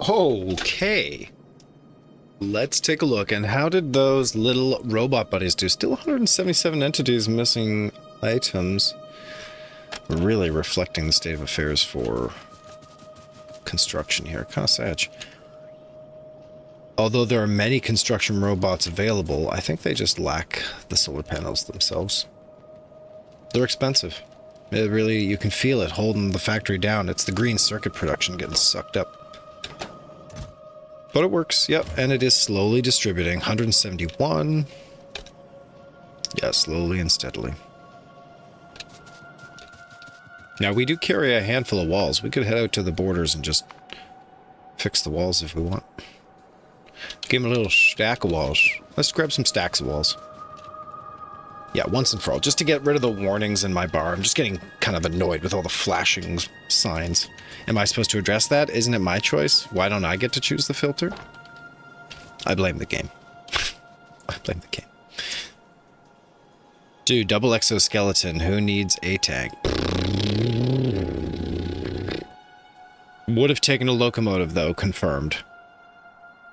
Okay. Let's take a look. And how did those little robot buddies do? Still 177 entities missing items. Really reflecting the state of affairs for construction here. Kind of sad. Although there are many construction robots available, I think they just lack the solar panels themselves. They're expensive. It really, you can feel it holding the factory down. It's the green circuit production getting sucked up. But it works, yep, and it is slowly distributing. 171. Yeah, slowly and steadily. Now, we do carry a handful of walls. We could head out to the borders and just fix the walls if we want. Give them a little stack of walls. Let's grab some stacks of walls. Yeah, once and for all. Just to get rid of the warnings in my bar. I'm just getting kind of annoyed with all the flashing signs. Am I supposed to address that? Isn't it my choice? Why don't I get to choose the filter? I blame the game. I blame the game. Dude, double exoskeleton. Who needs a tank? Would have taken a locomotive, though. Confirmed.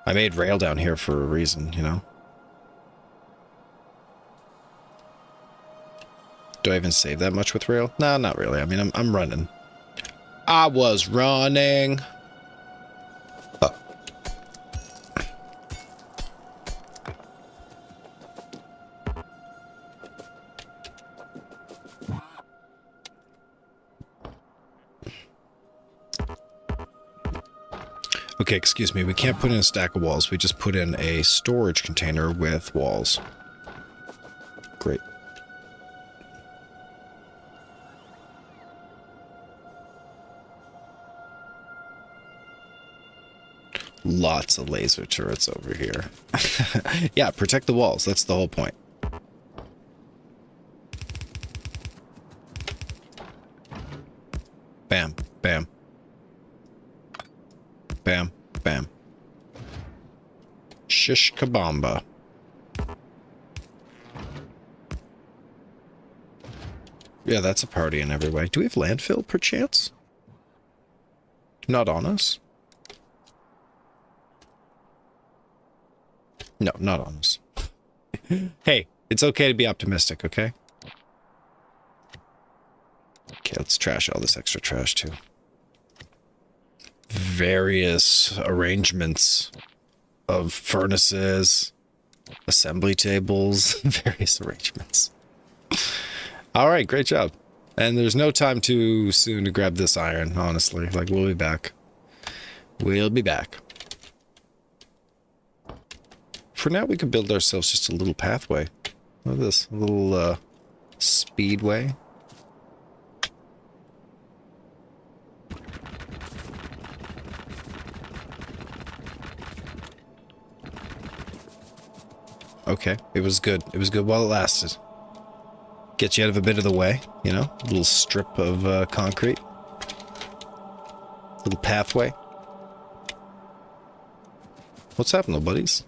I made rail down here for a reason, you know? Do I even save that much with rail? No, not really. I mean, I'm running. I was running. Oh. Okay, excuse me. We can't put in a stack of walls. We just put in a storage container with walls. Great. Lots of laser turrets over here. Yeah, protect the walls. That's the whole point. Bam, bam. Bam, bam. Shish kabamba. Yeah, that's a party in every way. Do we have landfill, perchance? Not on us? No, not on us. Hey, it's okay to be optimistic, okay? Okay, let's trash all this extra trash, too. Various arrangements of furnaces, assembly tables, various arrangements. All right, great job. And there's no time too soon to grab this iron, honestly. Like, we'll be back. We'll be back. For now, we could build ourselves just a little pathway. Look at this, a little speedway. Okay, it was good. It was good while it lasted. Get you out of a bit of the way, you know? A little strip of concrete. Little pathway. What's happening, little buddies?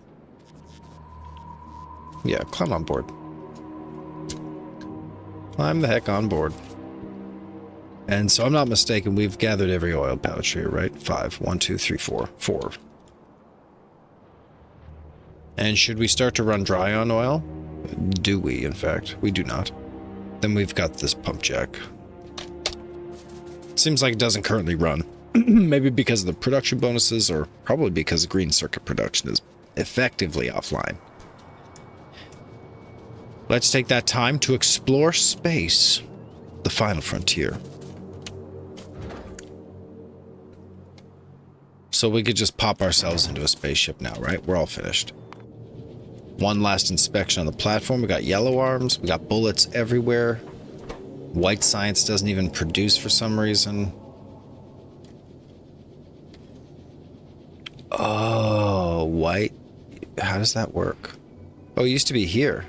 Yeah, climb on board. Climb the heck on board. And so I'm not mistaken, we've gathered every oil pouch here, right? 5. 1, 2, 3, 4. 4. And should we start to run dry on oil? Do we, in fact? We do not. Then we've got this pump jack. Seems like it doesn't currently run. Maybe because of the production bonuses, or probably because green circuit production is effectively offline. Let's take that time to explore space. The final frontier. So we could just pop ourselves into a spaceship now, right? We're all finished. One last inspection on the platform. We got yellow arms. We got bullets everywhere. White science doesn't even produce for some reason. Oh, white. How does that work? Oh, it used to be here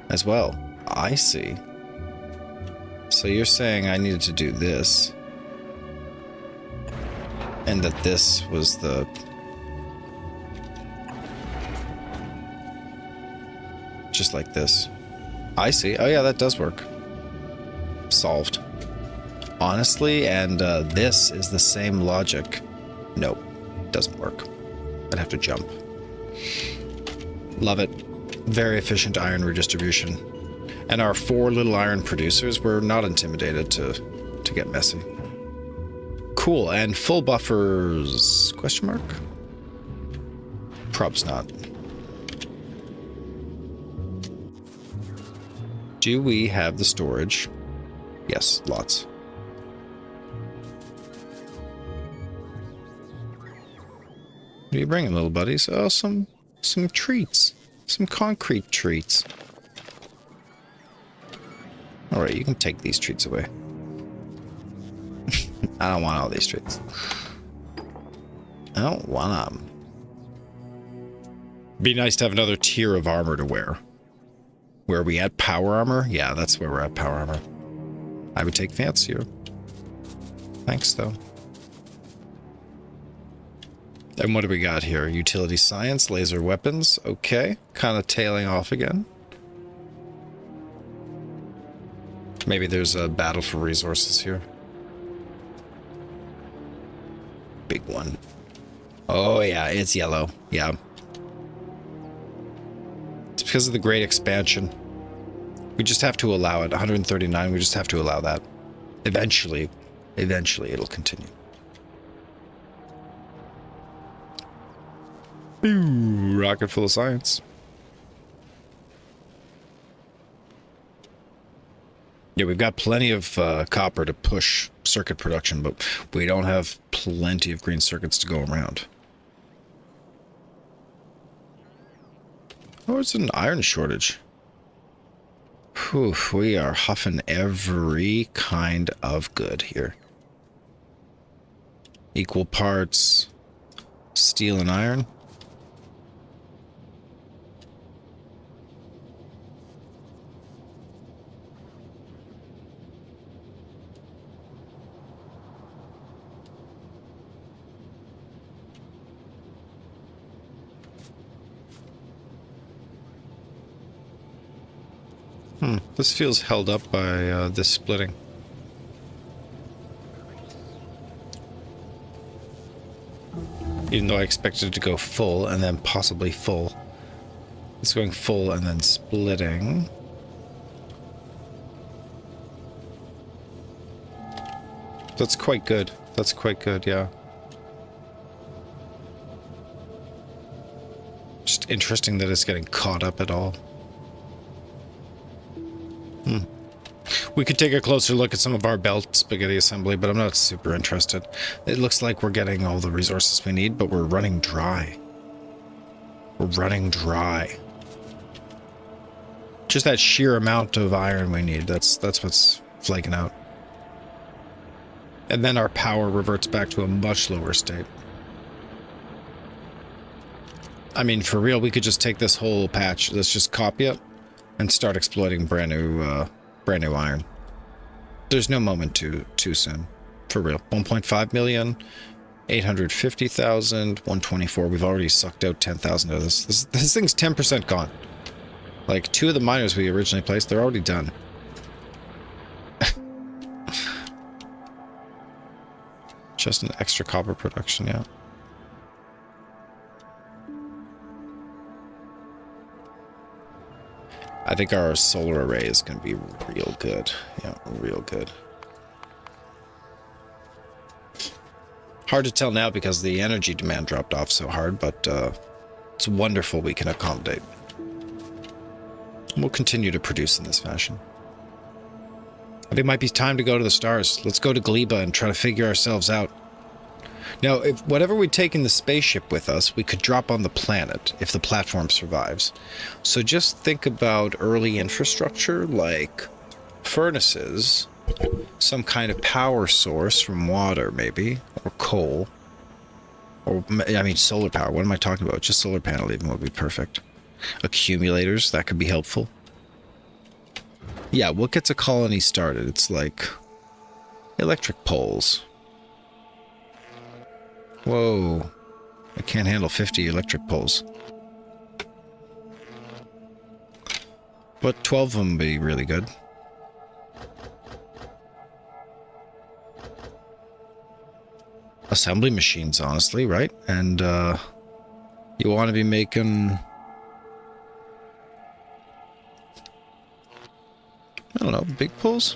as well. I see. So you're saying I needed to do this. And that this was the... just like this. I see. Oh yeah, that does work. Solved. Honestly, and this is the same logic. Nope. Doesn't work. I'd have to jump. Love it. Very efficient iron redistribution. And our 4 little iron producers were not intimidated to get messy. Cool, and full buffers... question mark? Probs not. Do we have the storage? Yes, lots. What are you bringing, little buddies? Oh, some treats. Some concrete treats. Alright, you can take these treats away. I don't want all these treats. I don't want them. Be nice to have another tier of armor to wear. Where are we at? Power armor? Yeah, that's where we're at, power armor. I would take fancier. Thanks, though. And what do we got here? Utility science, laser weapons. Okay, kind of tailing off again. Maybe there's a battle for resources here. Big one. Oh yeah, it's yellow. Yeah. It's because of the great expansion. We just have to allow it. 139, we just have to allow that. Eventually it'll continue. Ooh, rocket full of science. Yeah, we've got plenty of copper to push circuit production, but we don't have plenty of green circuits to go around. Oh, it's an iron shortage. Whew, we are huffing every kind of good here. Equal parts steel and iron. This feels held up by this splitting. Even though I expected it to go full and then possibly full. It's going full and then splitting. That's quite good. That's quite good, yeah. Just interesting that it's getting caught up at all. We could take a closer look at some of our belt spaghetti assembly, but I'm not super interested. It looks like we're getting all the resources we need, but we're running dry. We're running dry. Just that sheer amount of iron we need, that's what's flaking out. And then our power reverts back to a much lower state. I mean, for real, we could just take this whole patch, let's just copy it, and start exploiting brand new iron. There's no moment too soon. For real. 1.5 million, 850,000, 124. We've already sucked out 10,000 of this. This thing's 10% gone. Like, 2 of the miners we originally placed, they're already done. Just an extra copper production, yeah. I think our solar array is going to be real good. Yeah, real good. Hard to tell now because the energy demand dropped off so hard, but it's wonderful we can accommodate. We'll continue to produce in this fashion. I think it might be time to go to the stars. Let's go to Gleba and try to figure ourselves out. Now, if whatever we take in the spaceship with us, we could drop on the planet if the platform survives. So just think about early infrastructure like furnaces, some kind of power source from water maybe, or coal, or I mean solar power. What am I talking about? Just solar panel even would be perfect. Accumulators, that could be helpful. Yeah, what gets a colony started? It's like electric poles. Whoa, I can't handle 50 electric poles. But 12 of them would be really good. assembly machines, honestly, right? And you want to be making, I don't know, big pulls?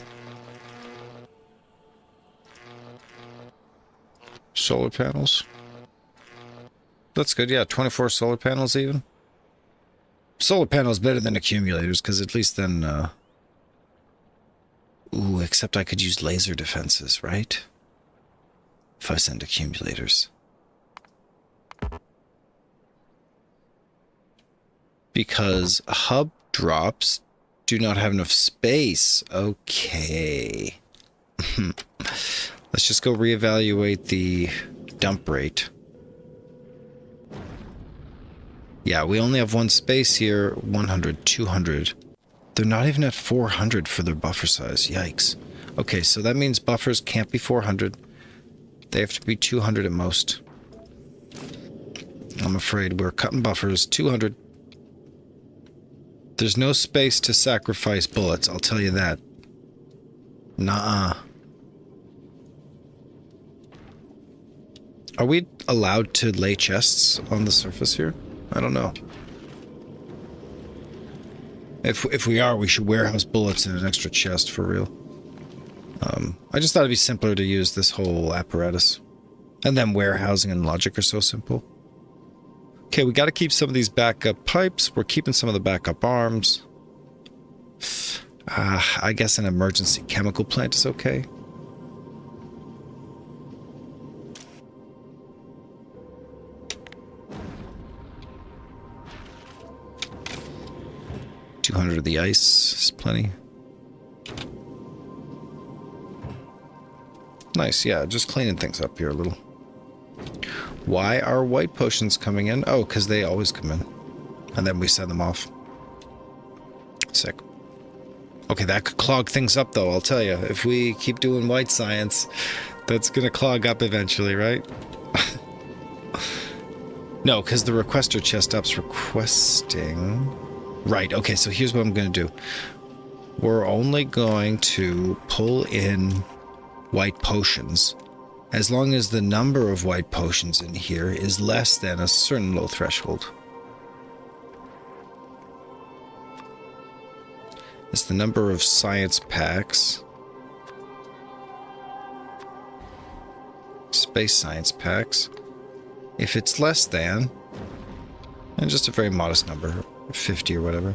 Solar panels. That's good, yeah, 24 solar panels even. Solar panels better than accumulators, because at least then, ooh, except I could use laser defenses, right? If I send accumulators. Because hub drops do not have enough space. Okay. Let's just go reevaluate the dump rate. Yeah, we only have one space here. 100, 200. They're not even at 400 for their buffer size. Yikes. Okay, so that means buffers can't be 400. They have to be 200 at most. I'm afraid we're cutting buffers. 200. There's no space to sacrifice bullets, I'll tell you that. Nuh-uh. Are we allowed to lay chests on the surface here? I don't know. If we are, we should warehouse bullets in an extra chest for real. I just thought it'd be simpler to use this whole apparatus. And then warehousing and logic are so simple. Okay, we got to keep some of these backup pipes. We're keeping some of the backup arms. I guess an emergency chemical plant is okay. $200 of the ice is plenty. Nice, yeah, just cleaning things up here a little. Why are white potions coming in? Oh, because they always come in. And then we send them off. Sick. Okay, that could clog things up, though, I'll tell you. If we keep doing white science, that's going to clog up eventually, right? No, because the requester chest up's requesting... Right, okay, so here's what I'm going to do. We're only going to pull in white potions as long as the number of white potions in here is less than a certain low threshold. It's the number of science packs, space science packs. If it's less than, and just a very modest number, 50 or whatever.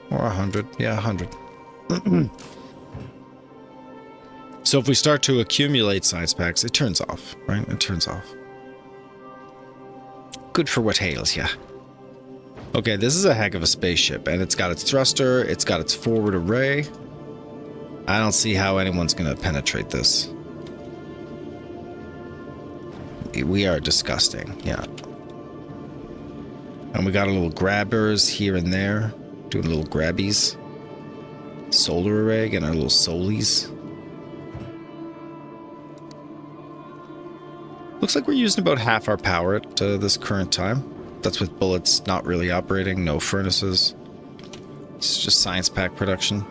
Or 100. Yeah, 100. So if we start to accumulate science packs, it turns off, right? It turns off. Good for what ails ya. Okay, this is a heck of a spaceship, and it's got its thruster, it's got its forward array. I don't see how anyone's going to penetrate this. We are disgusting, yeah. And we got a little grabbers here and there, doing little grabbies. Solar array, getting our little solies. Looks like we're using about half our power at this current time. That's with bullets not really operating, no furnaces. It's just science pack production.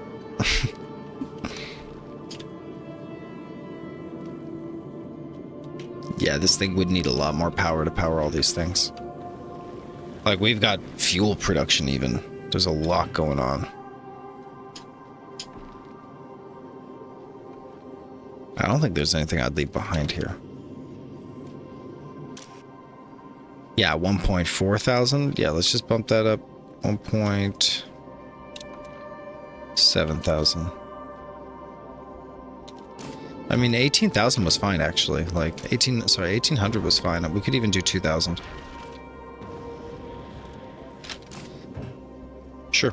Yeah, this thing would need a lot more power to power all these things. Like, we've got fuel production even. There's a lot going on. I don't think there's anything I'd leave behind here. Yeah, 1.4 thousand. Yeah, let's just bump that up. 1.7 thousand. I mean, 18,000 was fine, actually. Like, 1800 was fine. We could even do 2,000. Sure.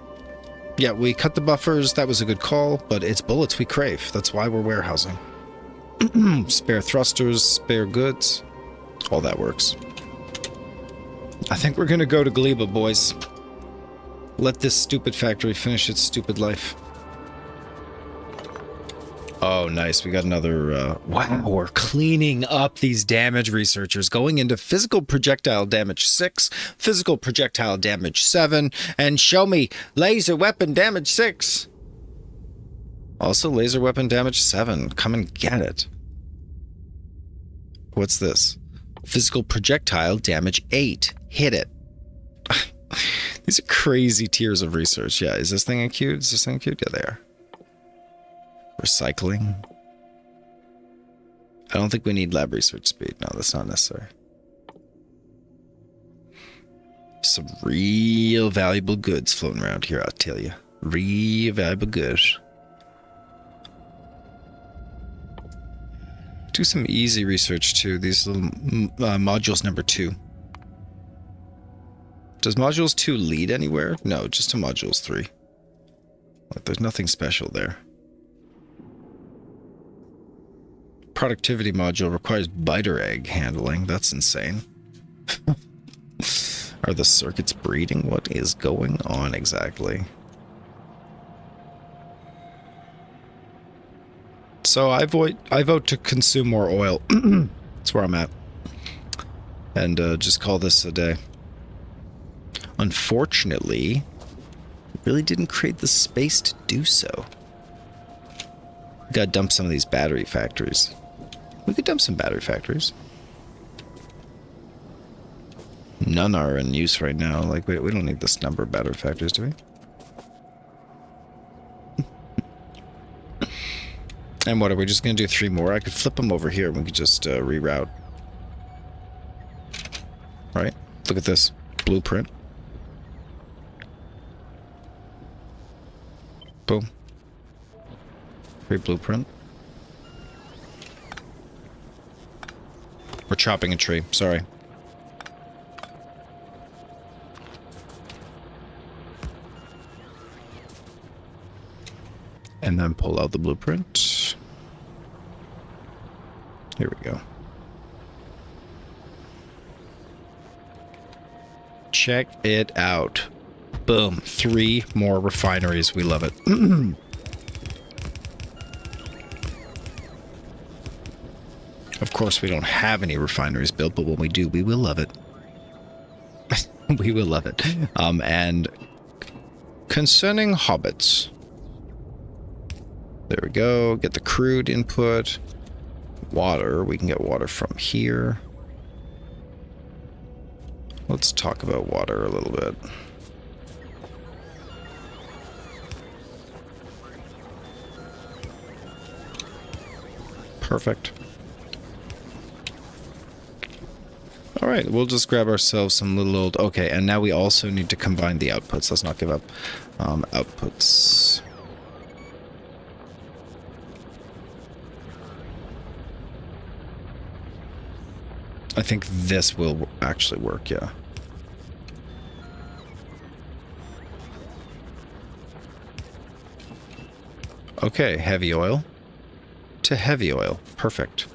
Yeah, we cut the buffers. That was a good call, but it's bullets we crave. That's why we're warehousing. Spare thrusters, spare goods. All that works. I think we're going to go to Gleba, boys. Let this stupid factory finish its stupid life. Oh, nice. We got another... wow, we're cleaning up these damage researchers. Going into physical projectile damage 6, physical projectile damage 7, and show me laser weapon damage 6. Also, laser weapon damage 7. Come and get it. What's this? Physical projectile damage 8. Hit it. These are crazy tiers of research. Yeah, is this thing acute? Is this thing acute? Yeah, they are. Recycling. I don't think we need lab research speed. No, that's not necessary. Some real valuable goods floating around here, I'll tell you. Real valuable goods. Do some easy research too. These little modules number 2. Does modules 2 lead anywhere? No, just to modules 3. Like, there's nothing special there. Productivity module requires biter egg handling. That's insane. Are the circuits breeding? What is going on exactly? So I vote to consume more oil. That's where I'm at. And just call this a day. Unfortunately, really didn't create the space to do so. Gotta dump some of these battery factories. We could dump some battery factories. None are in use right now. Like, we don't need this number of battery factories, do we? And what, are we just going to do 3 more? I could flip them over here and we could just reroute. Right? Look at this. Blueprint. Boom. Free blueprint. We're chopping a tree. Sorry. And then pull out the blueprint. Here we go. Check it out. Boom. 3 more refineries. We love it. Of course, we don't have any refineries built, but when we do, we will love it. We will love it. And concerning hobbits. There we go. Get the crude input. Water. We can get water from here. Let's talk about water a little bit. Perfect. All right, we'll just grab ourselves some little old... Okay, and now we also need to combine the outputs. Let's not give up. Outputs. I think this will actually work, yeah. Okay, heavy oil to heavy oil. Perfect.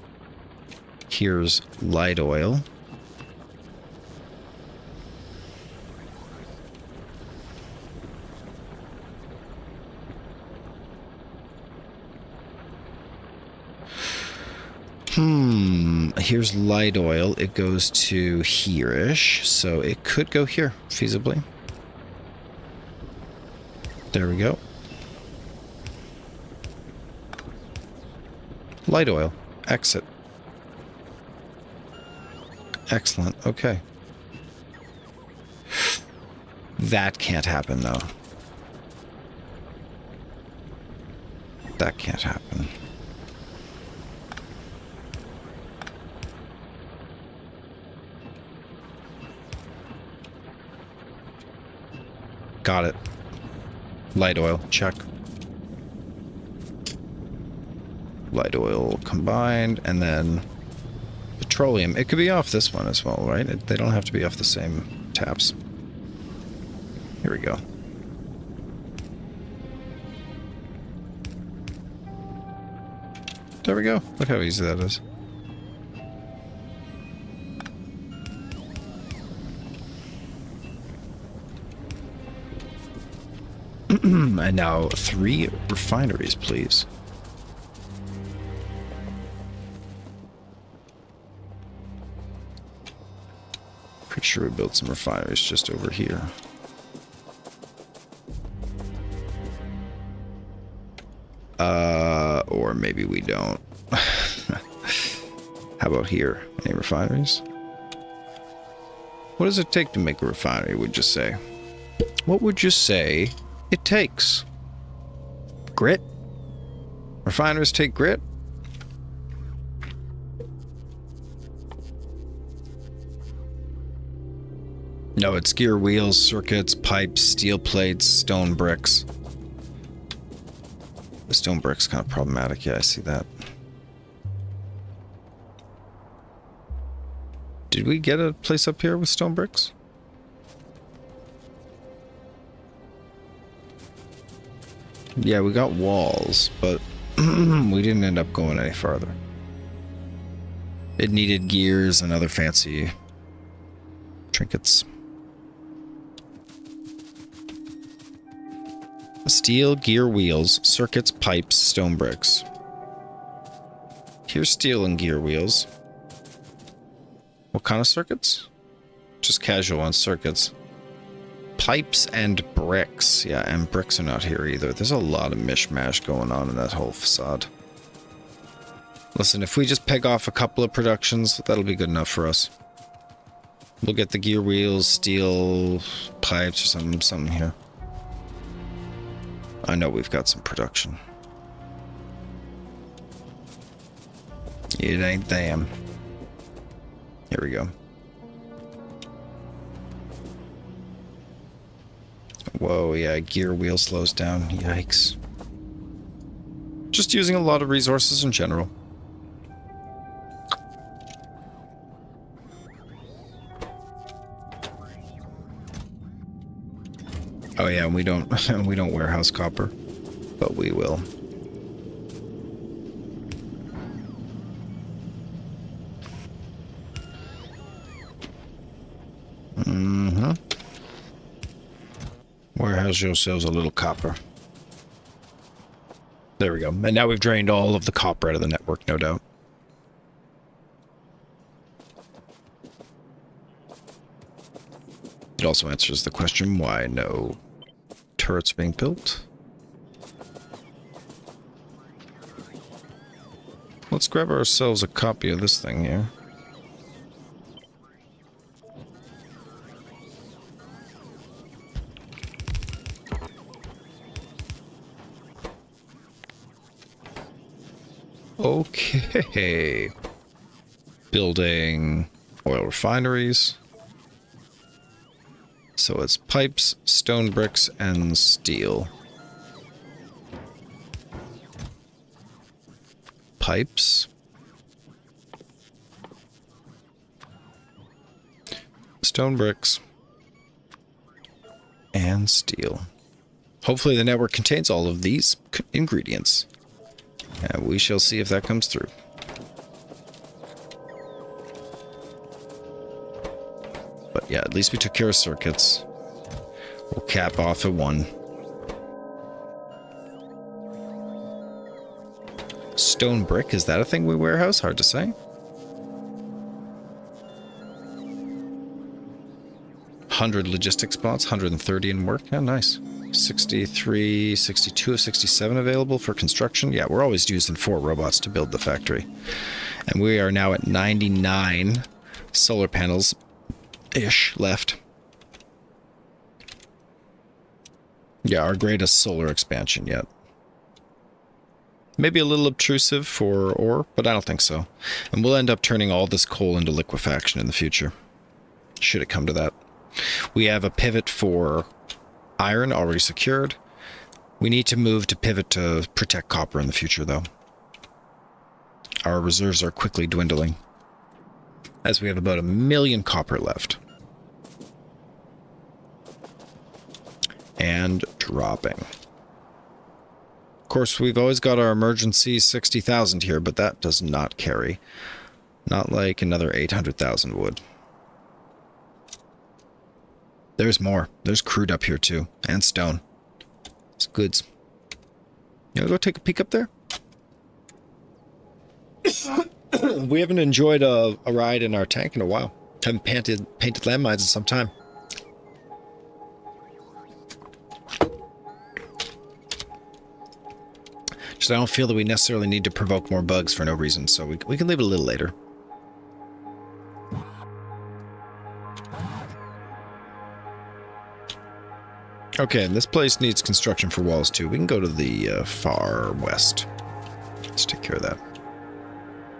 Here's light oil. Here's light oil. It goes to here-ish, so it could go here, feasibly. There we go. Light oil. Exit. Excellent. Okay. That can't happen, though. That can't happen. Got it. Light oil, check. Light oil combined, and then petroleum. It could be off this one as well, right? They don't have to be off the same taps. Here we go. There we go. Look how easy that is. And now 3 refineries, please. Pretty sure we built some refineries just over here. Or maybe we don't. How about here? Any refineries? What does it take to make a refinery, would you say? What would you say it takes? Grit? Refineries take grit? No, it's gear wheels, circuits, pipes, steel plates, stone bricks. The stone brick's kind of problematic. Yeah, I see that. Did we get a place up here with stone bricks? Yeah, we got walls, but we didn't end up going any farther. It needed gears and other fancy trinkets. Steel, gear wheels, circuits, pipes, stone bricks. Here's steel and gear wheels. What kind of circuits? Just casual on circuits. Pipes and bricks. Yeah, and bricks are not here either. There's a lot of mishmash going on in that whole facade. Listen, if we just peg off a couple of productions, that'll be good enough for us. We'll get the gear wheels, steel, pipes, or something here. I know we've got some production. It ain't them. Here we go. Whoa, yeah, gear wheel slows down. Yikes. Just using a lot of resources in general. Oh yeah, we don't we don't warehouse copper, but we will. Mm-hmm. Warehouse yourselves a little copper. There we go. And now we've drained all of the copper out of the network, no doubt. It also answers the question why no turrets being built. Let's grab ourselves a copy of this thing here. Okay. Building oil refineries. So it's pipes, stone bricks, and steel. Pipes. Stone bricks. And steel. Hopefully the network contains all of these ingredients. And we shall see if that comes through. But yeah, at least we took care of circuits. We'll cap off at 1. Stone brick, is that a thing we warehouse? Hard to say. 100 logistic spots, 130 in work. Yeah, nice. 63, 62 of 67 available for construction. Yeah, we're always using 4 robots to build the factory. And we are now at 99 solar panels-ish left. Yeah, our greatest solar expansion yet. Maybe a little obtrusive for ore, but I don't think so. And we'll end up turning all this coal into liquefaction in the future. Should it come to that. We have a pivot for iron already secured. We need to move to pivot to protect copper in the future, though. Our reserves are quickly dwindling, as we have about 1 million copper left. And dropping. Of course, we've always got our emergency 60,000 here, but that does not carry. Not like another 800,000 would. There's more. There's crude up here too. And stone. It's goods. You wanna go take a peek up there? We haven't enjoyed a ride in our tank in a while. Haven't painted landmines in some time. So I don't feel that we necessarily need to provoke more bugs for no reason, so we can leave it a little later. Okay, and this place needs construction for walls too. We can go to the far west. Let's take care of that.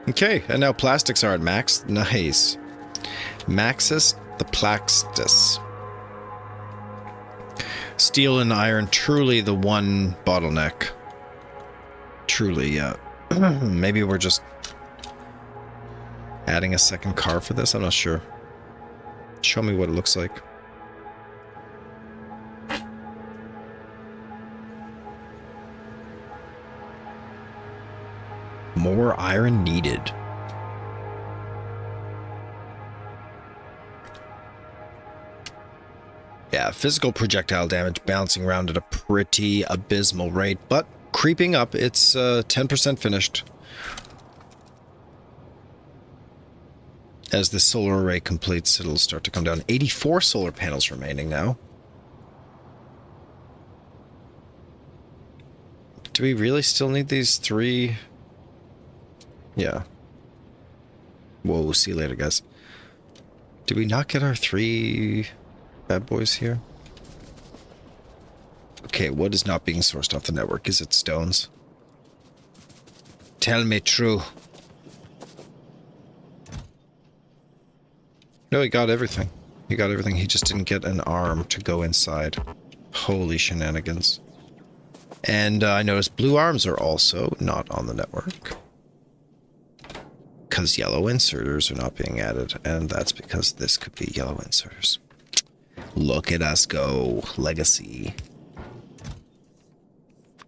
Okay, and now plastics are at max. Nice. Maxus the Plaxtus. Steel and iron, truly the one bottleneck. Truly, yeah. Maybe we're just adding a second car for this? I'm not sure. Show me what it looks like. More iron needed. Yeah, physical projectile damage bouncing around at a pretty abysmal rate, but creeping up. It's 10% finished. As the solar array completes, it'll start to come down. 84 solar panels remaining now. Do we really still need these 3? Yeah. Whoa, see you later, guys. Did we not get our 3 bad boys here? Okay, what is not being sourced off the network? Is it stones? Tell me true. No, he got everything. He got everything. He just didn't get an arm to go inside. Holy shenanigans. And I noticed blue arms are also not on the network. Because yellow inserters are not being added. And that's because this could be yellow inserters. Look at us go. Legacy.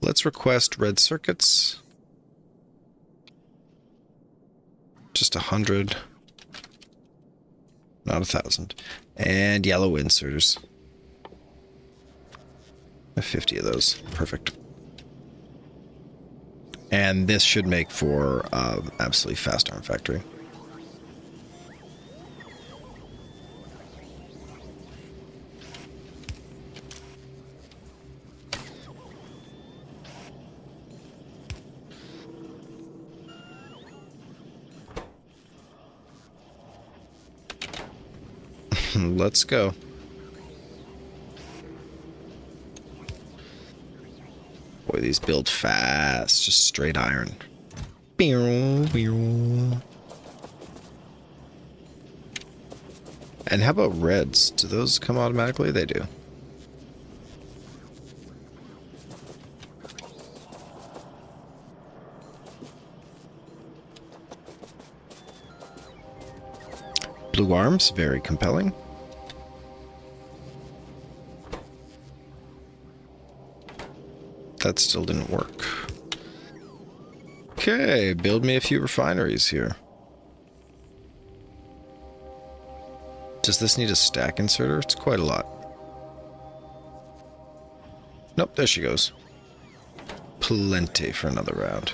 Let's request red circuits. Just 100. Not 1,000. And yellow inserters. 50 of those. Perfect. And this should make for absolutely fast arm factory. Let's go. Boy, these build fast. Just straight iron. And how about reds? Do those come automatically? They do. Blue arms, very compelling. That still didn't work. Okay, build me a few refineries here. Does this need a stack inserter? It's quite a lot. Nope, there she goes. Plenty for another round.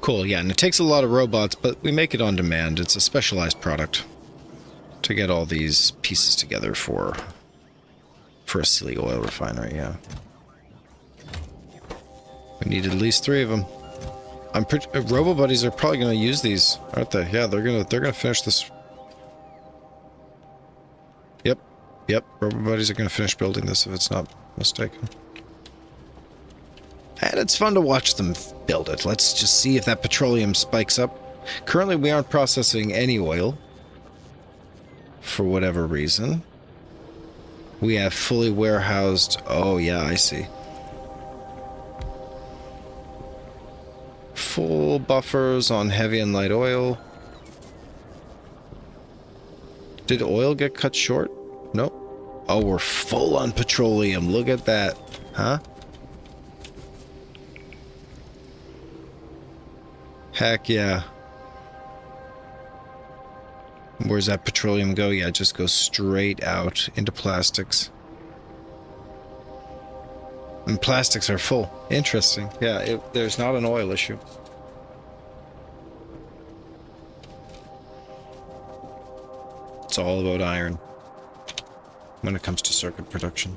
Cool, yeah, and it takes a lot of robots, but we make it on demand. It's a specialized product to get all these pieces together for a silly oil refinery, yeah. We need at least 3 of them. I'm pretty... Robo Buddies are probably going to use these, aren't they? Yeah, they're gonna finish this. Yep, Robo Buddies are going to finish building this if it's not mistaken. And it's fun to watch them build it. Let's just see if that petroleum spikes up. Currently, we aren't processing any oil. For whatever reason. We have fully warehoused... Oh, yeah, I see. Full buffers on heavy and light oil. Did oil get cut short? Nope. Oh, we're full on petroleum. Look at that. Huh? Heck yeah. Where's that petroleum go? Yeah, it just goes straight out into plastics. And plastics are full. Interesting. Yeah, there's not an oil issue. It's all about iron. when it comes to circuit production.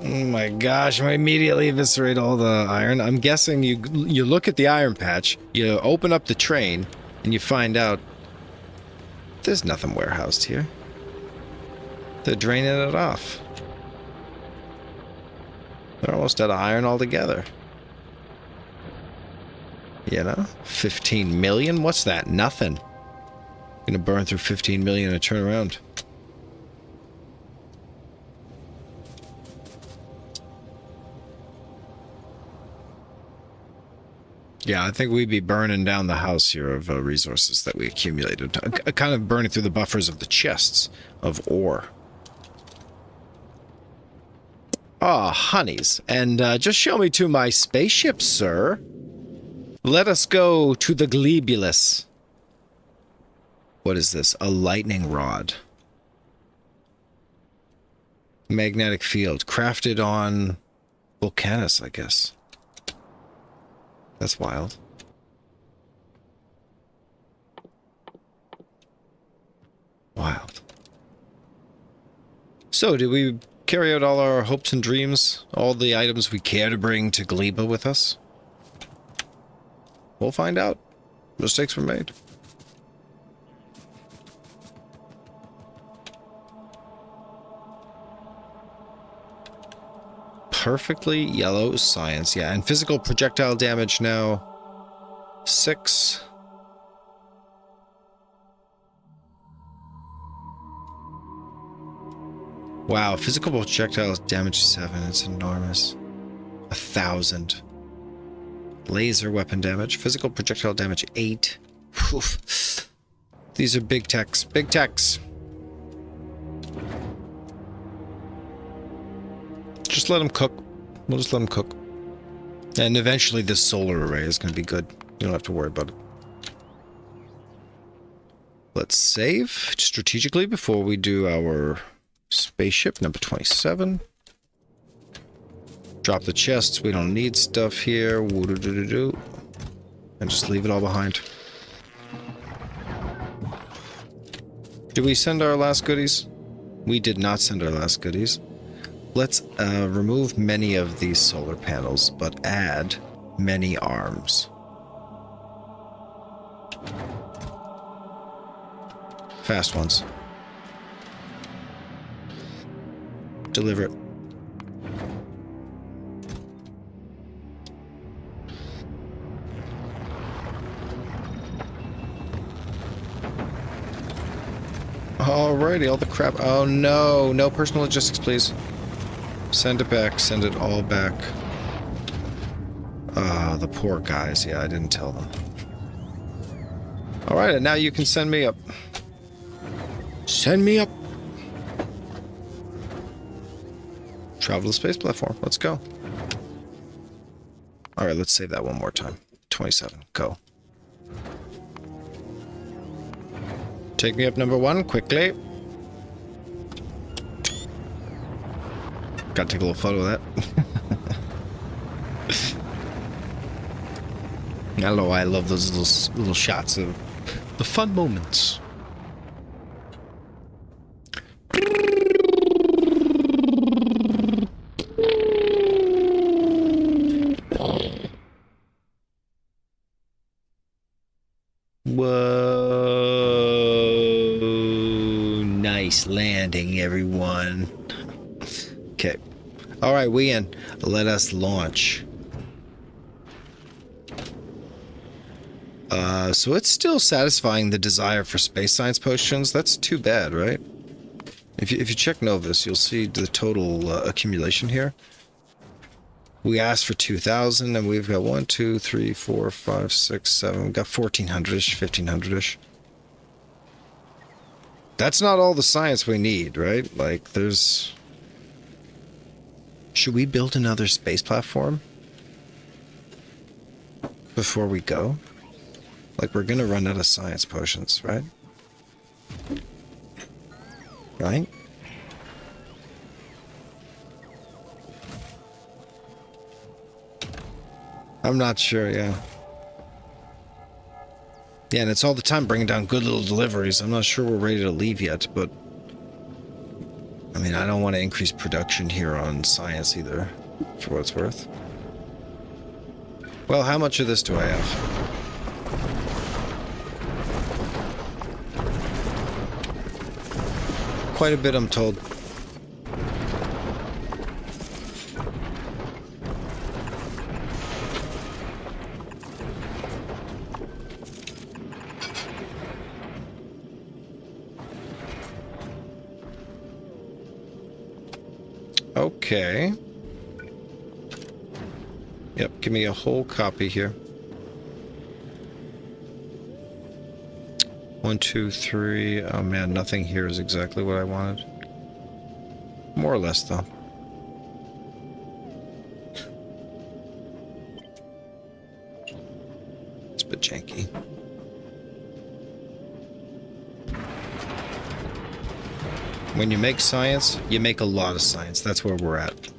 Oh my gosh, I immediately eviscerate all the iron. I'm guessing you look at the iron patch, you open up the train, and you find out there's nothing warehoused here. They're draining it off. They're almost out of iron altogether. You know? 15 million? What's that? Nothing. Gonna burn through 15 million and turn around. Yeah, I think we'd be burning down the house here of resources that we accumulated. Kind of burning through the buffers of the chests of ore. Ah, honeys. And just show me to my spaceship, sir. Let us go to the Glebulus. What is this? A lightning rod. Magnetic field. Crafted on Volcanus, I guess. That's wild. Wild. So, did we carry out all our hopes and dreams? All the items we care to bring to Gleba with us? We'll find out. Mistakes were made. Perfectly yellow science, yeah. And physical projectile damage now 6. Wow, physical projectile damage 7. It's enormous. 1,000. Laser weapon damage. Physical projectile damage 8. Oof. These are big techs. Big techs. Just let them cook. We'll just let them cook. And eventually this solar array is going to be good. You don't have to worry about it. Let's save strategically before we do our spaceship number 27. Drop the chests. We don't need stuff here. And just leave it all behind. Did we send our last goodies? We did not send our last goodies. Let's remove many of these solar panels, but add many arms. Fast ones. Deliver it. Alrighty, all the crap. Oh no, no personal logistics, please. Send it back. Send it all back. The poor guys. Yeah, I didn't tell them. Alright, and now you can send me up. Send me up. Travel the space platform. Let's go. Alright, let's save that one more time. 27. Go. Take me up number 1, quickly. Gotta take a little photo of that. I don't know why I love those little shots of the fun moments. Whoa. Nice landing, everyone. Okay. Alright, we in. Let us launch. So it's still satisfying the desire for space science potions. That's too bad, right? If you check Novus, you'll see the total accumulation here. We asked for 2,000, and we've got 1, 2, 3, 4, 5, 6, 7. We've got 1,400-ish, 1,500-ish. That's not all the science we need, right? Like, there's... Should we build another space platform before we go? Like, we're gonna run out of science potions, right? Right? I'm not sure, yeah. Yeah, and it's all the time bringing down good little deliveries. I'm not sure we're ready to leave yet, but... I mean, I don't want to increase production here on science either, for what it's worth. Well, how much of this do I have? Quite a bit, I'm told. Okay. Yep, give me a whole copy here. 1, 2, 3. Oh man, nothing here is exactly what I wanted. More or less, though. It's a bit janky. When you make science, you make a lot of science. That's where we're at.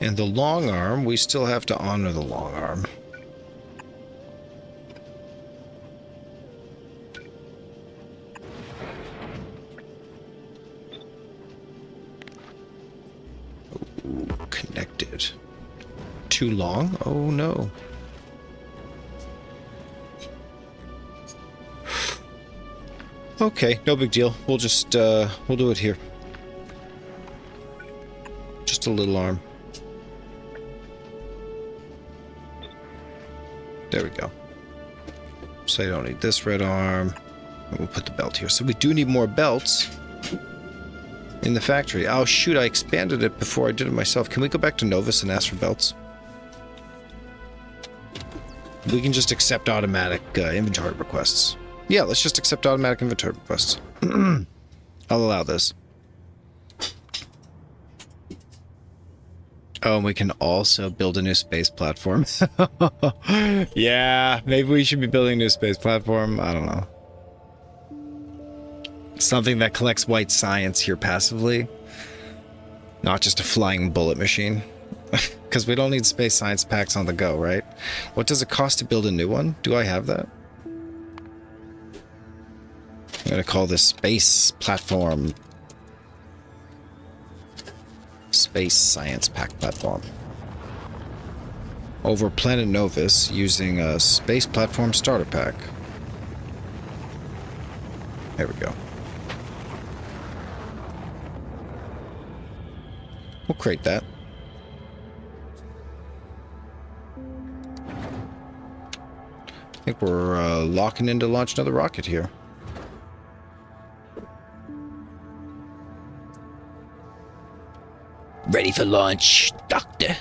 And the long arm, we still have to honor the long arm. Ooh, connected. Too long? Oh no. Okay, no big deal. We'll just, we'll do it here. Just a little arm. There we go. So you don't need this red arm. And we'll put the belt here. So we do need more belts in the factory. Oh shoot, I expanded it before I did it myself. Can we go back to Novus and ask for belts? We can just accept automatic inventory requests. Yeah, let's just accept automatic inventory requests. I'll allow this. Oh, and we can also build a new space platform. Yeah, maybe we should be building a new space platform. I don't know. Something that collects white science here passively. Not just a flying bullet machine. Because we don't need space science packs on the go, right? What does it cost to build a new one? Do I have that? I'm going to call this space platform. Space Science Pack platform. Over Planet Novus using a Space Platform Starter Pack. There we go. We'll crate that. I think we're locking in to launch another rocket here. Ready for launch, Doctor.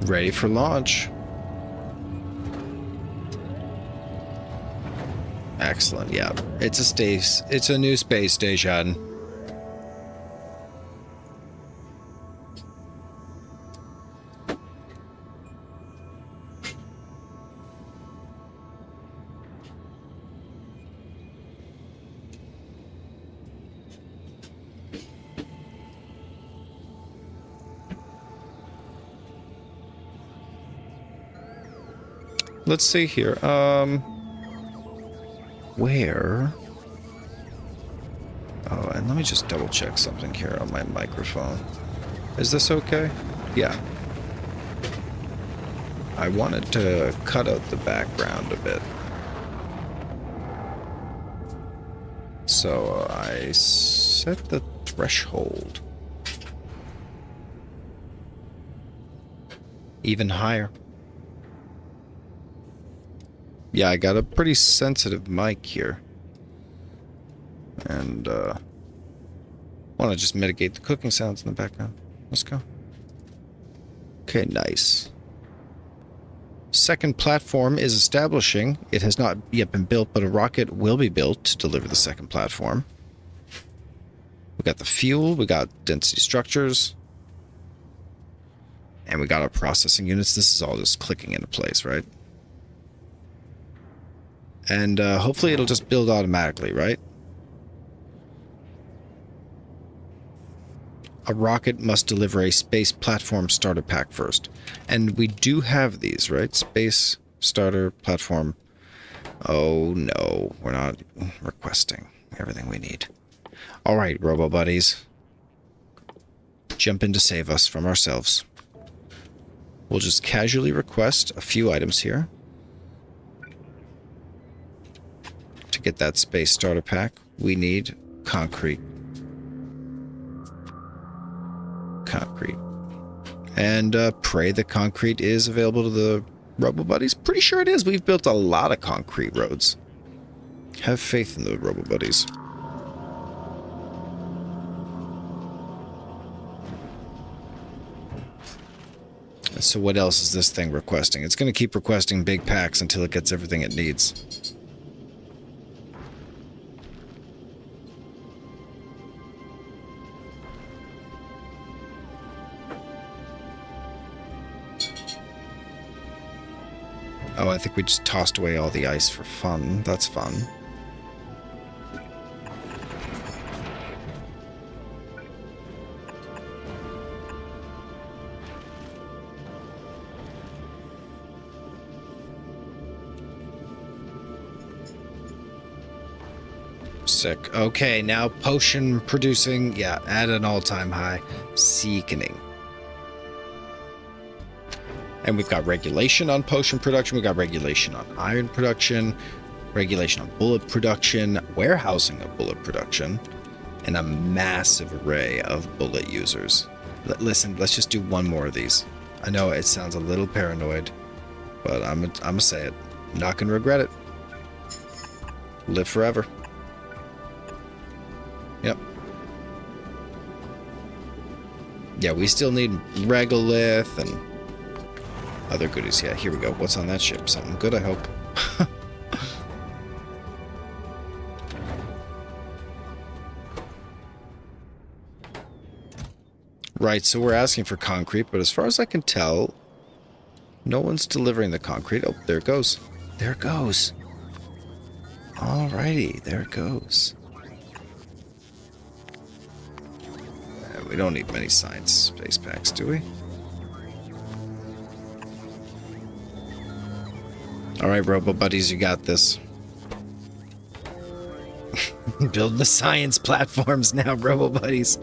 Ready for launch. Excellent, yeah. It's a new space station. Let's see here. Where? Oh, and let me just double check something here on my microphone. Is this okay? Yeah. I wanted to cut out the background a bit. So I set the threshold even higher. Yeah, I got a pretty sensitive mic here. And, want to just mitigate the cooking sounds in the background. Let's go. Okay, nice. Second platform is establishing. It has not yet been built, but a rocket will be built to deliver the second platform. We got the fuel, we got density structures, and we got our processing units. This is all just clicking into place, right? And hopefully it'll just build automatically, right? A rocket must deliver a space platform starter pack first. And we do have these, right? Space starter platform. Oh no, we're not requesting everything we need. All right, Robo Buddies. Jump in to save us from ourselves. We'll just casually request a few items here. To get that space starter pack, we need concrete. And pray the concrete is available to the Robo Buddies. Pretty sure it is. We've built a lot of concrete roads. Have faith in the Robo Buddies. So what else is this thing requesting? It's going to keep requesting big packs until it gets everything it needs. Oh, I think we just tossed away all the ice for fun. That's fun. Sick. Okay, now potion producing, yeah, at an all-time high. Sickening. And we've got regulation on potion production, we've got regulation on iron production, regulation on bullet production, warehousing of bullet production, and a massive array of bullet users. Listen, let's just do one more of these. I know it sounds a little paranoid, but I'm gonna say it. Not gonna regret it. Live forever. Yep. Yeah, we still need regolith and other goodies. Yeah, here we go. What's on that ship? Something good, I hope. Right, so we're asking for concrete, but as far as I can tell, no one's delivering the concrete. Oh, there it goes. There it goes. Alrighty, there it goes. We don't need many science space packs, do we? Alright, Robo Buddies, you got this. Build the science platforms now, Robo Buddies.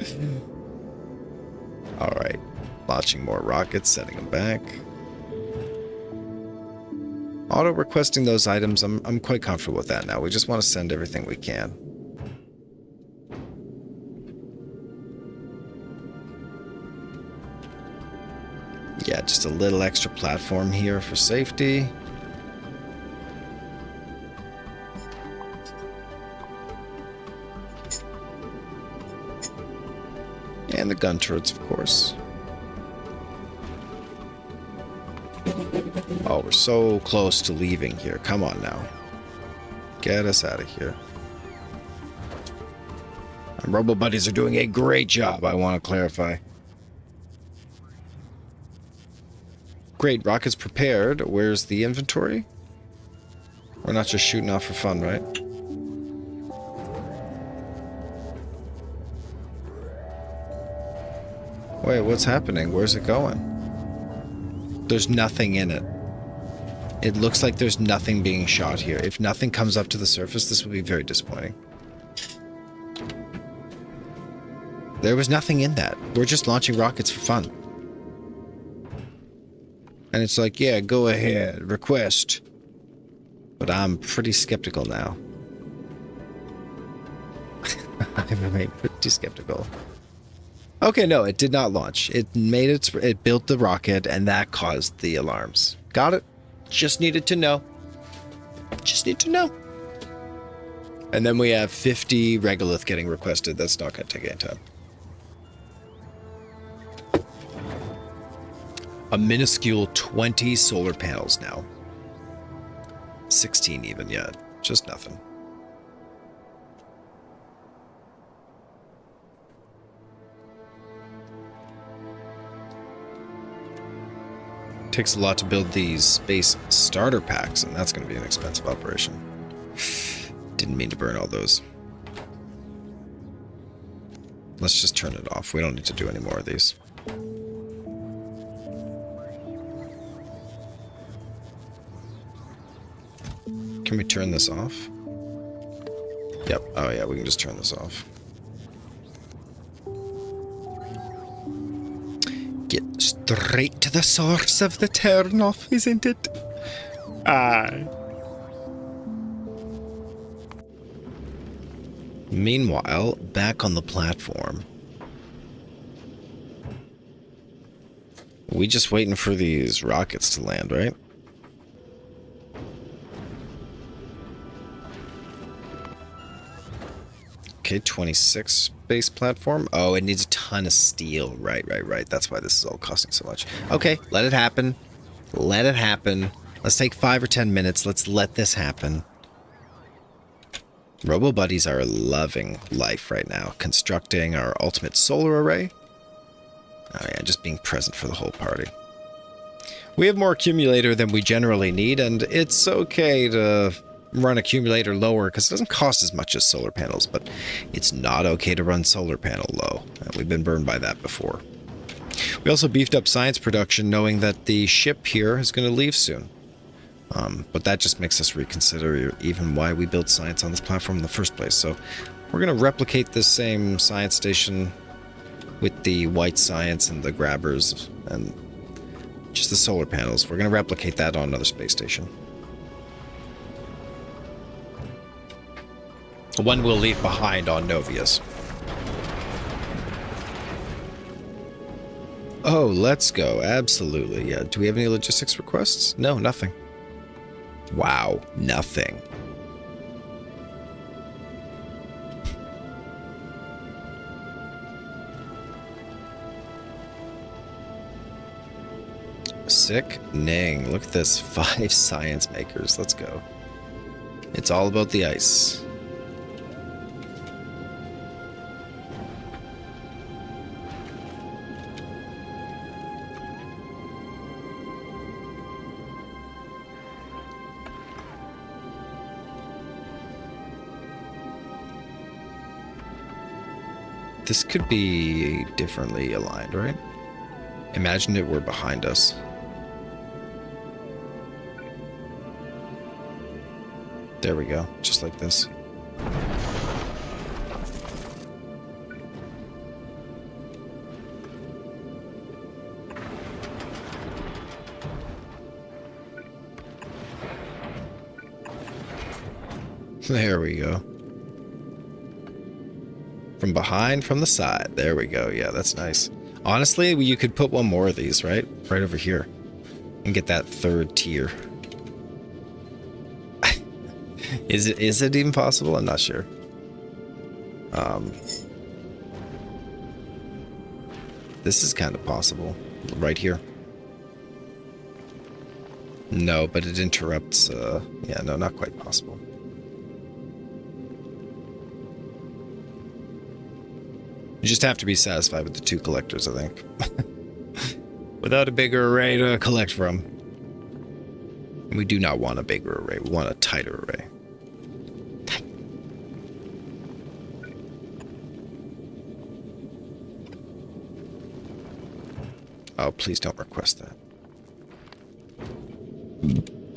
Alright. Launching more rockets, setting them back. Auto-requesting those items, I'm quite comfortable with that now. We just want to send everything we can. Yeah, just a little extra platform here for safety. And the gun turrets, of course. Oh, we're so close to leaving here. Come on now. Get us out of here. Our Robo Buddies are doing a great job, I want to clarify. Great, rockets prepared. Where's the inventory? We're not just shooting off for fun, right? Wait, what's happening? Where's it going? There's nothing in it. It looks like there's nothing being shot here. If nothing comes up to the surface, this will be very disappointing. There was nothing in that. We're just launching rockets for fun. And it's like, yeah, go ahead, request. But I'm pretty skeptical now. I remain pretty skeptical. Okay, no, it did not launch. It built the rocket, and that caused the alarms. Got it? Just needed to know. Just need to know. And then we have 50 regolith getting requested. That's not going to take any time. A minuscule 20 solar panels now. 16 even, yeah. Just nothing. Takes a lot to build these space starter packs, and that's going to be an expensive operation. Didn't mean to burn all those. Let's just turn it off. We don't need to do any more of these. Can we turn this off? Yep. Oh yeah, we can just turn this off. Get straight to the source of the turn off, isn't it? Aye. Meanwhile, back on the platform. We just waiting for these rockets to land, right? Okay, 26 base platform. Oh, it needs a ton of steel. Right. That's why this is all costing so much. Okay, let it happen. Let it happen. Let's take 5 or 10 minutes. Let's let this happen. Robo Buddies are loving life right now. Constructing our ultimate solar array. Oh yeah, just being present for the whole party. We have more accumulator than we generally need, and it's okay to run accumulator lower because it doesn't cost as much as solar panels, but it's not okay to run solar panel low. We've been burned by that before. We also beefed up science production knowing that the ship here is going to leave soon. But that just makes us reconsider even why we built science on this platform in the first place. So we're going to replicate this same science station with the white science and the grabbers and just the solar panels. We're going to replicate that on another space station. The one we'll leave behind on Novius. Oh, let's go. Absolutely. Yeah. Do we have any logistics requests? No, nothing. Wow, nothing. Sickening. Look at this. 5 science makers. Let's go. It's all about the ice. This could be differently aligned, right? Imagine it were behind us. There we go, just like this. There we go. From behind, from the side. There we go. Yeah, that's nice. Honestly, you could put one more of these, right? Right over here. And get that 3rd tier. Is it even possible? I'm not sure. This is kind of possible. Right here. No, but it interrupts. Yeah, no, not quite possible. You just have to be satisfied with the 2 collectors, I think. Without a bigger array to collect from. We do not want a bigger array. We want a tighter array. Tight. Oh, please don't request that.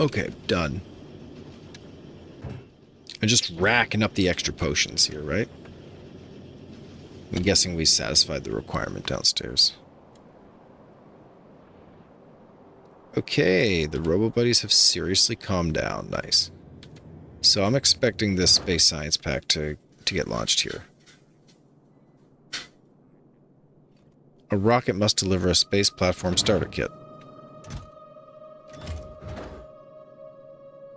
Okay, done. I'm just racking up the extra potions here, right? I'm guessing we satisfied the requirement downstairs. Okay, the Robo Buddies have seriously calmed down. Nice. So I'm expecting this space science pack to get launched here. A rocket must deliver a space platform starter kit.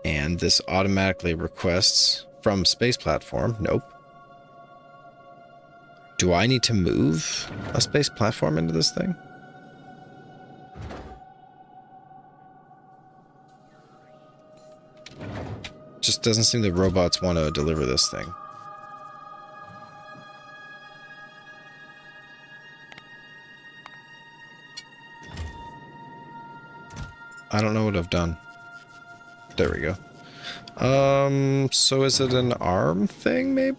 And this automatically requests from space platform. Nope. Do I need to move a space platform into this thing? doesn't seem the robots want to deliver this thing. I don't know what I've done. There we go. So is it an arm thing, maybe?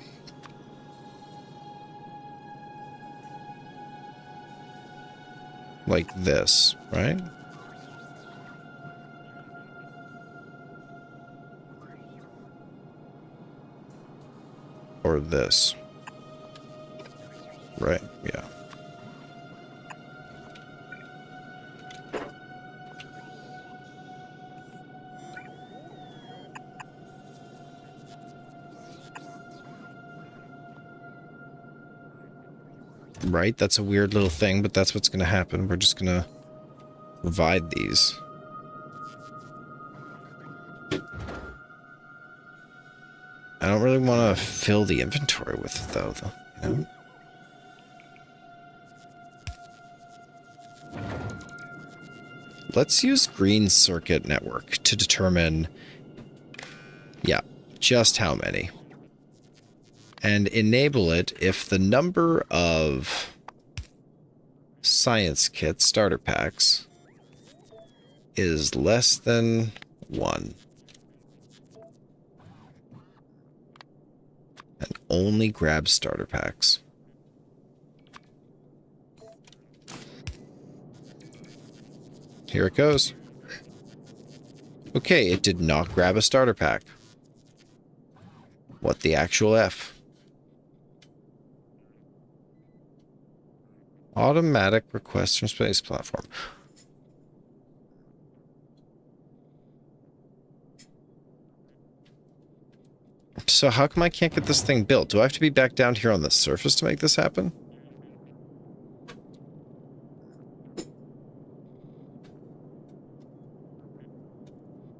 Like this, right? Or this. Right, yeah. Right, that's a weird little thing, but that's what's going to happen. We're just going to provide these. I don't really want to fill the inventory with it, though, you know? Let's use green circuit network to determine, yeah, just how many. And enable it if the number of science kits, starter packs, is less than 1. And only grab starter packs. Here it goes. Okay, it did not grab a starter pack. What the actual F? Automatic request from space platform. So how come I can't get this thing built? Do I have to be back down here on the surface to make this happen?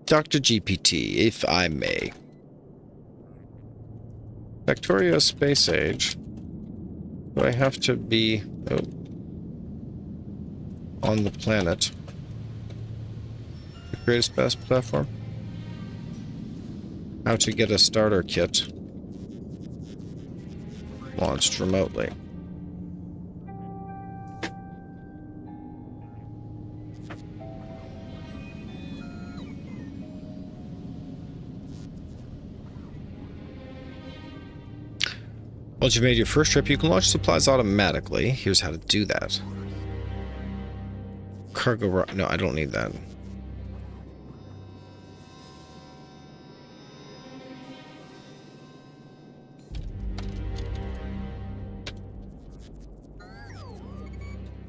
Dr. GPT, if I may. Victoria Space Age. Do I have to be on the planet? The greatest space platform? How to get a starter kit launched remotely. Once you've made your first trip, you can launch supplies automatically. Here's how to do that. Cargo... No, I don't need that.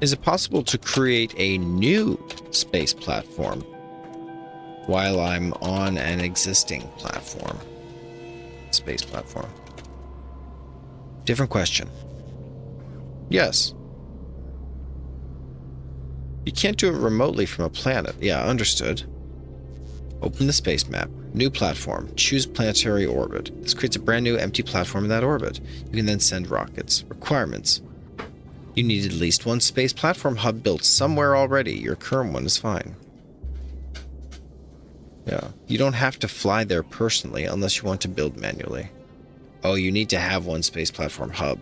Is it possible to create a new space platform while I'm on an existing platform? Space platform. Different question. Yes. You can't do it remotely from a planet. Yeah, understood. Open the space map. New platform. Choose planetary orbit. This creates a brand new empty platform in that orbit. You can then send rockets. Requirements. You need at least one space platform hub built somewhere already. Your current one is fine. Yeah. You don't have to fly there personally unless you want to build manually. Oh, you need to have one space platform hub.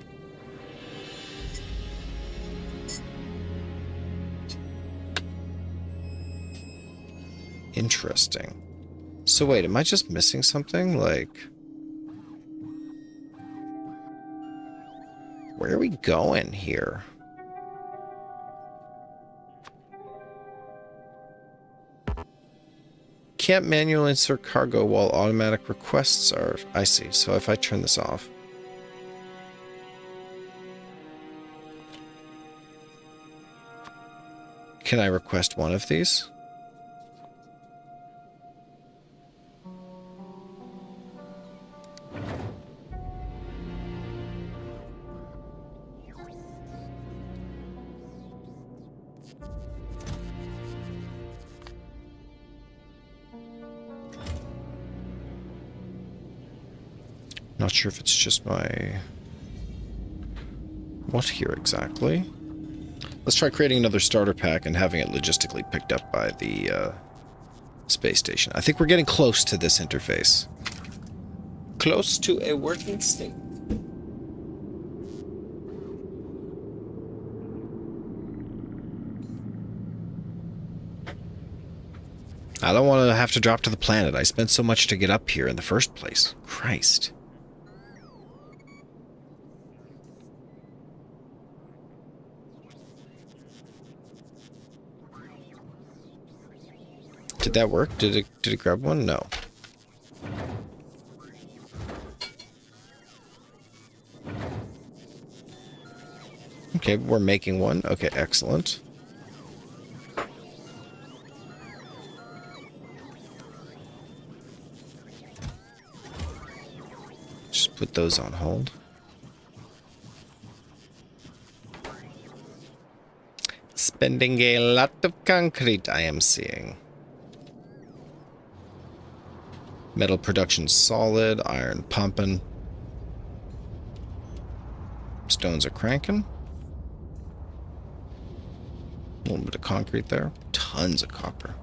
Interesting. So wait, am I just missing something? Like... where are we going here? Can't manually insert cargo while automatic requests are... I see. So if I turn this off... can I request one of these? Not sure if it's just my... what here exactly? Let's try creating another starter pack and having it logistically picked up by the space station. I think we're getting close to this interface. close to a working state. I don't want to have to drop to the planet. I spent so much to get up here in the first place. Christ. Did that work? Did it grab one? No. Okay, we're making one. Okay, excellent. Just put those on hold. Spending a lot of concrete, I am seeing. Metal production solid, iron pumping. Stones are cranking. A little bit of concrete there. Tons of copper.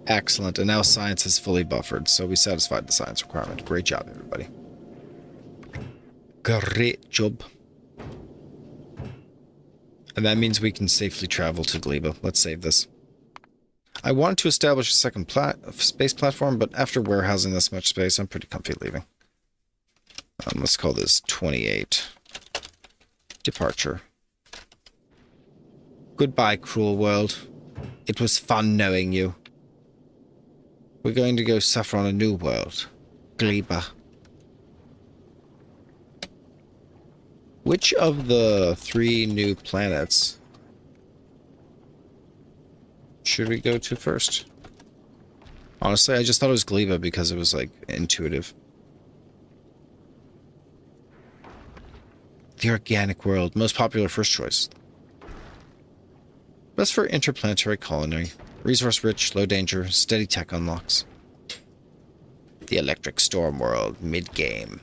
Excellent, and now science is fully buffered, so we satisfied the science requirement. Great job, everybody. Great job. And that means we can safely travel to Gleba. Let's save this. I wanted to establish a second space platform, but after warehousing this much space, I'm pretty comfy leaving. Let's call this 28. Departure. Goodbye, cruel world. It was fun knowing you. We're going to go suffer on a new world. Gleba. Which of the 3 new planets should we go to first? Honestly, I just thought it was Gleba because it was, like, intuitive. The organic world. Most popular first choice. Best for interplanetary colony. Resource rich, low danger, steady tech unlocks. The electric storm world. Mid-game.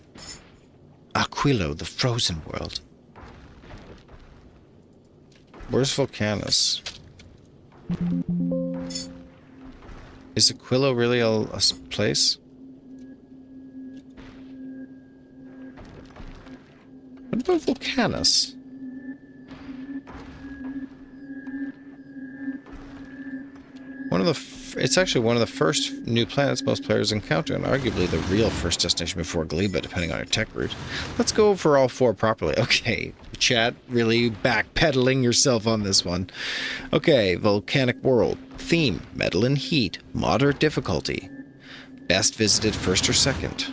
Aquilo, the frozen world. Where's Volcanus? Is Aquilo really a place? What about Volcanus? It's actually one of the first new planets most players encounter, and arguably the real first destination before Gleba, depending on your tech route. Let's go over all 4 properly. Okay, chat, really backpedaling yourself on this one. Okay, volcanic world. Theme, metal and heat. Moderate difficulty. Best visited first or second.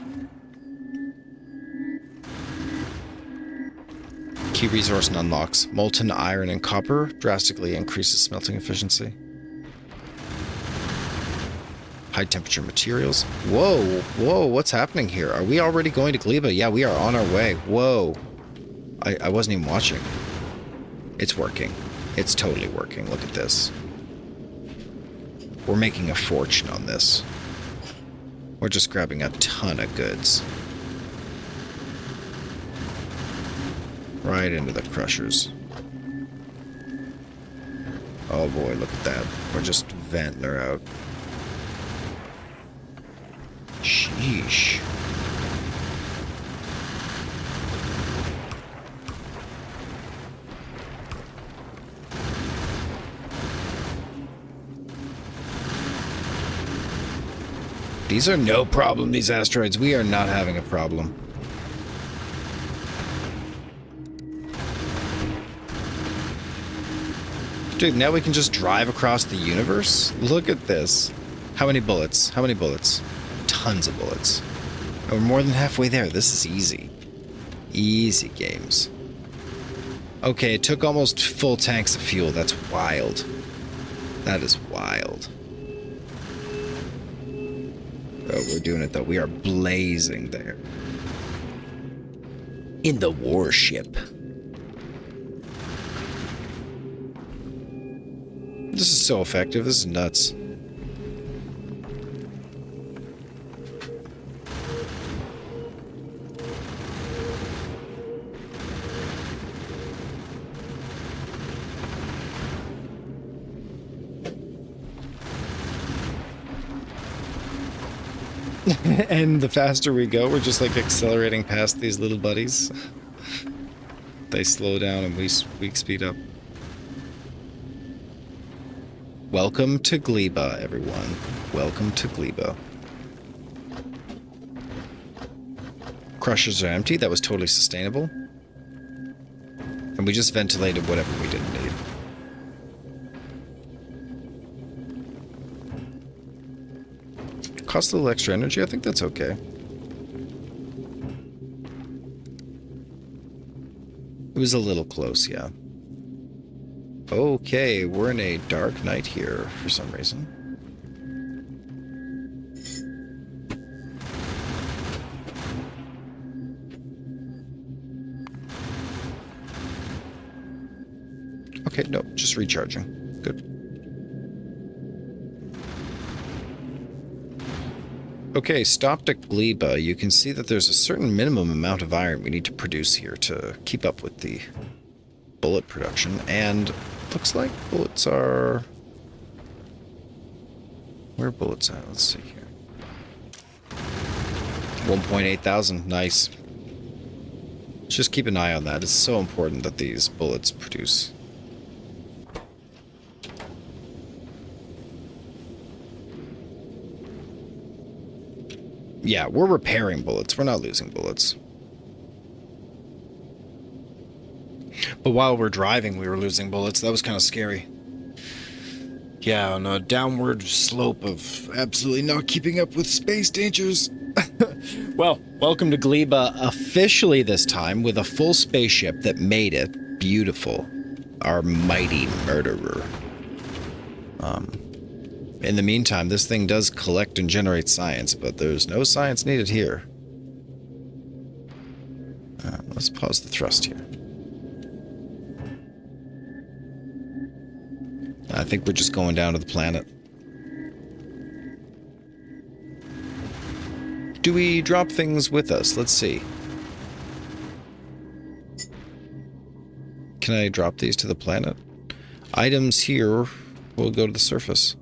Key resource and unlocks. Molten iron and copper drastically increases smelting efficiency. High temperature materials. Whoa, whoa, what's happening here? Are we already going to Gleba? Yeah, we are on our way. Whoa. I wasn't even watching. It's working. It's totally working. Look at this. We're making a fortune on this. We're just grabbing a ton of goods. Right into the crushers. Oh boy, look at that. We're just venting her out. Sheesh. These are no problem, these asteroids. We are not having a problem. Dude, now we can just drive across the universe? Look at this. How many bullets? How many bullets? Tons of bullets. We're more than halfway there. This is easy. Easy games. Okay, it took almost full tanks of fuel. That's wild. That is wild. Oh, we're doing it though. We are blazing there. In the warship. This is so effective. This is nuts. And the faster we go, we're just like accelerating past these little buddies. They slow down and we speed up. Welcome to Gleba, everyone. Welcome to Gleba. Crushers are empty. That was totally sustainable. And we just ventilated whatever we didn't need. Cost a little extra energy. I think that's okay. It was a little close, yeah. Okay, we're in a dark night here for some reason. Okay, no, just recharging. Good. Okay, stopped at Gleba. You can see that there's a certain minimum amount of iron we need to produce here to keep up with the bullet production, and looks like bullets are... Where are bullets at? Let's see here. 1,800. Nice. Just keep an eye on that. It's so important that these bullets produce. Yeah, we're repairing bullets. We're not losing bullets. But while we're driving, we were losing bullets. That was kind of scary. Yeah, on a downward slope of absolutely not keeping up with space dangers. Well, welcome to Gleba officially this time with a full spaceship that made it beautiful. Our mighty murderer. In the meantime, this thing does collect and generate science, but there's no science needed here. Let's pause the thrust here. I think we're just going down to the planet. Do we drop things with us? Let's see. Can I drop these to the planet? Items here will go to the surface.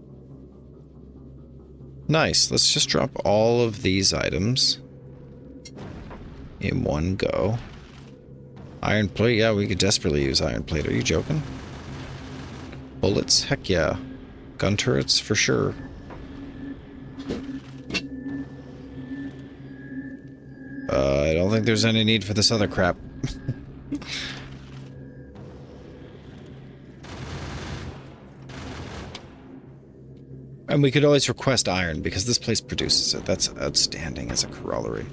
Nice. Let's just drop all of these items in one go. Iron plate? Yeah, we could desperately use iron plate. Are you joking? Bullets? Heck yeah. Gun turrets? For sure. I don't think there's any need for this other crap. And we could always request iron, because this place produces it. That's outstanding as a corollary.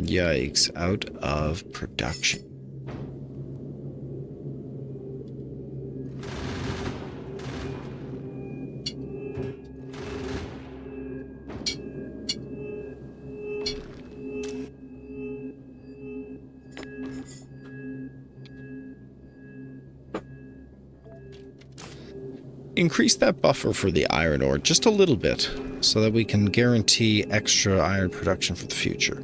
Yikes. Out of production. Increase that buffer for the iron ore just a little bit, so that we can guarantee extra iron production for the future.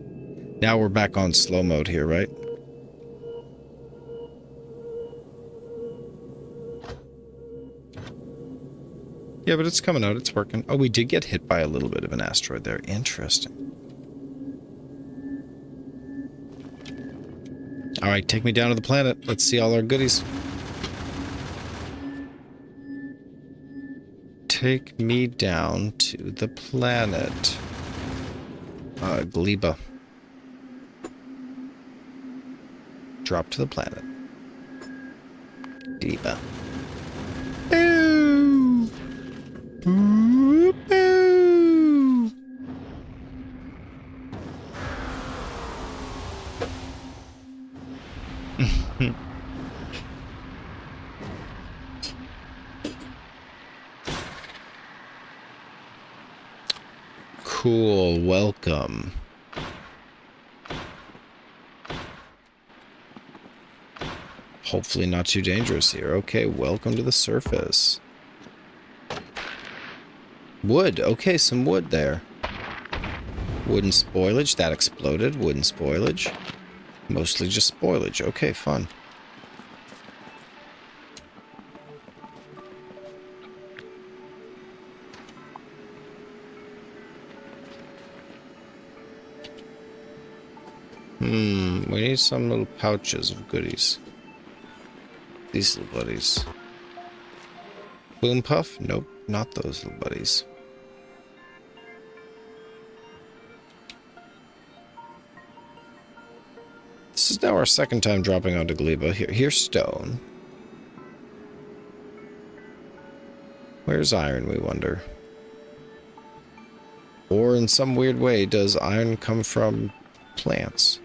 Now we're back on slow mode here, right? Yeah, but it's coming out, it's working. Oh, we did get hit by a little bit of an asteroid there. Interesting. Alright, take me down to the planet. Let's see all our goodies. Take me down to the planet. Gleba. Drop to the planet. Gleba. Boo! Boo! Boo! Cool, welcome. Hopefully not too dangerous here. Okay, welcome to the surface. Wood. Okay, some wood there. Wooden spoilage. That exploded. Wooden spoilage. Mostly just spoilage. Okay, fun. We need some little pouches of goodies. These little buddies. Boom puff? Nope, not those little buddies. This is now our second time dropping onto Gleba. Here's stone. Where's iron, we wonder? Or in some weird way, does iron come from plants?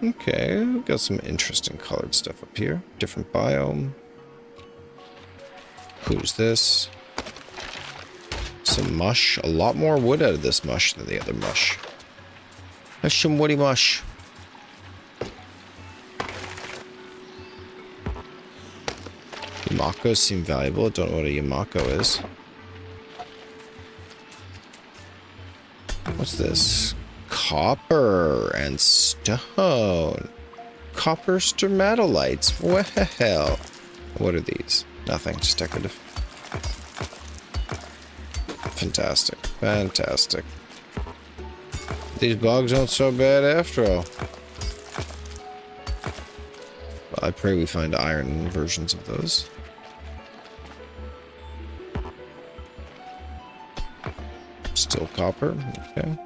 Okay, we've got some interesting colored stuff up here. Different biome. Who's this? Some mush. A lot more wood out of this mush than the other mush. That's some woody mush. Yamakos seem valuable. Don't know what a Yamako is. What's this? Copper and stone. Copper stromatolites. Well, what are these? Nothing, just decorative. Fantastic. Fantastic. These bugs aren't so bad after all. Well, I pray we find iron versions of those. Still copper. Okay.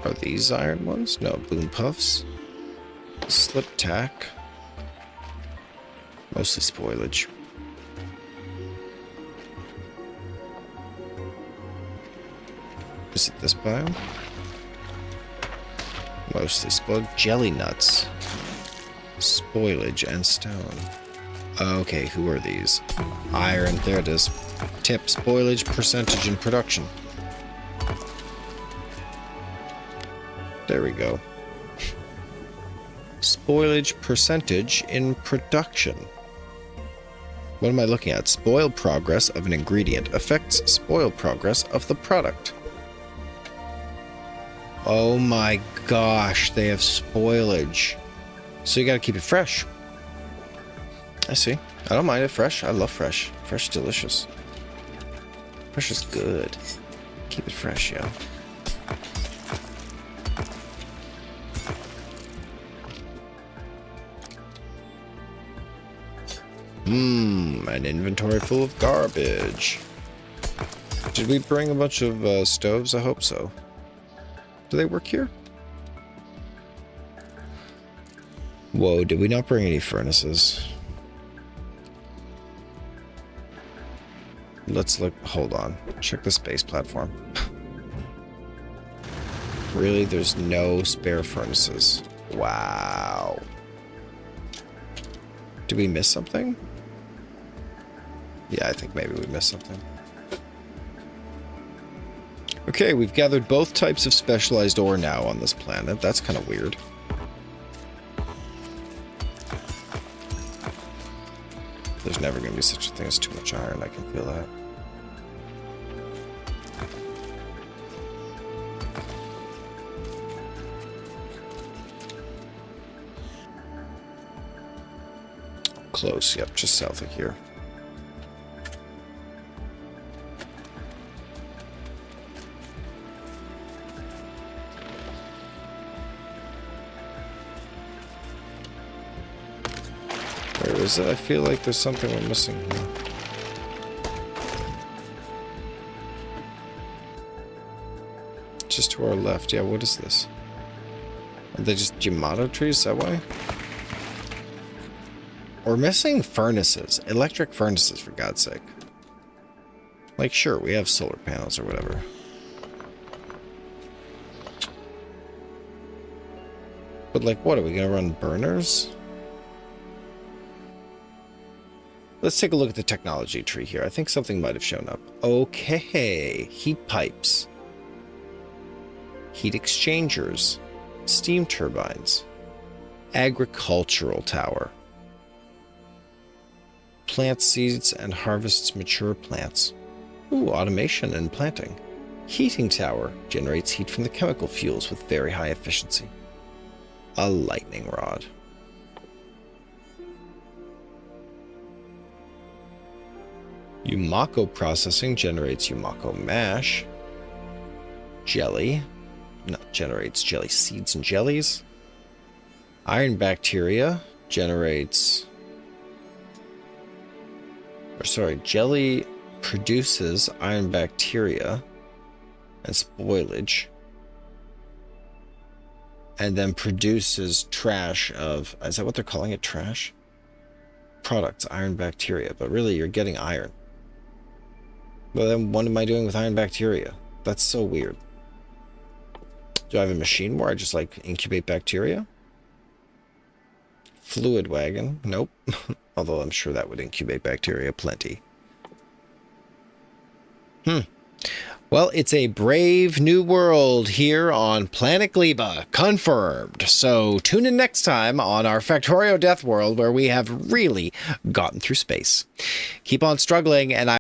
Are these iron ones? No, boom puffs. Slip tack. Mostly spoilage. Is it this biome? Mostly spoiled. Jelly nuts. Spoilage and stone. Okay, who are these? Iron, there it is. Tip, spoilage, percentage in production. There we go. Spoilage percentage in production. What am I looking at? Spoil progress of an ingredient affects spoil progress of the product. Oh my gosh, they have spoilage. So you gotta keep it fresh. I see. I don't mind it fresh. I love fresh. Fresh is delicious. Fresh is good. Keep it fresh, yo. An inventory full of garbage. Did we bring a bunch of stoves? I hope so. Do they work here? Whoa, did we not bring any furnaces? Let's look. Hold on. Check the space platform. Really? There's no spare furnaces. Wow. Did we miss something? Yeah, I think maybe we missed something. Okay, we've gathered both types of specialized ore now on this planet. That's kind of weird. There's never going to be such a thing as too much iron. I can feel that. Close, yep, just south of here. Where is it? I feel like there's something we're missing here. Just to our left. Yeah, what is this? Are they just Yamato trees? Is that why? We're missing furnaces. Electric furnaces, for God's sake. Like, sure, we have solar panels or whatever. But, like, what? Are we going to run burners? Let's take a look at the technology tree here. I think something might have shown up. Okay. Heat pipes. Heat exchangers. Steam turbines. Agricultural tower. Plant seeds and harvests mature plants. Ooh, automation and planting. Heating tower generates heat from the chemical fuels with very high efficiency. A lightning rod. Yumako processing generates Yumako mash. Jelly. Generates jelly seeds and jellies. Iron bacteria generates... jelly produces iron bacteria and spoilage. And then produces trash of... Is that what they're calling it? Trash? Products, iron bacteria. But really, you're getting iron. Well, then what am I doing with iron bacteria? That's so weird. Do I have a machine where I just, like, incubate bacteria? Fluid wagon. Nope. Although I'm sure that would incubate bacteria plenty. Well, it's a brave new world here on Planet Gleba. Confirmed. So tune in next time on our Factorio Deathworld, where we have really gotten through space. Keep on struggling, and